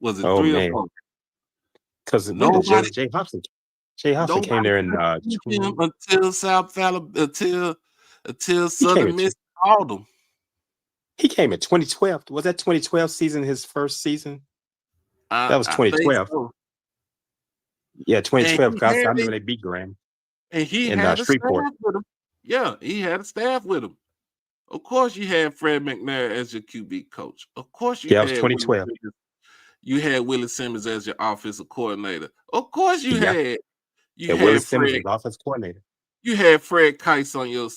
A: Was it
C: Oh
A: 3 or
C: man,
A: 4?
C: because when did
A: Nobody
C: Jay Hobson? Jay Hobson came
A: nobody
C: there in
A: could beat him until South Alabama until
C: he came
A: Southern
C: in
A: Miss called him.
C: he came in 2012. Was that 2012 season his first season? That was
A: I think
C: 2012.
A: so.
C: Yeah,
A: And
C: 2012.
A: he
C: Cause I
A: had
C: remember they beat Graham in
A: a
C: Shreveport.
A: staff with him. Yeah, he had a staff with him. Of course, you had Fred McNair as your QB coach. Of course,
C: Yeah, that was 2012.
A: You had Willie Simmons as your offensive coordinator. Of course,
C: Yeah,
A: you
C: yeah. Willie
A: had
C: Simmons
A: Fred
C: was offense coordinator.
A: you had Fred Kice on your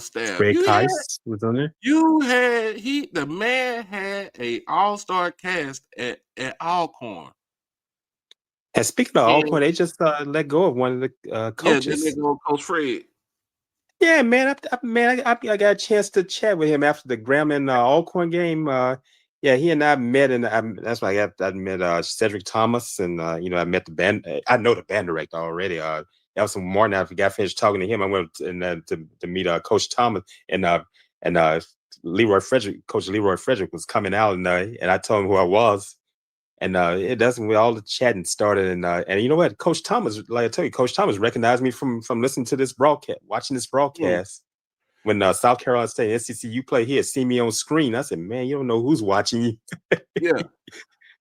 A: staff.
C: Fred Kice was on there.
A: The man had a all-star cast at Alcorn.
C: And speaking of
A: And
C: Alcorn, they just let go of one of the
A: yeah, then they
C: coaches.
A: go Coach Fred.
C: Yeah, man. I got a chance to chat with him after the Graham and Alcorn game. Yeah, he and I met, and that's why I met Cedric Thomas, and I met the band. I know the band director already. That was some morning after I got finished talking to him. I went to meet Coach Thomas and Leroy Frederick. Coach Leroy Frederick was coming out, and I told him who I was. And it doesn't. We all the chatting started, and you know what, Coach Thomas, like I tell you, Coach Thomas recognized me from listening to this broadcast, watching this broadcast. When South Carolina State HBCU play, he had seen me on screen. I said, "Man, you don't know who's watching you."
A: Yeah.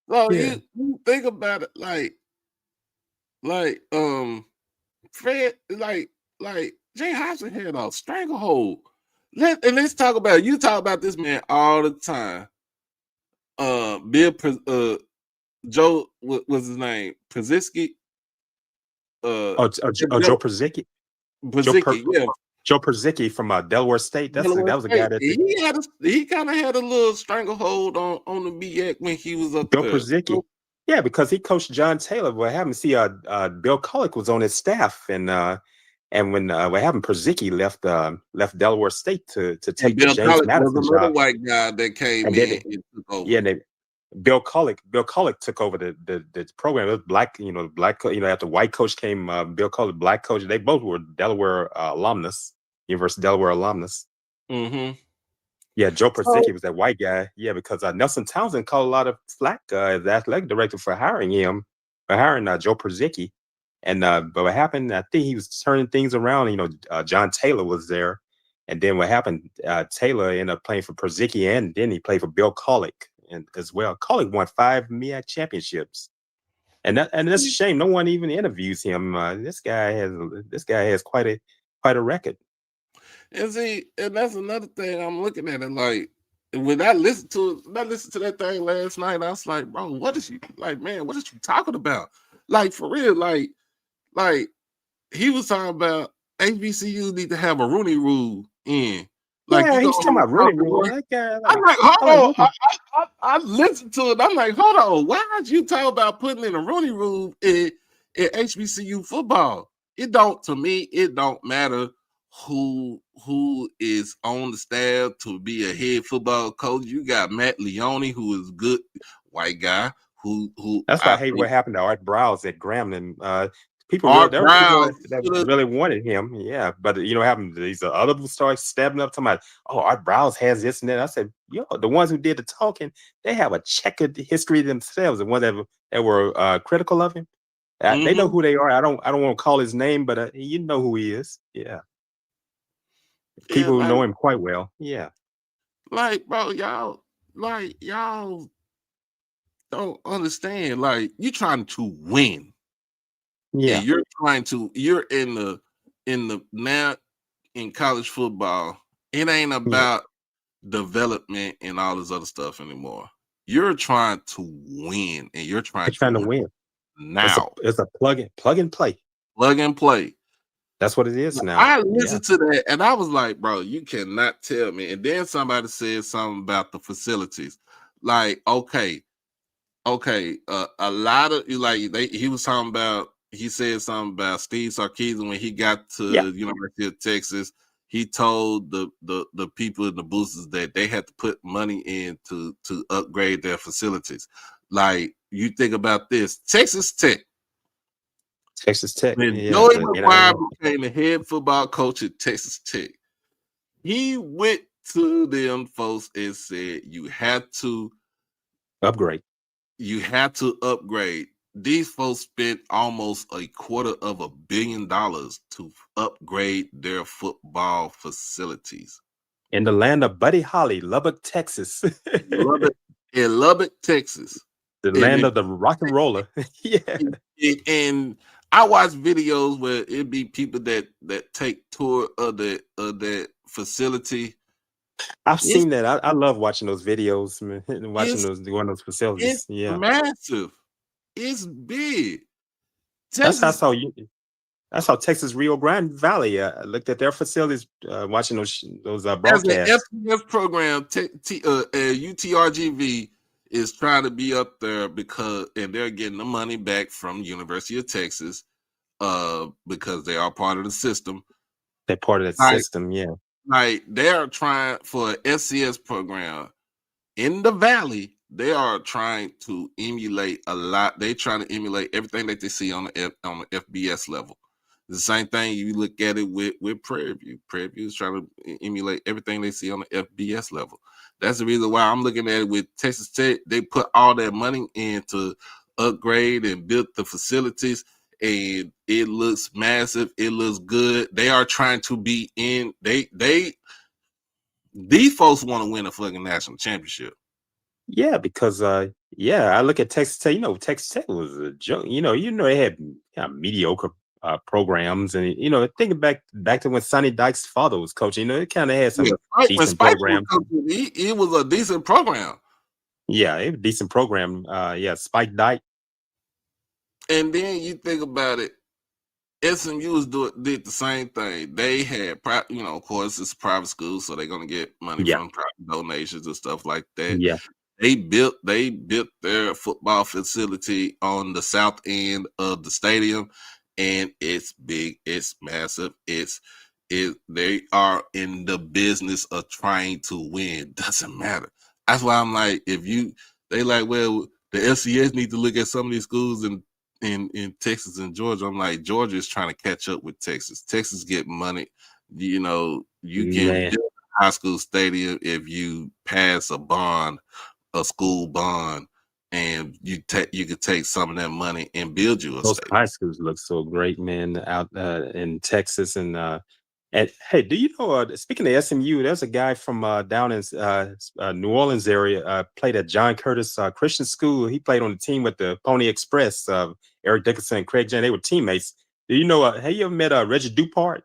A: So
C: Yeah.
A: you think about it like Fred like Jay Hobson had a stranglehold. Let's talk about you talk about this man all the time. Joe, what was his name? Prziski.
C: Joe Przicki.
A: Prziski, yeah.
C: Joe Przicki from Delaware State. That was a guy that
A: He kind of had a little stranglehold on the BX when he was up
C: Joe
A: there.
C: Przicki. Yeah, because he coached John Taylor. What happened? See, Bill Cullick was on his staff, and when what happened? Przicki left Delaware State to take
A: Bill
C: the James
A: Collins
C: Madison
A: was another
C: job.
A: white guy that came
C: And
A: in
C: then
A: and took over.
C: Yeah, Bill Cullick took over the program. It was black, after white coach came, Bill Cullick, black coach. They both were Delaware alumnus, University of Delaware alumnus.
A: Mm-hmm.
C: Yeah, Joe Przicki was that white guy. Yeah, because Nelson Townsend called a lot of flack as the athletic director for hiring Joe Przicki. And but what happened? I think he was turning things around. John Taylor was there, And then what happened? Taylor ended up playing for Perzicki, and then he played for Bill Colick and as well. Colick won 5 MEAC championships, and that's a shame. No one even interviews him. This guy has quite a record.
A: And see, and that's another thing I'm looking at it like. When I listened to that thing last night, I was like, bro, what is you like, man? What is you talking about? Like for real, like he was talking about HBCUs need to have a Rooney Rule in. Like
C: Yeah, he's talking about Rooney Rule.
A: I'm like, hold on. I listened to it. I'm like, hold on. Why aren't you talking about putting in a Rooney Rule in HBCU football? It don't matter who is on the staff to be a head football coach. You got Matt Leone, who is good white guy. Who
C: that's why I hate what happened to Art Browse at Grambling. People that really wanted him, yeah. But having these other people start stepping up to my, Art Browse has this and that. I said, the ones who did the talking, they have a checkered history themselves. The ones that were critical of him, they know who they are. I don't want to call his name, but you know who he is. Yeah. People know him quite well. Yeah.
A: Like, bro, y'all don't understand. Like, you're trying to win.
C: Yeah.
A: And you're now in college football. It ain't about development and all this other stuff anymore. You're trying to win, and you're trying to
C: win.
A: Now
C: it's a plug and play.
A: Plug and play.
C: That's what it is now.
A: I listened to that and I was like, bro, you cannot tell me. And then somebody said something about the facilities. Like, okay. A lot of he said something about Steve Sarkisian when he got to the University of Texas. He told the people in the boosters that they had to put money in to upgrade their facilities. Like, you think about this, Texas Tech. When Joey McGuire became the head football coach at Texas Tech, he went to them folks and said, you have to
C: upgrade.
A: These folks spent almost $250 million to upgrade their football facilities.
C: In the land of Buddy Holly, Lubbock, Texas.
A: Lubbock, Texas.
C: The land of the rock and roller. Yeah.
A: And I watch videos where it be people that take tour of that facility.
C: I've seen that. I love watching those videos, man. Watching those facilities.
A: It's massive. It's big.
C: That's how Texas Rio Grande Valley looked at their facilities, watching those broadcasts.
A: As the FCS program, UTRGV is trying to be up there and they're getting the money back from University of Texas because they are part of the system.
C: They're part of the system, yeah.
A: Like, they are trying for an FCS program in the Valley. They are trying to emulate a lot. They're trying to emulate everything that they see on the FBS level. The same thing you look at it with Prairie View. Prairie View is trying to emulate everything they see on the FBS level. That's the reason why I'm looking at it with Texas Tech. They put all their money in to upgrade and build the facilities, and it looks massive. It looks good. They are trying to be in. These folks want to win a fucking national championship.
C: Yeah, because I look at Texas Tech. Texas Tech was a joke. They had mediocre programs, and thinking back to when Sonny Dykes' father was coaching, it kind of had some decent programs.
A: It was a decent program.
C: Yeah, it was a decent program. Spike Dyke.
A: And then you think about it, SMU did the same thing. They had, of course, it's a private school, so they're gonna get money from private donations and stuff like that.
C: Yeah.
A: They built their football facility on the south end of the stadium, and it's big, it's massive, they are in the business of trying to win. Doesn't matter. That's why I'm like, the FCS need to look at some of these schools in Texas and Georgia. I'm like, Georgia is trying to catch up with Texas. Texas get money. You can build a high school stadium if you pass a school bond, and you could take some of that money and build you a
C: Those
A: stadium.
C: high schools look so great, man, out in Texas, and And hey, do you know? Speaking of SMU, there's a guy from down in New Orleans area. Played at John Curtis Christian School. He played on the team with the Pony Express. Eric Dickinson and Craig Jen. They were teammates. Do you know? Have you ever met Reggie Dupart?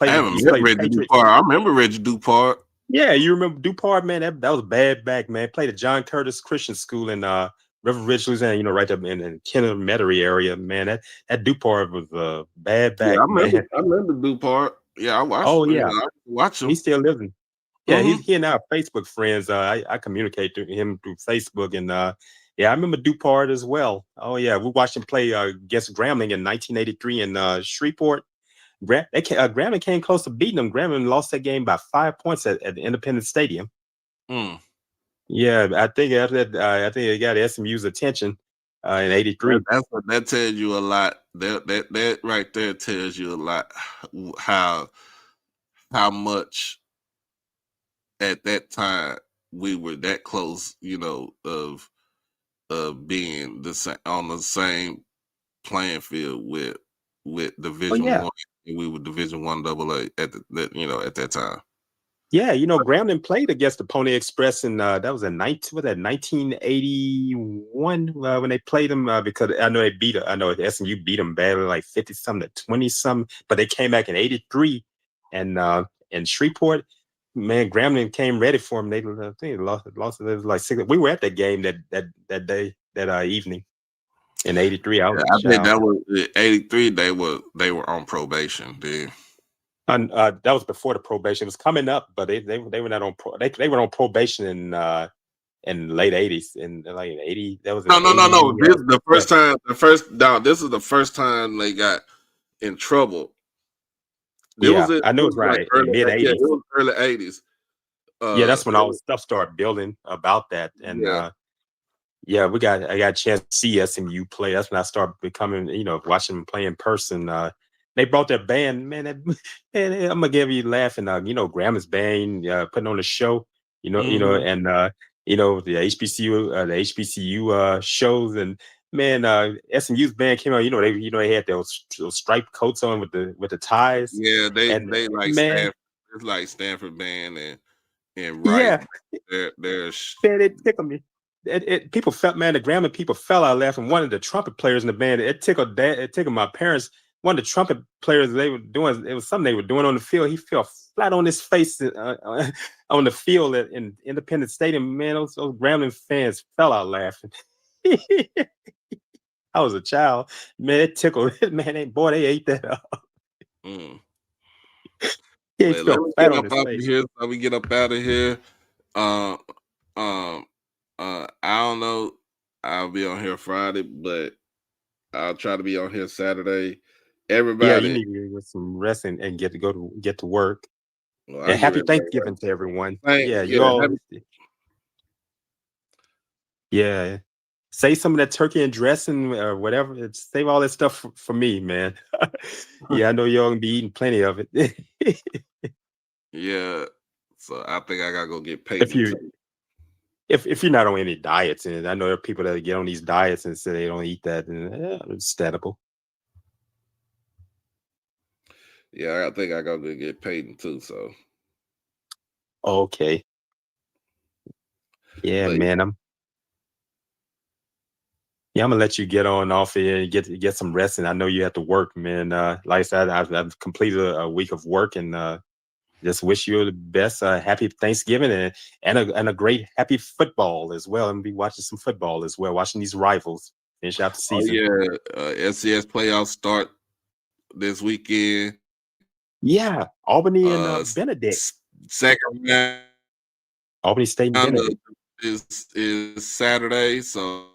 A: I haven't met Reggie Dupart. I remember Reggie Dupart.
C: Yeah, you remember Dupart, man? That was bad back, man. Played at John Curtis Christian School in River Ridge, Louisiana. You know, right up in Kenner Metairie area, man. That Dupart was bad back,
A: I remember Dupart. Yeah, I watched.
C: Oh yeah,
A: watch him.
C: He's still living. Yeah, he and I are Facebook friends. I communicate to him through Facebook, and yeah, I remember Dupart as well. Oh yeah, we watched him play against Grambling in 1983 in Shreveport. Grambling came close to beating them. Grambling lost that game by 5 points at the Independence Stadium.
A: Mm.
C: Yeah, I think after that, I think it got SMU's attention in '83.
A: That tells you a lot. That right there tells you a lot how much at that time we were that close, you know, of being on the same playing field with Division One. We were Division One AA at that time.
C: Yeah, you know, Grambling played against the Pony Express, and that was in 1981 when they played them. Because I know SMU beat them badly, like 50-something to 20-something. But they came back in '83, and in Shreveport, man, Grambling came ready for them. I think they lost. It was like 6. We were at that game that day, that evening in '83. I
A: think that was '83. They were on probation then.
C: And that was before the probation. It was coming up, but they were not on they were on probation in late '80s, in like '80. That was
A: no. This is the first time. This is the first time they got in trouble.
C: I know it's right. Like mid '80s.
A: It was early '80s.
C: Yeah, that's when all the stuff started building about that, and I got a chance to see SMU play. That's when I started becoming, watching them play in person. They brought their band, man. I'm gonna give you laughing. Grandma's band putting on a show, and the HBCU shows, and man, SMU's band came out. They had those striped coats on with the ties.
A: Yeah, they like Stanford. It's like Stanford band and right.
C: Yeah,
A: there's
C: it tickled me. People felt, man, the Grambling people fell out laughing. One of the trumpet players in the band, it tickled my parents. One of the trumpet players, they were doing, it was something they were doing on the field. He fell flat on his face on the field in Independence Stadium. Man, those Grambling fans fell out laughing. I was a child. Man, it tickled. Man, they ate that up.
A: Mm.
C: He fell flat on his face.
A: Here, so we get up out of here. I don't know. I'll be on here Friday, but I'll try to be on here Saturday. Everybody,
C: you need to get some rest and get to work. Well, and happy Thanksgiving to everyone. You all. Yeah, save some of that turkey and dressing or whatever. Save all that stuff for me, man. Yeah, I know y'all gonna be eating plenty of it.
A: Yeah, so I think I gotta go get paid.
C: If you're not on any diets, and I know there are people that get on these diets and say they don't eat that, and it's understandable.
A: Yeah, I think I gotta go get paid too. So
C: okay, yeah, man, I'm gonna let you get on off here and get some rest. And I know you have to work, man. Like I said, I've completed a week of work, and just wish you the best. Happy Thanksgiving and a great happy football as well. And be watching some football as well. Watching these rivals finish out the season.
A: SCS playoffs start this weekend.
C: Yeah, Albany and Benedict.
A: Second round.
C: Albany State and Benedict
A: is Saturday, so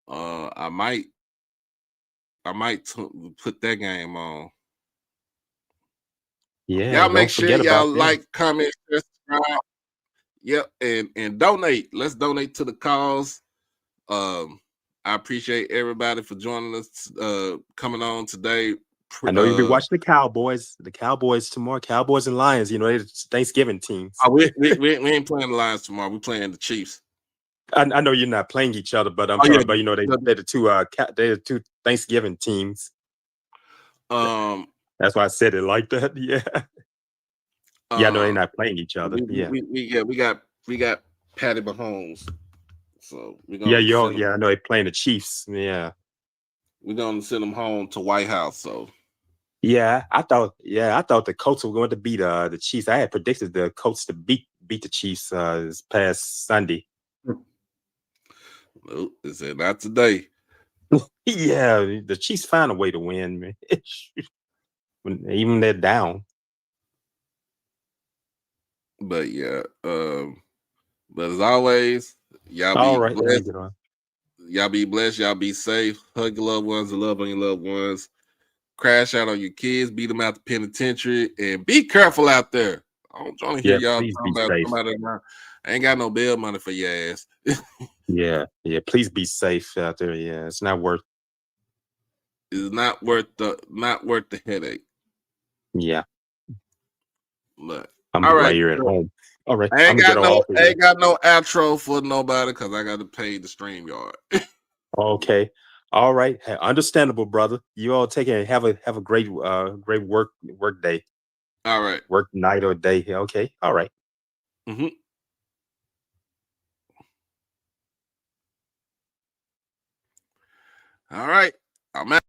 A: I might put that game on.
C: Yeah,
A: y'all make sure y'all like, comment, subscribe. Yep, and donate. Let's donate to the cause. I appreciate everybody for joining us, coming on today.
C: I know you'll be watching the Cowboys tomorrow. Cowboys and Lions. It's Thanksgiving teams.
A: We ain't playing the Lions tomorrow. We're playing the Chiefs.
C: I know you're not playing each other, but I'm talking about they're the two Thanksgiving teams.
A: Um,
C: That's why I said it like that. Yeah. Yeah, I know they're not playing each other. Yeah.
A: we got Patty Mahomes. So we're
C: Yeah,
A: gonna send him,
C: I know they're playing the Chiefs. Yeah.
A: we're gonna send him home to White House. So
C: Yeah, I thought the Colts were going to beat the Chiefs. I had predicted the Colts to beat the Chiefs this past Sunday.
A: nope, they said not today.
C: Yeah, the Chiefs find a way to win, man. Even they're down.
A: But yeah, but as always, y'all
C: All
A: be
C: right, let me
A: blessed.
C: get on.
A: Y'all be blessed. Y'all be safe. Hug your loved ones and love on your loved ones. Crash out on your kids. Beat them out the penitentiary. And be careful out there. I don't want to hear
C: Yeah,
A: y'all
C: please
A: talking
C: be
A: about
C: safe.
A: somebody. I ain't got no bail money for your ass.
C: Yeah, please be safe out there. Yeah, it's not worth.
A: It's not worth the headache.
C: Yeah,
A: Look.
C: I'm
A: All
C: right
A: right.
C: here at home. All right,
A: I
C: I'm gonna get off of here.
A: ain't got no outro for nobody because I got to pay the stream yard.
C: Okay. All right. Hey, understandable, brother. You all take care. Have a great great work day.
A: All right.
C: Work night or day. Okay. All right.
A: Mm-hmm. All right. I'm out.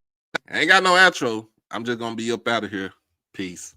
A: I ain't got no outro. I'm just gonna be up out of here. Peace.